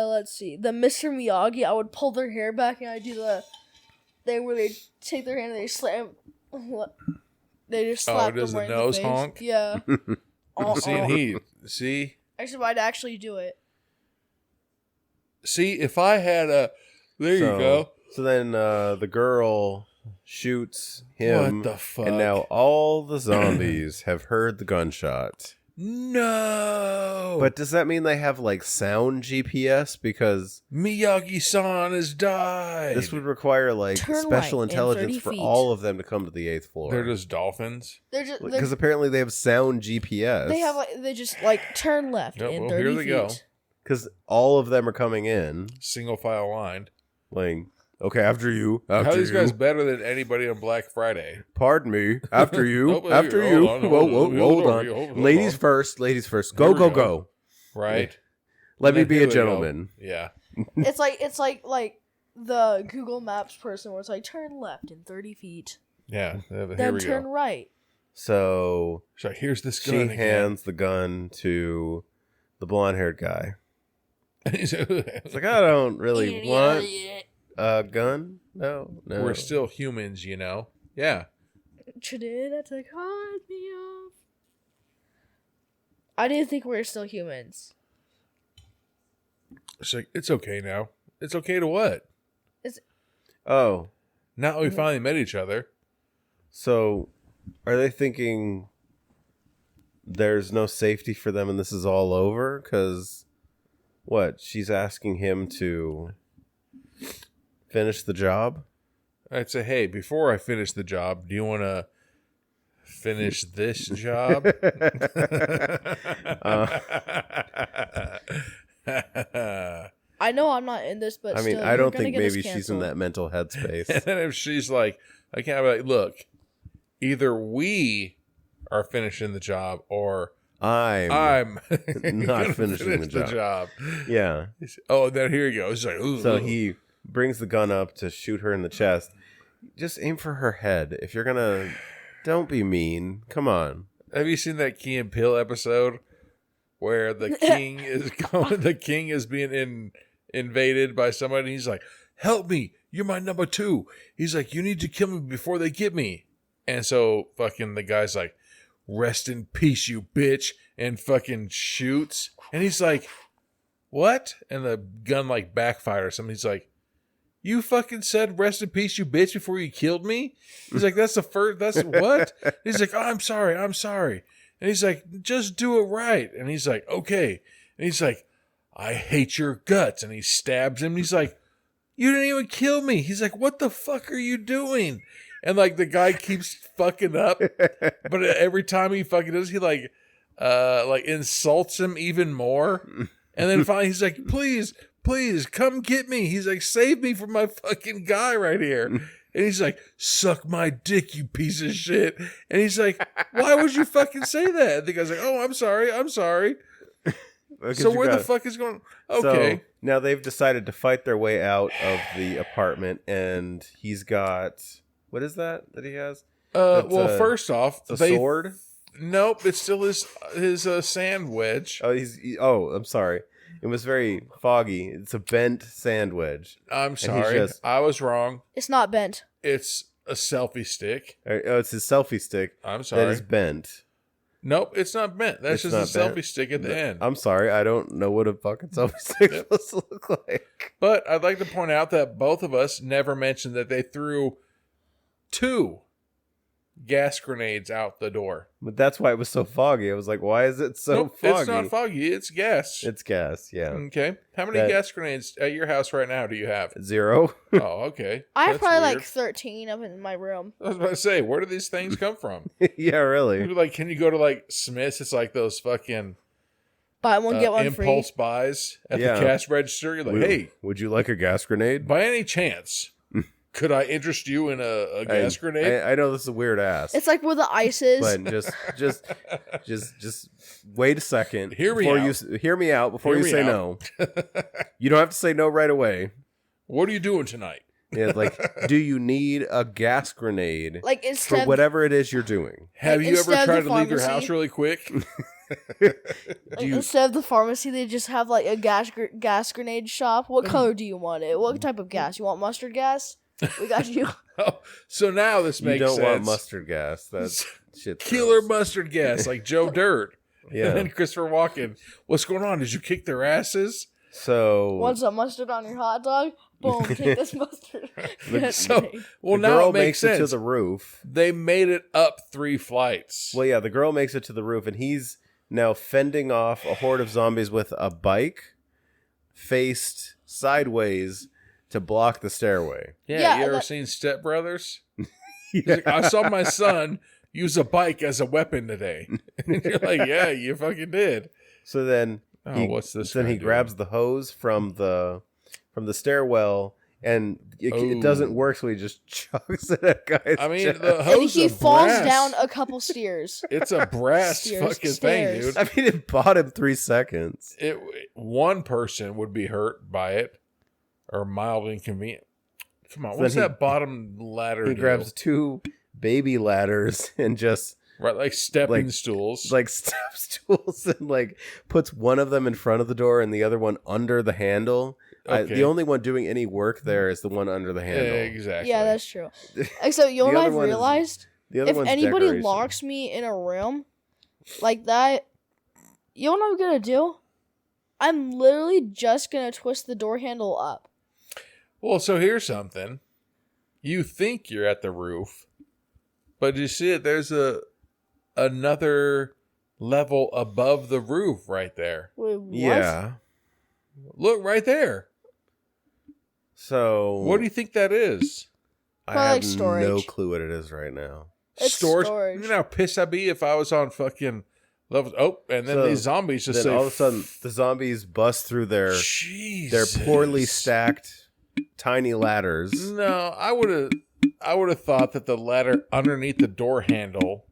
Speaker 3: Let's see, the Mr. Miyagi. I would pull their hair back, and I do the thing where they take their hand and they slam. They just slap
Speaker 2: does
Speaker 3: them
Speaker 2: the
Speaker 3: right
Speaker 2: nose
Speaker 3: in the face.
Speaker 2: honk?
Speaker 3: Yeah.
Speaker 2: See.
Speaker 3: Actually, I'd actually do it.
Speaker 2: See, if I had a, you go.
Speaker 1: So then the girl shoots him.
Speaker 2: What the fuck?
Speaker 1: And now all the zombies have heard the gunshot.
Speaker 2: No.
Speaker 1: But does that mean they have like sound GPS? Because
Speaker 2: Miyagi-san has died.
Speaker 1: this would require like
Speaker 3: Turn
Speaker 1: special
Speaker 3: right in
Speaker 1: intelligence
Speaker 3: 30
Speaker 1: for
Speaker 3: feet.
Speaker 1: all of them to come to the 8th floor.
Speaker 2: They're just dolphins.
Speaker 1: Because apparently they have sound GPS.
Speaker 3: They just like turn left
Speaker 2: Yep,
Speaker 3: in
Speaker 2: well,
Speaker 3: 30
Speaker 2: here they
Speaker 3: feet.
Speaker 2: go.
Speaker 1: Because all of them are coming in.
Speaker 2: Single file line.
Speaker 1: Like, okay, after you.
Speaker 2: How are these guys better than anybody on Black Friday?
Speaker 1: Pardon me. After you.
Speaker 2: Nope,
Speaker 1: after
Speaker 2: hold
Speaker 1: you.
Speaker 2: on,
Speaker 1: Hold on. Ladies first. Ladies first. Go,
Speaker 2: Here we
Speaker 1: go,
Speaker 2: go.
Speaker 1: go.
Speaker 2: Right.
Speaker 1: Let me
Speaker 2: And then
Speaker 1: be
Speaker 2: here
Speaker 1: a
Speaker 2: we
Speaker 1: gentleman.
Speaker 2: go. Yeah.
Speaker 3: It's like the Google Maps person where it's like turn left in 30 feet.
Speaker 2: Yeah. Here
Speaker 3: Then
Speaker 2: we
Speaker 3: turn
Speaker 2: go.
Speaker 3: right.
Speaker 1: So
Speaker 2: So here's this
Speaker 1: she
Speaker 2: gun again.
Speaker 1: hands the gun to the blonde-haired guy.
Speaker 2: It's
Speaker 1: It's like, I don't really want a gun. No.
Speaker 2: We're still humans, you know. Yeah.
Speaker 3: Did to cut me off? I didn't think we were still humans.
Speaker 2: It's like, it's okay now. It's okay to what?
Speaker 1: Oh.
Speaker 2: Now we finally met each other.
Speaker 1: So are they thinking there's no safety for them and this is all over? Because what? She's asking him to finish the job?
Speaker 2: I'd say, hey, before I finish the job, do you want to finish this job?
Speaker 3: I know I'm not in this, but
Speaker 1: I mean,
Speaker 3: still,
Speaker 1: I don't
Speaker 3: you're
Speaker 1: think
Speaker 3: gonna get us
Speaker 1: maybe she's in
Speaker 3: canceled.
Speaker 1: that mental headspace.
Speaker 2: And then if she's like, I can't be like, look, either we are finishing the job or I'm
Speaker 1: not
Speaker 2: gonna
Speaker 1: finishing the
Speaker 2: finish
Speaker 1: job. Yeah.
Speaker 2: Oh, then here you go. It's like, ooh,
Speaker 1: So
Speaker 2: ooh.
Speaker 1: he brings the gun up to shoot her in the chest. Just aim for her head. If you're gonna, don't be mean. Come on.
Speaker 2: Have you seen that Key and Peele episode where the king is going? The king is being invaded by somebody. He's like, "Help me! You're my number 2." He's like, "You need to kill me before they get me." And so fucking the guy's like, "Rest in peace, you bitch," and fucking shoots. And he's like, "What?" And the gun like backfired or something. He's like, "You fucking said rest in peace, you bitch, before you killed me?" He's like, that's what? He's like, "Oh, I'm sorry. And he's like, "Just do it right." And he's like, "Okay." And he's like, "I hate your guts." And he stabs him. And he's like, "You didn't even kill me." He's like, "What the fuck are you doing?" And like the guy keeps fucking up. But every time he fucking does, he like insults him even more. And then finally he's like, please, come get me. He's like, save me from my fucking guy right here. And he's like, suck my dick, you piece of shit. And he's like, why would you fucking say that? And the guy's like, oh, I'm sorry. So where the fuck is going? Okay.
Speaker 1: So now they've decided to fight their way out of the apartment, and he's got, what is that he has?
Speaker 2: Well, first off,
Speaker 1: It's a sword?
Speaker 2: Nope, it's still his sand wedge.
Speaker 1: Oh, I'm sorry. It was very foggy. It's a bent sand wedge.
Speaker 2: I'm sorry. I was wrong.
Speaker 3: It's not bent.
Speaker 2: It's a selfie stick.
Speaker 1: Oh, it's his selfie stick.
Speaker 2: I'm sorry.
Speaker 1: That is bent.
Speaker 2: Nope, it's not bent. That's
Speaker 1: It's
Speaker 2: just a
Speaker 1: not bent?
Speaker 2: selfie stick at the end.
Speaker 1: I'm sorry. I don't know what a fucking selfie stick is supposed to look like.
Speaker 2: But I'd like to point out that both of us never mentioned that they threw 2 gas grenades out the door.
Speaker 1: But that's why it was so foggy. I was like, why is it so
Speaker 2: Nope,
Speaker 1: foggy?
Speaker 2: it's not foggy. It's gas.
Speaker 1: It's gas, yeah.
Speaker 2: Okay. How many
Speaker 1: That-
Speaker 2: gas grenades at your house right now do you have?
Speaker 1: 0.
Speaker 2: Oh, okay.
Speaker 3: I have
Speaker 2: That's
Speaker 3: probably
Speaker 2: weird.
Speaker 3: like 13 up in my room.
Speaker 2: I was about to say, where do these things come from?
Speaker 1: Yeah, really.
Speaker 2: Like, can you go to like Smith's? It's like those fucking
Speaker 3: Buy one, get one free.
Speaker 2: impulse buys at
Speaker 1: Yeah.
Speaker 2: the cash register. You're like, hey,
Speaker 1: would you like a gas grenade?
Speaker 2: by any chance, could I interest you in a gas grenade?
Speaker 1: I know this is a weird ass.
Speaker 3: It's like where the ice is.
Speaker 1: But just wait a second.
Speaker 2: Hear me
Speaker 1: before
Speaker 2: out.
Speaker 1: You hear me out before
Speaker 2: Hear
Speaker 1: you
Speaker 2: me
Speaker 1: say no. You don't have to say no right away.
Speaker 2: What are you doing tonight?
Speaker 1: Yeah, like, do you need a gas grenade
Speaker 3: like
Speaker 1: for
Speaker 3: instead,
Speaker 1: whatever it is you're doing?
Speaker 2: Have you ever
Speaker 3: instead of
Speaker 2: tried
Speaker 3: the
Speaker 2: to leave your
Speaker 3: pharmacy-
Speaker 2: house really quick?
Speaker 3: instead of the pharmacy, they just have like a gas grenade shop. What color do you want it? What type of gas? You want mustard gas? We got you.
Speaker 2: Oh, so now this
Speaker 1: You
Speaker 2: makes
Speaker 1: don't
Speaker 2: sense.
Speaker 1: want mustard gas. That's shit.
Speaker 2: Killer mustard gas, like Joe Dirt.
Speaker 1: Yeah.
Speaker 2: And Christopher Walken. What's going on? Did you kick their asses?
Speaker 1: So
Speaker 3: Want some mustard on your hot dog? Boom, take this mustard.
Speaker 2: So, well,
Speaker 1: the
Speaker 2: now
Speaker 1: girl
Speaker 2: it makes
Speaker 1: it
Speaker 2: sense.
Speaker 1: to the roof.
Speaker 2: They made it up 3 flights.
Speaker 1: Well, yeah, the girl makes it to the roof, and he's now fending off a horde of zombies with a bike faced sideways to block the stairway.
Speaker 2: Yeah,
Speaker 3: Yeah,
Speaker 2: you ever
Speaker 3: that-
Speaker 2: seen Step Brothers? He's like, I saw my son use a bike as a weapon today. And you're like, yeah, you fucking did.
Speaker 1: So then,
Speaker 2: Oh, what's this
Speaker 1: Then
Speaker 2: guy
Speaker 1: he
Speaker 2: doing?
Speaker 1: grabs the hose from the stairwell, and it
Speaker 2: Oh.
Speaker 1: doesn't work, so he just chucks it at guys.
Speaker 2: I mean,
Speaker 1: chest.
Speaker 2: the
Speaker 3: And
Speaker 2: hose
Speaker 3: he
Speaker 2: of
Speaker 3: falls
Speaker 2: brass.
Speaker 3: down a couple stairs.
Speaker 2: It's a brass
Speaker 3: Stairs,
Speaker 2: fucking
Speaker 3: stairs.
Speaker 2: thing, dude.
Speaker 1: I mean, it bought him 3 seconds.
Speaker 2: One person would be hurt by it or mild inconvenient. Come on,
Speaker 1: So
Speaker 2: what's
Speaker 1: then
Speaker 2: that bottom ladder
Speaker 1: He
Speaker 2: do?
Speaker 1: grabs 2 baby ladders and just
Speaker 2: Right, like stepping
Speaker 1: like-
Speaker 2: stools.
Speaker 1: like step stools and like puts one of them in front of the door and the other one under the handle.
Speaker 2: Okay.
Speaker 1: The only one doing any work there is the one under the handle.
Speaker 2: Exactly.
Speaker 3: Yeah, that's true. Except you know
Speaker 1: The
Speaker 3: what
Speaker 1: other
Speaker 3: I've
Speaker 1: one is-
Speaker 3: realized?
Speaker 1: The other
Speaker 3: If
Speaker 1: one's
Speaker 3: anybody
Speaker 1: decoration.
Speaker 3: locks me in a room like that, you know what I'm gonna do? I'm literally just gonna twist the door handle up.
Speaker 2: Well, so here's something. You think you're at the roof, but you see it. There's another level above the roof right there.
Speaker 3: Wait, what?
Speaker 1: Yeah.
Speaker 2: Look right there.
Speaker 1: So
Speaker 2: What do you think that is?
Speaker 1: I
Speaker 3: Probably
Speaker 1: have
Speaker 3: like storage.
Speaker 1: no clue what it is right now.
Speaker 3: It's storage.
Speaker 2: You know how pissed I'd be if I was on fucking levels. Oh, and then
Speaker 1: So
Speaker 2: these zombies just
Speaker 1: Then
Speaker 2: say,
Speaker 1: all of a sudden the zombies bust through their
Speaker 2: Jesus.
Speaker 1: poorly stacked tiny ladders.
Speaker 2: No, I would have thought that the ladder underneath the door handle.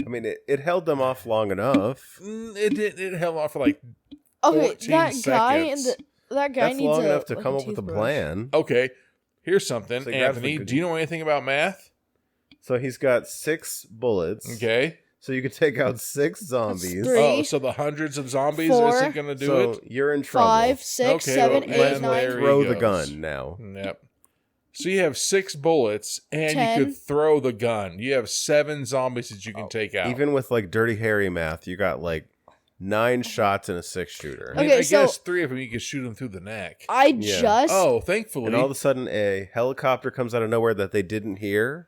Speaker 1: I mean, it held them off long enough.
Speaker 2: It did. It held off for like.
Speaker 3: Okay,
Speaker 2: 14
Speaker 3: that guy and
Speaker 2: seconds.
Speaker 3: that guy
Speaker 1: That's
Speaker 3: needs
Speaker 1: long
Speaker 3: a,
Speaker 1: enough to
Speaker 3: like
Speaker 1: come up with a
Speaker 3: toothbrush.
Speaker 1: plan.
Speaker 2: Okay, here's something,
Speaker 1: So he grabs
Speaker 2: Anthony.
Speaker 1: the-
Speaker 2: Do you know anything about math?
Speaker 1: So he's got 6 bullets.
Speaker 2: Okay.
Speaker 1: So you can take out 6 zombies.
Speaker 3: 3,
Speaker 2: Oh, so the hundreds of zombies
Speaker 3: 4,
Speaker 2: isn't going to do
Speaker 1: So
Speaker 2: it?
Speaker 1: you're in trouble.
Speaker 3: 5, 6,
Speaker 2: Okay,
Speaker 3: 7,
Speaker 2: well,
Speaker 3: 8,
Speaker 2: then
Speaker 3: 9.
Speaker 2: there he
Speaker 1: Throw the
Speaker 2: goes.
Speaker 1: gun now.
Speaker 2: Yep. So you have 6 bullets, and
Speaker 3: 10.
Speaker 2: you could throw the gun. You have 7 zombies that you can take out.
Speaker 1: Even with like Dirty Harry math, you got like 9 shots in a 6-shooter.
Speaker 2: I mean,
Speaker 3: Okay,
Speaker 2: I
Speaker 3: so-
Speaker 2: guess 3 of them you could shoot them through the neck.
Speaker 3: I
Speaker 1: Yeah.
Speaker 3: just
Speaker 2: Oh, thankfully.
Speaker 1: And all of a sudden, a helicopter comes out of nowhere that they didn't hear.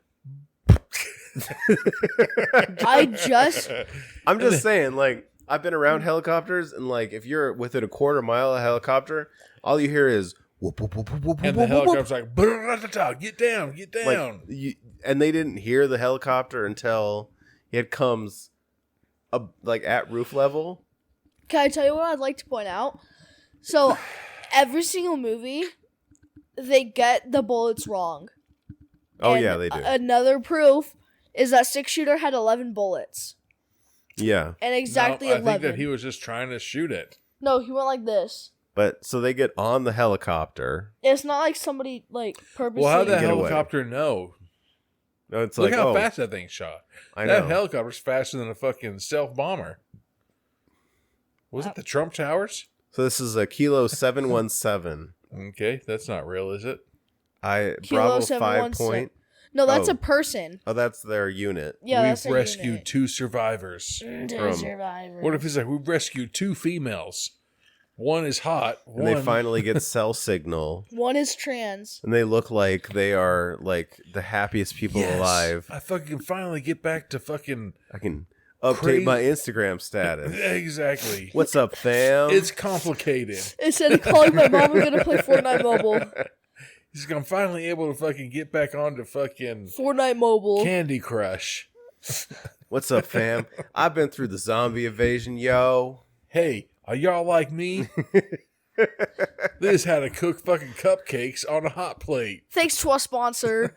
Speaker 3: I just
Speaker 1: I'm just saying, like, I've been around helicopters, and like, if you're within a quarter mile of a helicopter, all you hear is whoop, whoop, whoop, whoop, whoop,
Speaker 2: and
Speaker 1: whoop,
Speaker 2: the
Speaker 1: whoop, whoop.
Speaker 2: helicopter's like, "Brrrr-ta-ta, get down, get down.
Speaker 1: And they didn't hear the helicopter until it comes up, like at roof level.
Speaker 3: Can I tell you what I'd like to point out? So, every single movie, they get the bullets wrong.
Speaker 1: Oh
Speaker 3: And
Speaker 1: yeah, they do.
Speaker 3: Another proof is that 6-shooter had 11 bullets.
Speaker 1: Yeah,
Speaker 3: And exactly
Speaker 2: No, I
Speaker 3: 11.
Speaker 2: think that he was just trying to shoot it.
Speaker 3: No, he went like this.
Speaker 1: but so they get on the helicopter.
Speaker 3: It's not like somebody, like, purposely...
Speaker 2: Well, how'd that
Speaker 1: Get away.
Speaker 2: helicopter know?
Speaker 1: No, it's
Speaker 2: Look
Speaker 1: like,
Speaker 2: how
Speaker 1: oh,
Speaker 2: fast that thing shot.
Speaker 1: I
Speaker 2: That
Speaker 1: know.
Speaker 2: helicopter's faster than a fucking stealth bomber. Was it the Trump Towers?
Speaker 1: So this is a Kilo 717.
Speaker 2: Okay, that's not real, is it?
Speaker 3: Kilo
Speaker 1: Bravo 5
Speaker 3: 717.
Speaker 1: point.
Speaker 3: No, that's
Speaker 1: Oh.
Speaker 3: a person.
Speaker 1: Oh, that's their unit.
Speaker 3: Yeah, that's
Speaker 2: We've
Speaker 3: their
Speaker 2: rescued
Speaker 3: unit.
Speaker 2: 2 survivors.
Speaker 3: Two survivors.
Speaker 2: What if he's like, we've rescued 2 females. One is hot.
Speaker 1: And they finally get cell signal,
Speaker 3: One is trans.
Speaker 1: and they look like they are like the happiest people
Speaker 2: Yes,
Speaker 1: alive.
Speaker 2: I fucking finally get back to fucking...
Speaker 1: I can update
Speaker 2: Crazy.
Speaker 1: my Instagram status.
Speaker 2: Exactly.
Speaker 1: What's up, fam?
Speaker 2: It's complicated.
Speaker 3: Instead of calling my mom, we're gonna play Fortnite Mobile.
Speaker 2: He's like, I'm finally able to fucking get back onto fucking
Speaker 3: Fortnite Mobile.
Speaker 2: Candy Crush.
Speaker 1: What's up, fam? I've been through the zombie invasion, yo.
Speaker 2: hey, are y'all like me? They just had to cook fucking cupcakes on a hot plate.
Speaker 3: Thanks to our sponsor.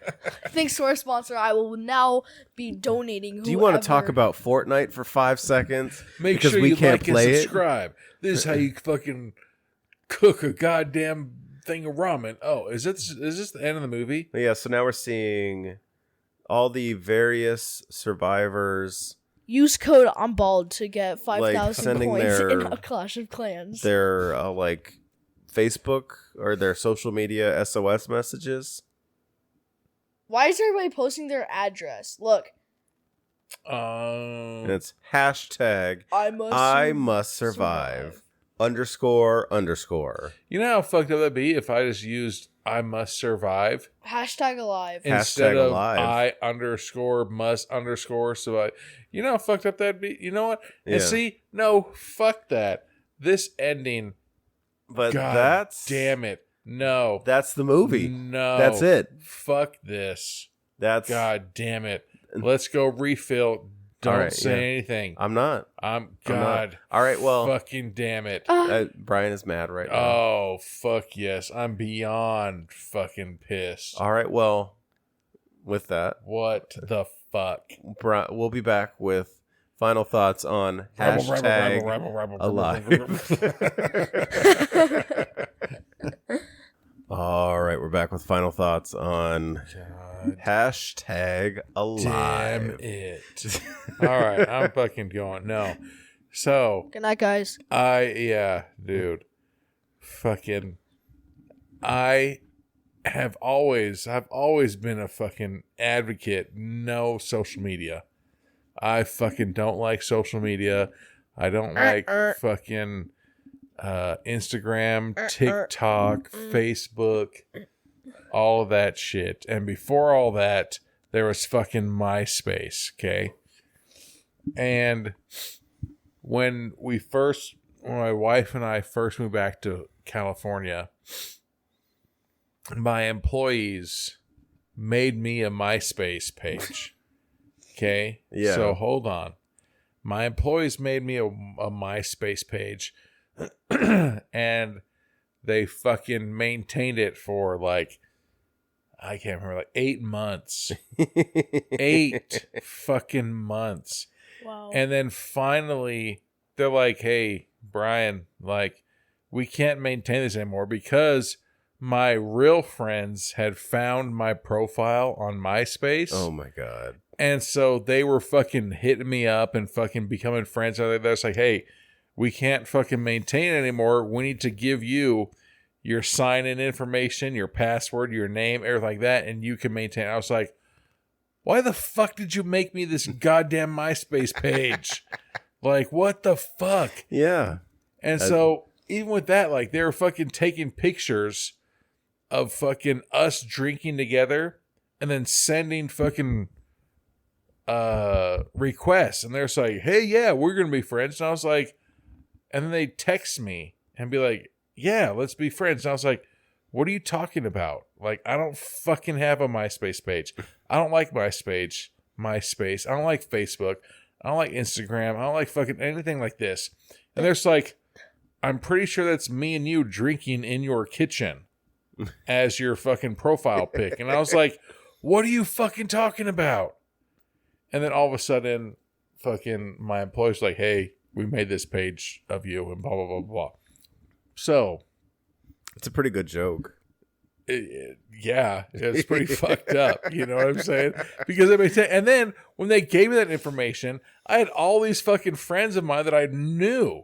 Speaker 3: I will now be donating.
Speaker 1: Do you want to talk about Fortnite for 5 seconds?
Speaker 2: Make
Speaker 1: because
Speaker 2: sure
Speaker 1: we
Speaker 2: you
Speaker 1: can't
Speaker 2: like
Speaker 1: play
Speaker 2: and
Speaker 1: it.
Speaker 2: subscribe. This is how you fucking cook a goddamn thing of ramen. Oh, is this the end of the movie?
Speaker 1: Yeah, so now we're seeing all the various survivors.
Speaker 3: Use code I'm bald to get 5,000
Speaker 1: sending
Speaker 3: points
Speaker 1: their-
Speaker 3: in a Clash of Clans.
Speaker 1: Their like Facebook or their social media SOS messages.
Speaker 3: Why is everybody posting their address? Look,
Speaker 1: And it's hashtag
Speaker 3: I
Speaker 1: must survive. __.
Speaker 2: You know how fucked up that'd be if I just used I must survive
Speaker 3: Hashtag alive.
Speaker 2: instead
Speaker 1: Hashtag
Speaker 2: of
Speaker 1: alive.
Speaker 2: I_must survive. You know how fucked up that'd be? You know what?
Speaker 1: Yeah.
Speaker 2: And see, no, fuck that. This ending,
Speaker 1: But
Speaker 2: God
Speaker 1: that's
Speaker 2: damn it. No.
Speaker 1: That's the movie.
Speaker 2: No.
Speaker 1: That's it.
Speaker 2: Fuck this.
Speaker 1: That's
Speaker 2: God damn it. Let's go refill. Don't
Speaker 1: All right,
Speaker 2: say
Speaker 1: yeah.
Speaker 2: anything.
Speaker 1: I'm not.
Speaker 2: I'm
Speaker 1: I'm not.
Speaker 2: God.
Speaker 1: All right, well,
Speaker 2: Fucking damn it.
Speaker 1: Brian is mad right now.
Speaker 2: Oh, fuck yes. I'm beyond fucking pissed.
Speaker 1: All right, well, with that,
Speaker 2: What the fuck?
Speaker 1: we'll be back with final thoughts on hashtag alive. All right, we're back with final thoughts on
Speaker 2: God
Speaker 1: hashtag alive.
Speaker 2: damn it. All right, I'm fucking going. No. So,
Speaker 3: Good night, guys.
Speaker 2: dude. Fucking, I've always been a fucking advocate. No social media. I fucking don't like social media. I don't like fucking Instagram, TikTok, Facebook, all of that shit. And before all that, there was fucking MySpace, okay? And when my wife and I first moved back to California, my employees made me a MySpace page. Okay?
Speaker 1: Yeah.
Speaker 2: So hold on. My employees made me a MySpace page and they fucking maintained it for like, I can't remember, like 8 months. 8 fucking months.
Speaker 3: Wow.
Speaker 2: And then finally, they're like, hey, Brian, like, we can't maintain this anymore because my real friends had found my profile on MySpace.
Speaker 1: Oh my God.
Speaker 2: And so they were fucking hitting me up and fucking becoming friends. And they're like, hey, we can't fucking maintain it anymore. We need to give you your sign-in information, your password, your name, everything like that, and you can maintain it. I was like, why the fuck did you make me this goddamn MySpace page? Like, what the fuck?
Speaker 1: Yeah.
Speaker 2: And so, even with that, like, they were fucking taking pictures of fucking us drinking together and then sending fucking requests. And they're just like, hey, yeah, we're going to be friends. And I was like, and then they text me and be like, yeah, let's be friends. And I was like, what are you talking about? Like, I don't fucking have a MySpace page. I don't like MySpace. I don't like Facebook. I don't like Instagram. I don't like fucking anything like this. And there's like, I'm pretty sure that's me and you drinking in your kitchen as your fucking profile pic. And I was like, what are you fucking talking about? And then all of a sudden, fucking my employer's like, hey, we made this page of you and blah, blah, blah, blah. So,
Speaker 1: It's a pretty good joke.
Speaker 2: yeah, it's pretty fucked up. You know what I'm saying? Because it makes sense. And then when they gave me that information, I had all these fucking friends of mine that I knew,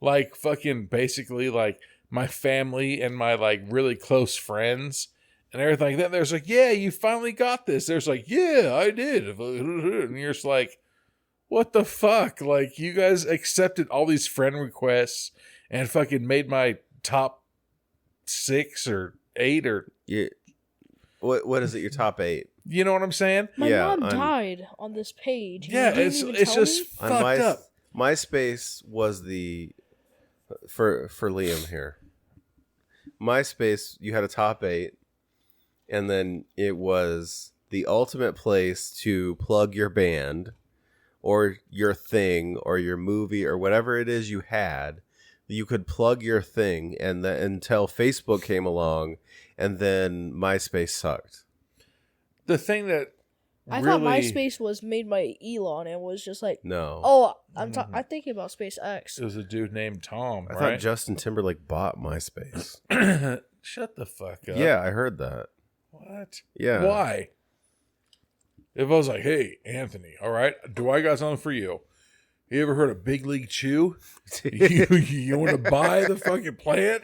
Speaker 2: like fucking basically like my family and my like really close friends and everything like that. There's like, yeah, you finally got this. There's like, yeah, I did. And you're just like, what the fuck? Like, you guys accepted all these friend requests and fucking made my top 6 or 8 or
Speaker 1: Yeah. What is it? Your top 8?
Speaker 2: you know what I'm saying?
Speaker 3: My
Speaker 1: Yeah,
Speaker 3: mom
Speaker 1: on-
Speaker 3: died on this page.
Speaker 2: Yeah,
Speaker 3: You didn't
Speaker 2: it's
Speaker 3: even
Speaker 2: it's
Speaker 3: tell
Speaker 2: just
Speaker 3: me?
Speaker 2: fucked up.
Speaker 1: MySpace was the for Liam here. MySpace, you had a top 8, and then it was the ultimate place to plug your band or your thing or your movie or whatever it is you had, you could plug your thing and until Facebook came along, and then MySpace sucked.
Speaker 2: The thing that
Speaker 3: I thought MySpace was made by Elon and was just like,
Speaker 1: No.
Speaker 3: oh, I'm thinking about SpaceX.
Speaker 2: it was a dude named Tom,
Speaker 1: I
Speaker 2: right?
Speaker 1: thought Justin Timberlake bought MySpace.
Speaker 2: Shut the fuck up.
Speaker 1: Yeah, I heard that.
Speaker 2: What?
Speaker 1: Yeah.
Speaker 2: Why? If I was like, hey, Anthony, all right, do I got something for you? You ever heard of Big League Chew? you want to buy the fucking plant?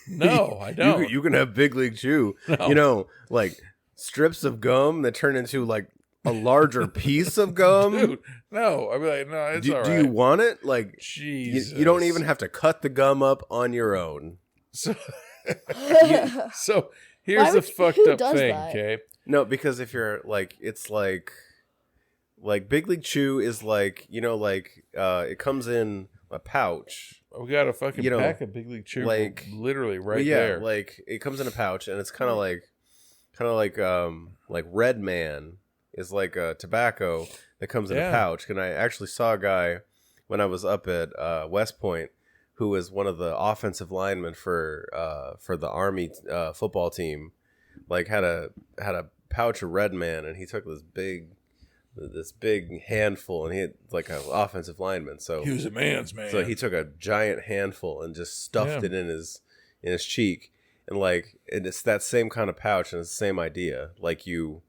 Speaker 2: No, I don't.
Speaker 1: You can have Big League Chew.
Speaker 2: No.
Speaker 1: You know, like strips of gum that turn into like a larger piece of gum.
Speaker 2: Dude, no. I'd be like, no, it's all right.
Speaker 1: Do you want it? Like,
Speaker 2: Jesus.
Speaker 1: you don't even have to cut the gum up on your own.
Speaker 2: So, so here's the fucked
Speaker 3: who
Speaker 2: up
Speaker 3: does
Speaker 2: thing,
Speaker 3: that?
Speaker 2: okay?
Speaker 1: No, because if you're like, it's like Big League Chew is like, you know, like it comes in a pouch.
Speaker 2: We got a fucking
Speaker 1: You know,
Speaker 2: pack of Big League Chew,
Speaker 1: like-
Speaker 2: literally right
Speaker 1: Well, yeah,
Speaker 2: there.
Speaker 1: like it comes in a pouch, and it's kind of like Red Man is like a tobacco that comes in
Speaker 2: Yeah.
Speaker 1: a pouch. And I actually saw a guy when I was up at West Point who was one of the offensive linemen for the Army football team. Like had a pouch of Red Man, and he took this big handful, and he had like an offensive lineman. So
Speaker 2: He was a man's man.
Speaker 1: so he took a giant handful and just stuffed it in his cheek, and it's that same kind of pouch, and it's the same idea. Like you're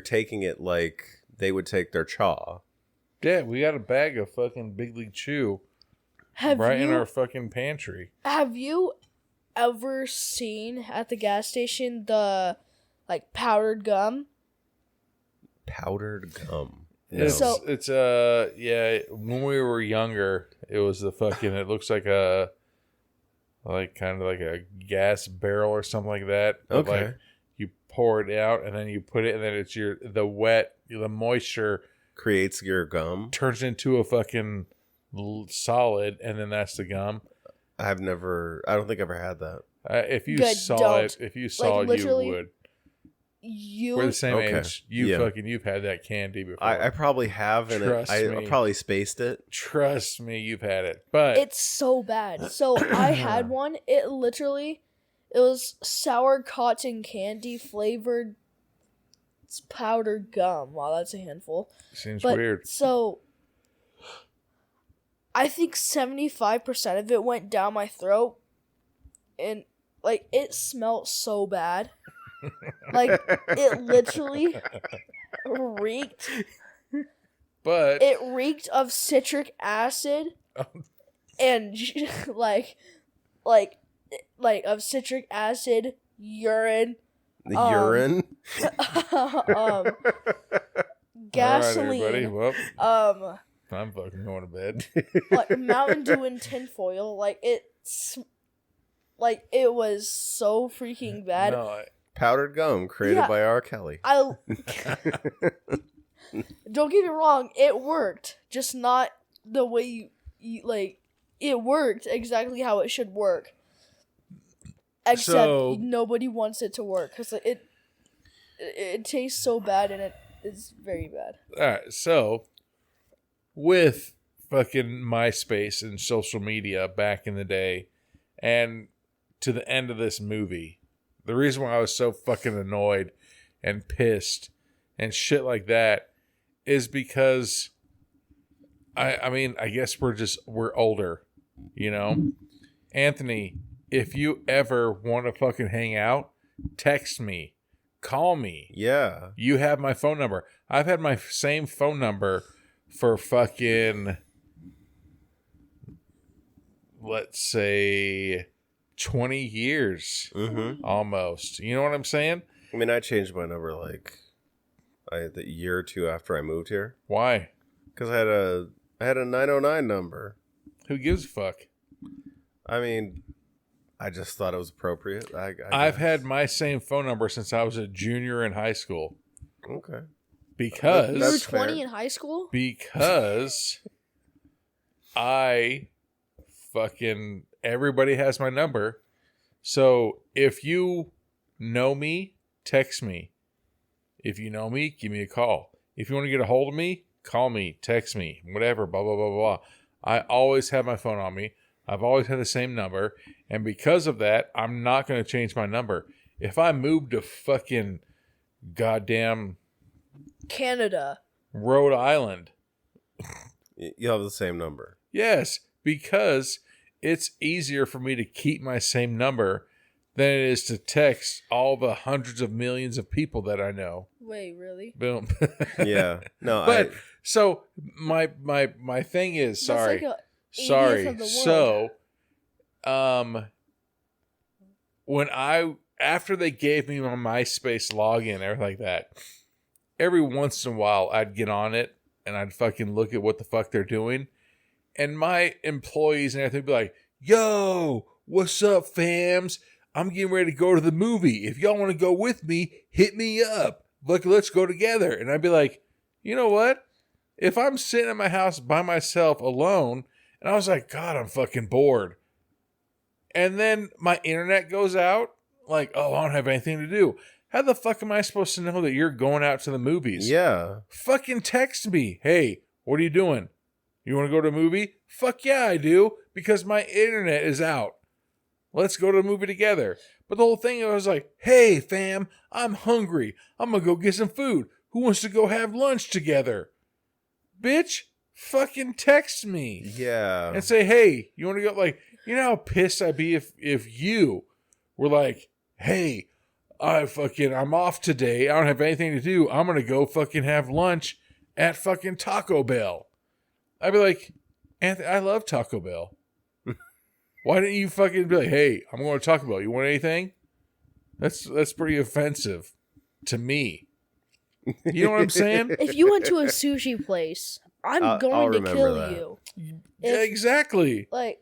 Speaker 1: taking it like they would take their chaw.
Speaker 2: Yeah, we got a bag of fucking Big League Chew
Speaker 3: Have
Speaker 2: in
Speaker 3: you
Speaker 2: our fucking pantry.
Speaker 3: have you ever seen at the gas station the like powdered gum?
Speaker 1: Powdered gum.
Speaker 2: It's,
Speaker 3: So-
Speaker 2: yeah, when we were younger, it was the fucking, it looks like a, like kind of like a gas barrel or something like that. But
Speaker 1: Okay.
Speaker 2: like you pour it out and then you put it, and then it's the moisture
Speaker 1: Creates your gum.
Speaker 2: turns into a fucking solid, and then that's the gum.
Speaker 1: I don't think I've ever had that.
Speaker 2: If you
Speaker 3: Good,
Speaker 2: saw
Speaker 3: don't.
Speaker 2: it, if you saw it, you
Speaker 3: literally,
Speaker 2: would.
Speaker 3: You
Speaker 2: We're the same
Speaker 1: Okay.
Speaker 2: age.
Speaker 1: Yeah.
Speaker 2: You've had that candy before.
Speaker 1: I probably have, and
Speaker 2: Trust
Speaker 1: I
Speaker 2: me.
Speaker 1: probably spaced it.
Speaker 2: Trust me, you've had it. But
Speaker 3: it's so bad. So I had one. It was sour cotton candy flavored powdered gum. Wow, that's a handful.
Speaker 2: seems
Speaker 3: But
Speaker 2: weird.
Speaker 3: so I think 75% of it went down my throat, and like it smelled so bad. Like it literally reeked.
Speaker 2: But
Speaker 3: It reeked of citric acid and like of citric acid, urine,
Speaker 1: The urine.
Speaker 3: gasoline,
Speaker 2: All right, everybody. Well,
Speaker 3: um,
Speaker 2: I'm fucking going to bed.
Speaker 3: like Mountain Dew and tinfoil. Like it was so freaking bad.
Speaker 2: No,
Speaker 1: Powdered gum created
Speaker 3: Yeah.
Speaker 1: by R. Kelly.
Speaker 3: I don't get me wrong, it worked, just not the way you like. It worked exactly how it should work, except
Speaker 2: So-
Speaker 3: nobody wants it to work because it tastes so bad and it is very bad.
Speaker 2: all right. So with fucking MySpace and social media back in the day, and to the end of this movie, the reason why I was so fucking annoyed and pissed and shit like that is because I mean, I guess we're older, you know? Anthony, if you ever want to fucking hang out, text me, call me.
Speaker 1: Yeah.
Speaker 2: You have my phone number. I've had my same phone number for fucking, let's say, 20 years
Speaker 1: Mm-hmm.
Speaker 2: almost. You know what I'm saying?
Speaker 1: I mean, I changed my number the year or two after I moved here
Speaker 2: Why?
Speaker 1: because I had a 909 number.
Speaker 2: Who gives a fuck?
Speaker 1: I mean, I just thought it was appropriate.
Speaker 2: I've
Speaker 1: guess.
Speaker 2: had my same phone number since I was a junior in high school
Speaker 1: Okay.
Speaker 3: You were
Speaker 2: because
Speaker 1: That's
Speaker 3: 20
Speaker 1: fair.
Speaker 3: in high school.
Speaker 2: I fucking everybody has my number. So if you know me, text me. If you know me, give me a call. If you want to get a hold of me, call me, text me, whatever, blah, blah, blah, blah. I always have my phone on me. I've always had the same number. And because of that, I'm not going to change my number. If I move to fucking goddamn
Speaker 3: Canada.
Speaker 2: Rhode Island,
Speaker 1: You'll have the same number.
Speaker 2: yes, because it's easier for me to keep my same number than it is to text all the hundreds of millions of people that I know.
Speaker 3: Wait, really?
Speaker 2: Boom.
Speaker 1: Yeah. No,
Speaker 2: But so my thing is, sorry.
Speaker 3: That's like a 80th
Speaker 2: Sorry.
Speaker 3: of the world.
Speaker 2: When after they gave me my MySpace login and everything like that, every once in a while I'd get on it and I'd fucking look at what the fuck they're doing. And my employees and everything would be like, yo, what's up, fams? I'm getting ready to go to the movie. If y'all want to go with me, hit me up. Look, let's go together. And I'd be like, you know what? If I'm sitting at my house by myself alone, and I was like, God, I'm fucking bored. And then my internet goes out, like, oh, I don't have anything to do. How the fuck am I supposed to know that you're going out to the movies?
Speaker 1: yeah.
Speaker 2: Fucking text me. Hey, what are you doing? You want to go to a movie? Fuck yeah, I do. Because my internet is out. Let's go to a movie together. But the whole thing, I was like, hey, fam, I'm hungry. I'm going to go get some food. Who wants to go have lunch together? Bitch, fucking text me.
Speaker 1: Yeah.
Speaker 2: And say, hey, you want to go? Like, you know how pissed I'd be if you were like, hey, I'm off today. I don't have anything to do. I'm going to go fucking have lunch at fucking Taco Bell. I'd be like, Anthony, I love Taco Bell. Why didn't you fucking be like, hey, I'm going to Taco Bell. You want anything? That's pretty offensive to me. You know what I'm saying?
Speaker 3: If you went to a sushi place, I'm going to
Speaker 1: remember
Speaker 3: kill
Speaker 1: that.
Speaker 3: you.
Speaker 2: Yeah, exactly.
Speaker 3: Like,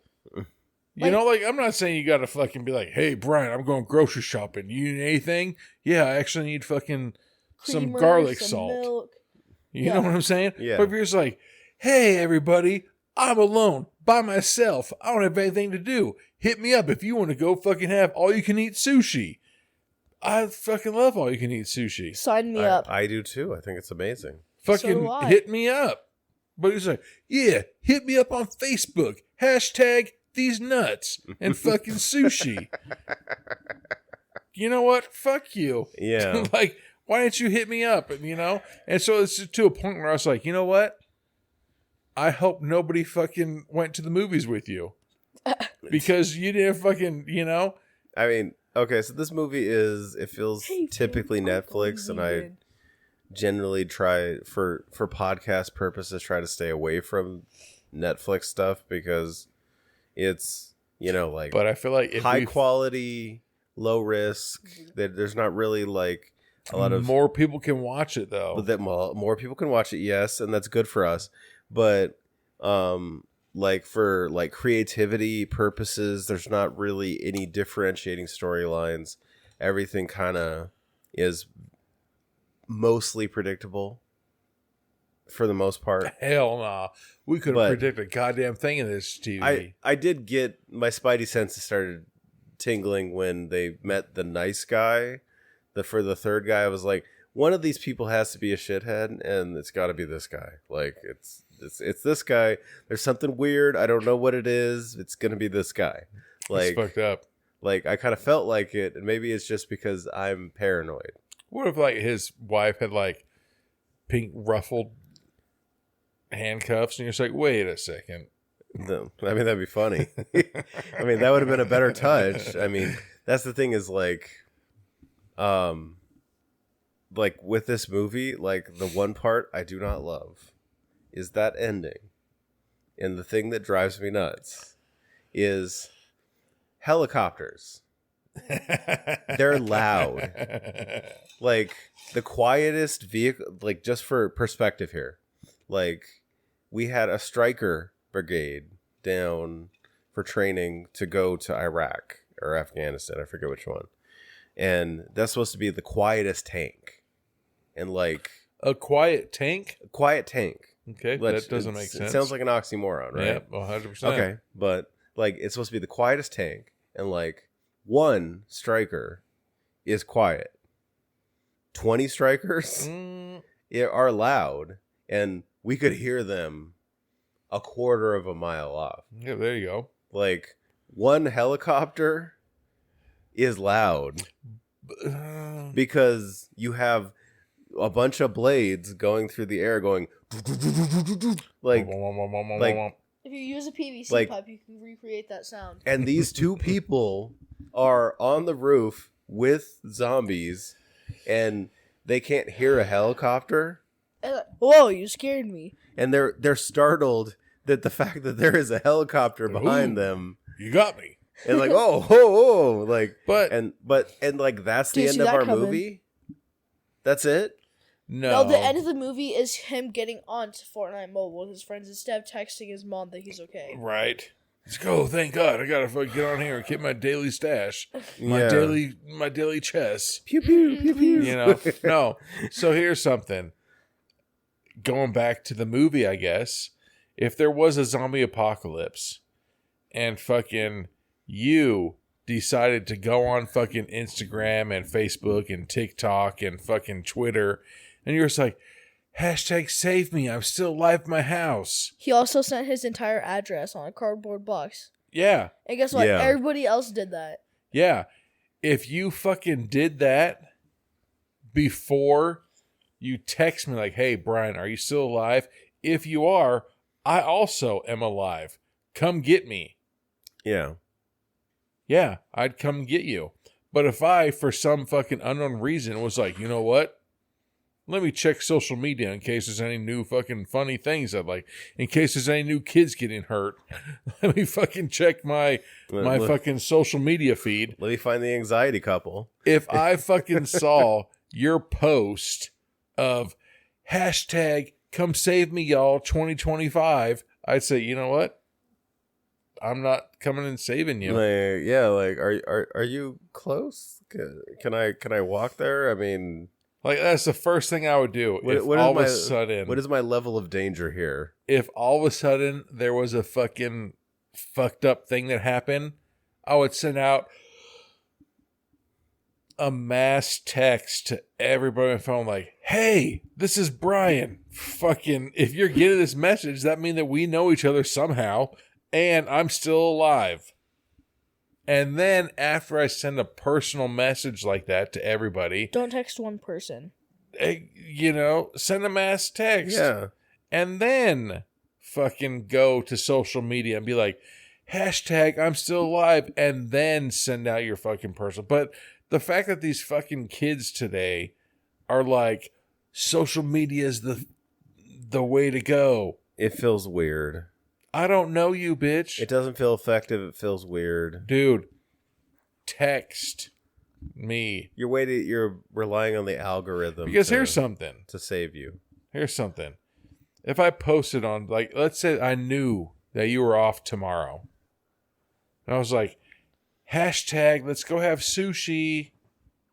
Speaker 2: You know, like, I'm not saying you got to fucking be like, hey, Brian, I'm going grocery shopping. You need anything? Yeah, I actually need fucking some
Speaker 3: creamer,
Speaker 2: garlic
Speaker 3: some
Speaker 2: salt.
Speaker 3: milk.
Speaker 2: You know what I'm saying?
Speaker 1: Yeah.
Speaker 2: But if you're just like, hey, everybody, I'm alone by myself. I don't have anything to do. Hit me up if you want to go fucking have all you can eat sushi. I fucking love all you can eat sushi.
Speaker 3: Sign me up.
Speaker 1: I do too. I think it's amazing.
Speaker 2: Fucking
Speaker 3: do I.
Speaker 2: hit me up. But he's like, yeah, hit me up on Facebook. Hashtag these nuts and fucking sushi. You know what? Fuck you.
Speaker 1: Yeah.
Speaker 2: Like, why didn't you hit me up? And, you know? And so it's to a point where I was like, you know what? I hope nobody fucking went to the movies with you. Because you didn't fucking, you know?
Speaker 1: I mean, okay, so this movie it feels typically Netflix, and I generally try, for podcast purposes, try to stay away from Netflix stuff because it's, you know, like,
Speaker 2: But I feel like if
Speaker 1: high quality, low risk, that there's not really like a lot of
Speaker 2: more people can watch it though.
Speaker 1: that more people can watch it, yes, and that's good for us. But like for like creativity purposes, there's not really any differentiating storylines. Everything kind of is mostly predictable for the most part.
Speaker 2: Hell nah. We couldn't
Speaker 1: But
Speaker 2: predict a goddamn thing in this TV.
Speaker 1: I did get my spidey senses started tingling when they met the nice guy. For the third guy, I was like, one of these people has to be a shithead, and it's got to be this guy. Like it's this guy. There's something weird. I don't know what it is. It's gonna be this guy.
Speaker 2: It's fucked up.
Speaker 1: Like I kind of felt like it, and maybe it's just because I'm paranoid.
Speaker 2: What if like his wife had like pink ruffled handcuffs, and you're just like, wait a second.
Speaker 1: No, I mean that'd be funny. I mean that would have been a better touch. I mean that's the thing is like with this movie, like the one part I do not love is that ending, and the thing that drives me nuts is helicopters. They're loud. Like the quietest vehicle, like just for perspective here, like we had a striker brigade down for training to go to Iraq or Afghanistan, I forget which one, and that's supposed to be the quietest tank, and like
Speaker 2: A quiet tank?
Speaker 1: quiet tank.
Speaker 2: Okay, that doesn't make sense.
Speaker 1: It sounds like an oxymoron, right?
Speaker 2: Yeah, 100%.
Speaker 1: Okay, but like it's supposed to be the quietest tank, and like one striker is quiet. 20 strikers are loud, and we could hear them a quarter of a mile off.
Speaker 2: Yeah, there you go.
Speaker 1: Like, one helicopter is loud because you have a bunch of blades going through the air going like
Speaker 3: If you use a PVC
Speaker 1: like-
Speaker 3: pipe, you can recreate that sound.
Speaker 1: and these two people are on the roof with zombies and they can't hear a helicopter
Speaker 3: And like, whoa, you scared me.
Speaker 1: and they're startled that the fact that there is a helicopter behind them
Speaker 2: You got me.
Speaker 1: and like oh like
Speaker 2: But
Speaker 1: and like that's
Speaker 3: Do
Speaker 1: the
Speaker 3: you
Speaker 1: end
Speaker 3: see
Speaker 1: of
Speaker 3: that
Speaker 1: our
Speaker 3: coming?
Speaker 1: movie. That's it.
Speaker 2: no.
Speaker 3: No, the end of the movie is him getting onto Fortnite Mobile with his friends instead of texting his mom that he's okay.
Speaker 2: Right. Let's go. Thank God. I gotta fucking get on here and get my daily stash, my
Speaker 1: Yeah.
Speaker 2: daily chess.
Speaker 1: Pew pew pew pew.
Speaker 2: You know. No. So here's something. Going back to the movie, I guess, if there was a zombie apocalypse, and fucking you decided to go on fucking Instagram and Facebook and TikTok and fucking Twitter, and you're just like, hashtag save me, I'm still alive in my house.
Speaker 3: He also sent his entire address on a cardboard box.
Speaker 2: Yeah.
Speaker 3: And guess what?
Speaker 1: Yeah.
Speaker 3: Everybody else did that.
Speaker 2: Yeah. If you fucking did that before you text me like, hey, Brian, are you still alive? If you are, I also am alive. Come get me.
Speaker 1: Yeah.
Speaker 2: Yeah, I'd come get you. But if I, for some fucking unknown reason, was like, you know what? Let me check social media in case there's any new fucking funny things I'd like. In case there's any new kids getting hurt. Let me fucking check my
Speaker 1: Let-
Speaker 2: fucking social media feed.
Speaker 1: Let me find the anxiety couple.
Speaker 2: If I fucking saw your post of hashtag come save me y'all 2025, I'd say, you know what? I'm not coming and saving you.
Speaker 1: Like, yeah, like are you close? Can I walk there? I mean,
Speaker 2: Like that's the first thing I would do.
Speaker 1: what
Speaker 2: If
Speaker 1: is
Speaker 2: all
Speaker 1: my
Speaker 2: of a sudden,
Speaker 1: what is my level of danger here?
Speaker 2: if all of a sudden there was a fucking fucked up thing that happened, I would send out a mass text to everybody on my phone like, hey, this is Brian. Fucking, if you're getting this message, that means that we know each other somehow, and I'm still alive. And then after I send a personal message like that to everybody,
Speaker 3: Don't text one person.
Speaker 2: you know, send a mass text.
Speaker 1: Yeah.
Speaker 2: And then fucking go to social media and be like, hashtag I'm still alive, and then send out your fucking personal. But the fact that these fucking kids today are like, social media is the way to go.
Speaker 1: It feels weird.
Speaker 2: I don't know you, bitch.
Speaker 1: It doesn't feel effective. It feels weird.
Speaker 2: Dude, text me.
Speaker 1: You're relying on the algorithm
Speaker 2: Because here's something.
Speaker 1: to save you.
Speaker 2: Here's something. If I posted on, like, let's say I knew that you were off tomorrow. And I was like, hashtag, let's go have sushi.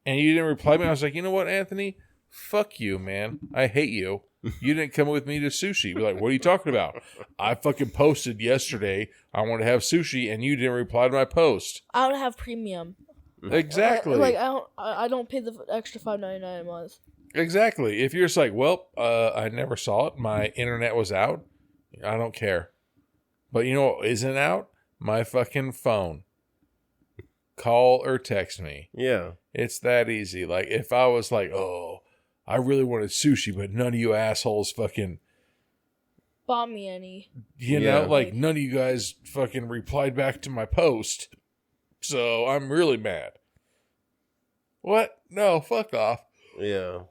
Speaker 2: And you didn't reply to me. I was like, you know what, Anthony? Fuck you, man. I hate you. You didn't come with me to sushi. You're like, what are you talking about? I fucking posted yesterday I want to have sushi, and you didn't reply to my post.
Speaker 3: I don't have premium.
Speaker 2: Exactly.
Speaker 3: Like I don't pay the extra $5.99 a month.
Speaker 2: Exactly. If you're just like, well, I never saw it. My internet was out. I don't care. But you know what isn't out? My fucking phone. Call or text me.
Speaker 1: Yeah.
Speaker 2: It's that easy. Like, if I was like, oh, I really wanted sushi, but none of you assholes fucking,
Speaker 3: Bought me any.
Speaker 2: you
Speaker 1: Yeah.
Speaker 2: know, like none of you guys fucking replied back to my post. So I'm really mad. What? No, fuck off.
Speaker 1: Yeah.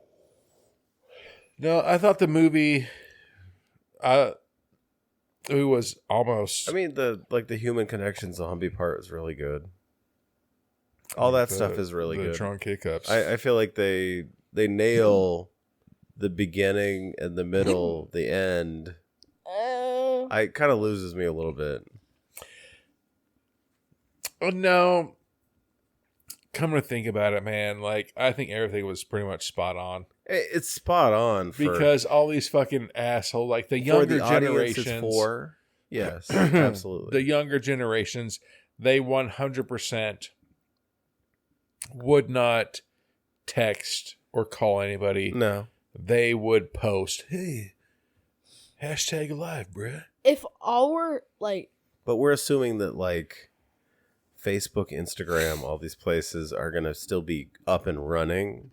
Speaker 2: No, I thought the movie, it was almost.
Speaker 1: I mean, the human connection zombie part is really good. All that stuff is really
Speaker 2: the
Speaker 1: good.
Speaker 2: drunk hiccups.
Speaker 1: I feel like they nail the beginning and the middle, the end. It kind of loses me a little bit.
Speaker 2: Oh, no. Come to think about it, man. Like, I think everything was pretty much spot on.
Speaker 1: It's spot on
Speaker 2: Because all these fucking assholes, like the
Speaker 1: for
Speaker 2: younger
Speaker 1: the audience
Speaker 2: generations.
Speaker 1: it's for. Yes, absolutely.
Speaker 2: The younger generations, they 100% would not text or call anybody.
Speaker 1: No.
Speaker 2: They would post, hey, Hashtag alive, bruh.
Speaker 3: If our like,
Speaker 1: But we're assuming that like Facebook, Instagram, all these places are going to still be up and running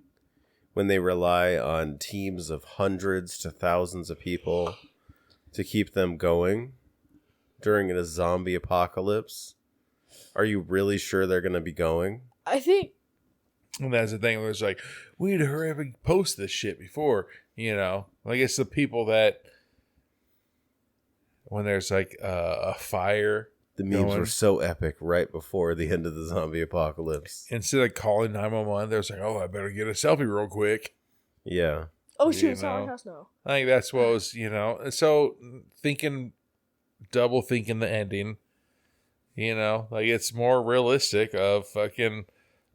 Speaker 1: when they rely on teams of hundreds to thousands of people to keep them going during a zombie apocalypse. Are you really sure they're going to be going?
Speaker 3: I think.
Speaker 2: And that's the thing. Where it's like, we need to hurry up and post this shit before, like it's the people that when there's like a fire.
Speaker 1: The memes were so epic right before the end of the zombie apocalypse.
Speaker 2: Instead of calling 911, there's like, oh, I better get a selfie real quick.
Speaker 1: Yeah.
Speaker 3: Oh shoot! It's not my house now.
Speaker 2: I think that's what was, So double thinking the ending. Like it's more realistic of fucking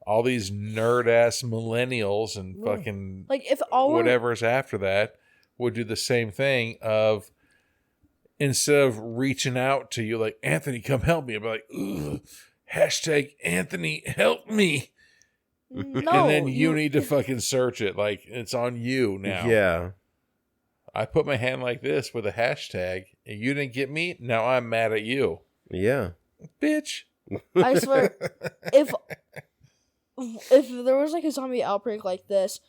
Speaker 2: all these nerd ass millennials and fucking
Speaker 3: like if all
Speaker 2: whatever's after that would do the same thing of. Instead of reaching out to you like, Anthony, come help me. I'd be like, ugh, hashtag Anthony, help me.
Speaker 3: No,
Speaker 2: and then you need to fucking search it. Like, it's on you now.
Speaker 1: Yeah.
Speaker 2: I put my hand like this with a hashtag, and you didn't get me? Now I'm mad at you.
Speaker 1: Yeah.
Speaker 2: Bitch.
Speaker 3: I swear, if there was like a zombie outbreak like this,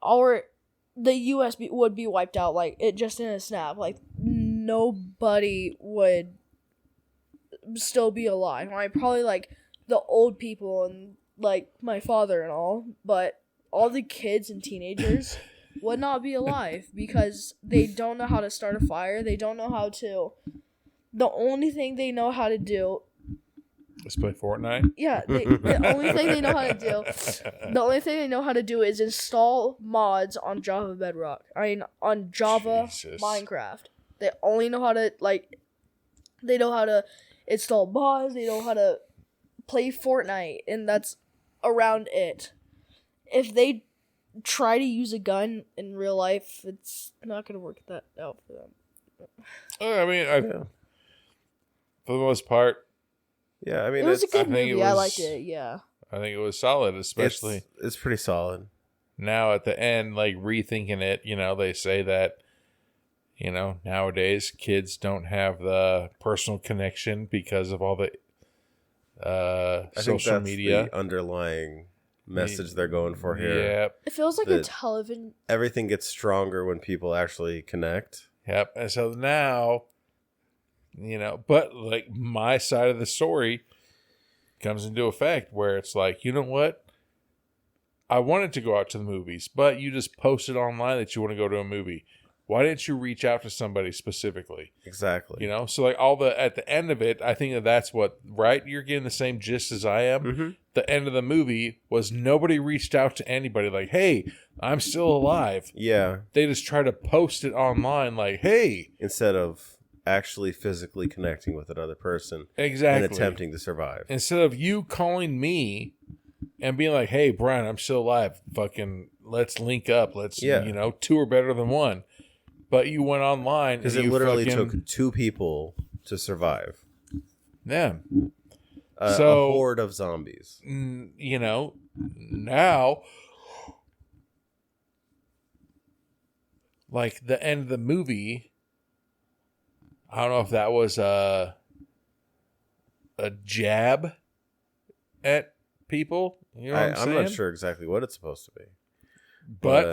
Speaker 3: the U.S. would be wiped out like it just in a snap. Like nobody would still be alive. I mean, probably like the old people and like my father and all, but all the kids and teenagers would not be alive because they don't know how to start a fire. They don't know how to. The only thing they know how to do.
Speaker 2: Let's play Fortnite.
Speaker 3: Yeah, the only thing they know how to do. The only thing they know how to do is install mods on Java Bedrock. On Java
Speaker 2: Jesus.
Speaker 3: Minecraft. They only know how to They know how to install mods. They know how to play Fortnite, and that's around it. If they try to use a gun in real life, it's not gonna work that out for them.
Speaker 2: For the most part.
Speaker 1: Yeah, I mean,
Speaker 3: it was a good
Speaker 2: I think
Speaker 3: movie.
Speaker 2: it
Speaker 3: I
Speaker 2: was-
Speaker 3: liked it. Yeah.
Speaker 2: I think it was solid, especially
Speaker 1: it's pretty solid.
Speaker 2: now at the end, like rethinking it, they say that, nowadays kids don't have the personal connection because of all the
Speaker 1: I think
Speaker 2: social
Speaker 1: that's
Speaker 2: media.
Speaker 1: the underlying message they're going for here.
Speaker 2: Yep.
Speaker 3: It feels like a
Speaker 1: The-
Speaker 3: television.
Speaker 1: Everything gets stronger when people actually connect.
Speaker 2: Yep. And so now, but like my side of the story comes into effect where it's like, you know what? I wanted to go out to the movies, but you just posted online that you want to go to a movie. Why didn't you reach out to somebody specifically?
Speaker 1: Exactly.
Speaker 2: So like at the end of it, I think that's what, right? You're getting the same gist as I am.
Speaker 1: Mm-hmm.
Speaker 2: The end of the movie was nobody reached out to anybody like, hey, I'm still alive.
Speaker 1: Yeah.
Speaker 2: They just try to post it online like, hey.
Speaker 1: Instead of actually physically connecting with another person
Speaker 2: Exactly.
Speaker 1: and attempting to survive.
Speaker 2: Instead of you calling me and being like, hey, Brian, I'm still alive. Fucking let's link up. Let's, two are better than one. But you went online.
Speaker 1: Because
Speaker 2: and
Speaker 1: it
Speaker 2: you
Speaker 1: literally
Speaker 2: fucking,
Speaker 1: took two people to survive.
Speaker 2: Yeah.
Speaker 1: A
Speaker 2: So-
Speaker 1: horde of zombies.
Speaker 2: Now like the end of the movie, I don't know if that was a jab at people. You know what I'm
Speaker 1: I'm not
Speaker 2: saying?
Speaker 1: sure exactly what it's supposed to be.
Speaker 2: But
Speaker 1: But,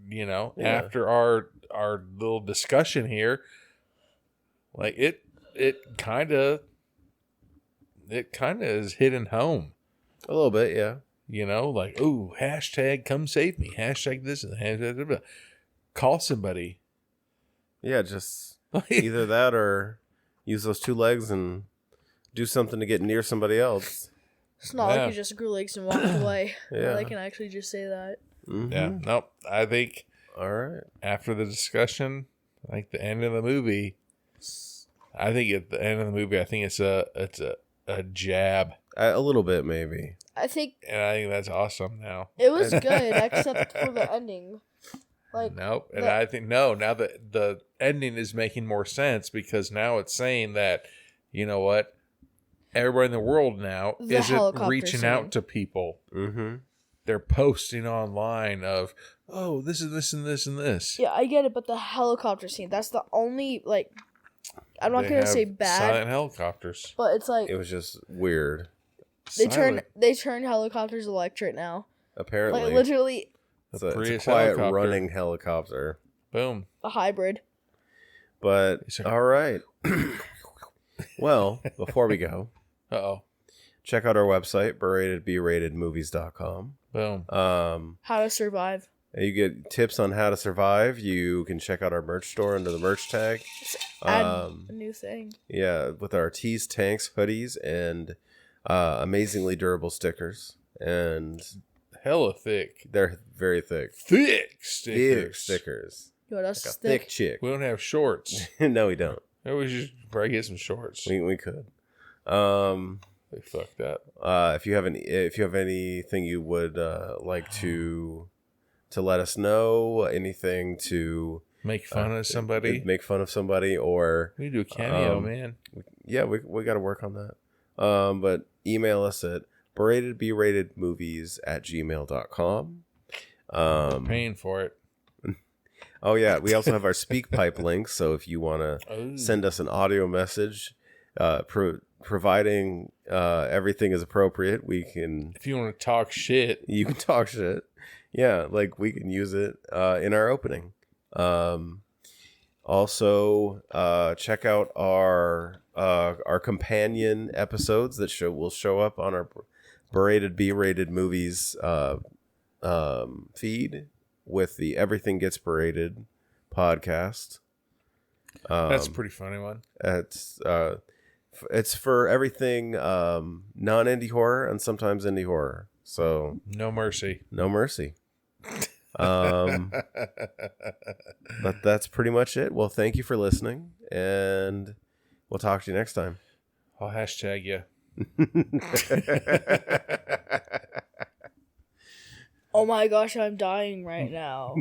Speaker 2: yeah.
Speaker 1: after
Speaker 2: after our little discussion here, like it kind of is hitting home.
Speaker 1: A little bit, yeah.
Speaker 2: Like, ooh, hashtag come save me. Hashtag this and hashtag blah, blah. Call somebody.
Speaker 1: Yeah, just either that or use those two legs and do something to get near somebody else.
Speaker 3: It's not like you just grew legs and walked away.
Speaker 1: Yeah.
Speaker 3: I can actually just say that.
Speaker 1: Mm-hmm.
Speaker 2: Yeah, nope. I think
Speaker 1: All right.
Speaker 2: after the discussion, like the end of the movie, I think at the end of the movie, I think it's a jab,
Speaker 1: A little bit, maybe.
Speaker 3: I think
Speaker 2: and I think that's awesome. Now,
Speaker 3: it was good, except for the ending. Like,
Speaker 2: nope. And
Speaker 3: the-
Speaker 2: I think now that the ending is making more sense because now it's saying that, you know what, everybody in the world now
Speaker 3: The
Speaker 2: isn't
Speaker 3: helicopter
Speaker 2: reaching
Speaker 3: scene.
Speaker 2: out to people.
Speaker 1: Mm-hmm.
Speaker 2: they're posting online of, oh, this is this and this and this.
Speaker 3: Yeah, I get it, but the helicopter scene, that's the only, like, I'm not
Speaker 2: They
Speaker 3: going to
Speaker 2: have
Speaker 3: say bad,
Speaker 2: silent helicopters.
Speaker 3: but it's like,
Speaker 1: It was just weird.
Speaker 3: they
Speaker 2: Silent.
Speaker 3: turn helicopters electric now.
Speaker 1: Apparently,
Speaker 3: Like, literally
Speaker 1: it's a
Speaker 2: Prius
Speaker 1: quiet
Speaker 2: helicopter.
Speaker 1: running helicopter.
Speaker 2: Boom.
Speaker 3: a hybrid.
Speaker 1: But
Speaker 2: It's like-
Speaker 1: all right. Well, before we go,
Speaker 2: Uh-oh.
Speaker 1: check out our website, beratedbratedmovies.com.
Speaker 2: Boom.
Speaker 3: How to survive.
Speaker 1: You get tips on how to survive. You can check out our merch store under the merch tag.
Speaker 3: Add
Speaker 1: Um,
Speaker 3: a new thing.
Speaker 1: Yeah, with our tees, tanks, hoodies, and amazingly durable stickers. And
Speaker 2: Hella thick.
Speaker 1: they're very thick.
Speaker 2: Thick stickers.
Speaker 1: Thick stickers.
Speaker 3: Yo, that's
Speaker 1: Like a
Speaker 3: thick.
Speaker 1: thick chick.
Speaker 2: We don't have shorts.
Speaker 1: No, we don't.
Speaker 2: Maybe we should probably get some shorts.
Speaker 1: We could.
Speaker 2: They fucked that.
Speaker 1: If you have anything you would like to let us know, anything to
Speaker 2: Make fun of somebody.
Speaker 1: make fun of somebody, or
Speaker 2: We do a cameo,
Speaker 1: um,
Speaker 2: man.
Speaker 1: yeah, we got to work on that. But email us at beratedbratedmovies@gmail.com.
Speaker 2: Paying for it.
Speaker 1: Oh yeah, we also have our SpeakPipe link. So if you want to
Speaker 2: Oh.
Speaker 1: send us an audio message, providing everything is appropriate, we can.
Speaker 2: If you want to talk shit,
Speaker 1: You can talk shit. Yeah, like we can use it in our opening. Also, check out our companion episodes that will show up on our berated B-rated movies feed with the Everything Gets Berated podcast.
Speaker 2: that's a pretty funny one.
Speaker 1: It's for everything non-indie horror and sometimes indie horror. So
Speaker 2: No mercy.
Speaker 1: no mercy. But that's pretty much it. Well, thank you for listening, and we'll talk to you next time.
Speaker 2: I'll hashtag you.
Speaker 3: Oh my gosh, I'm dying right now.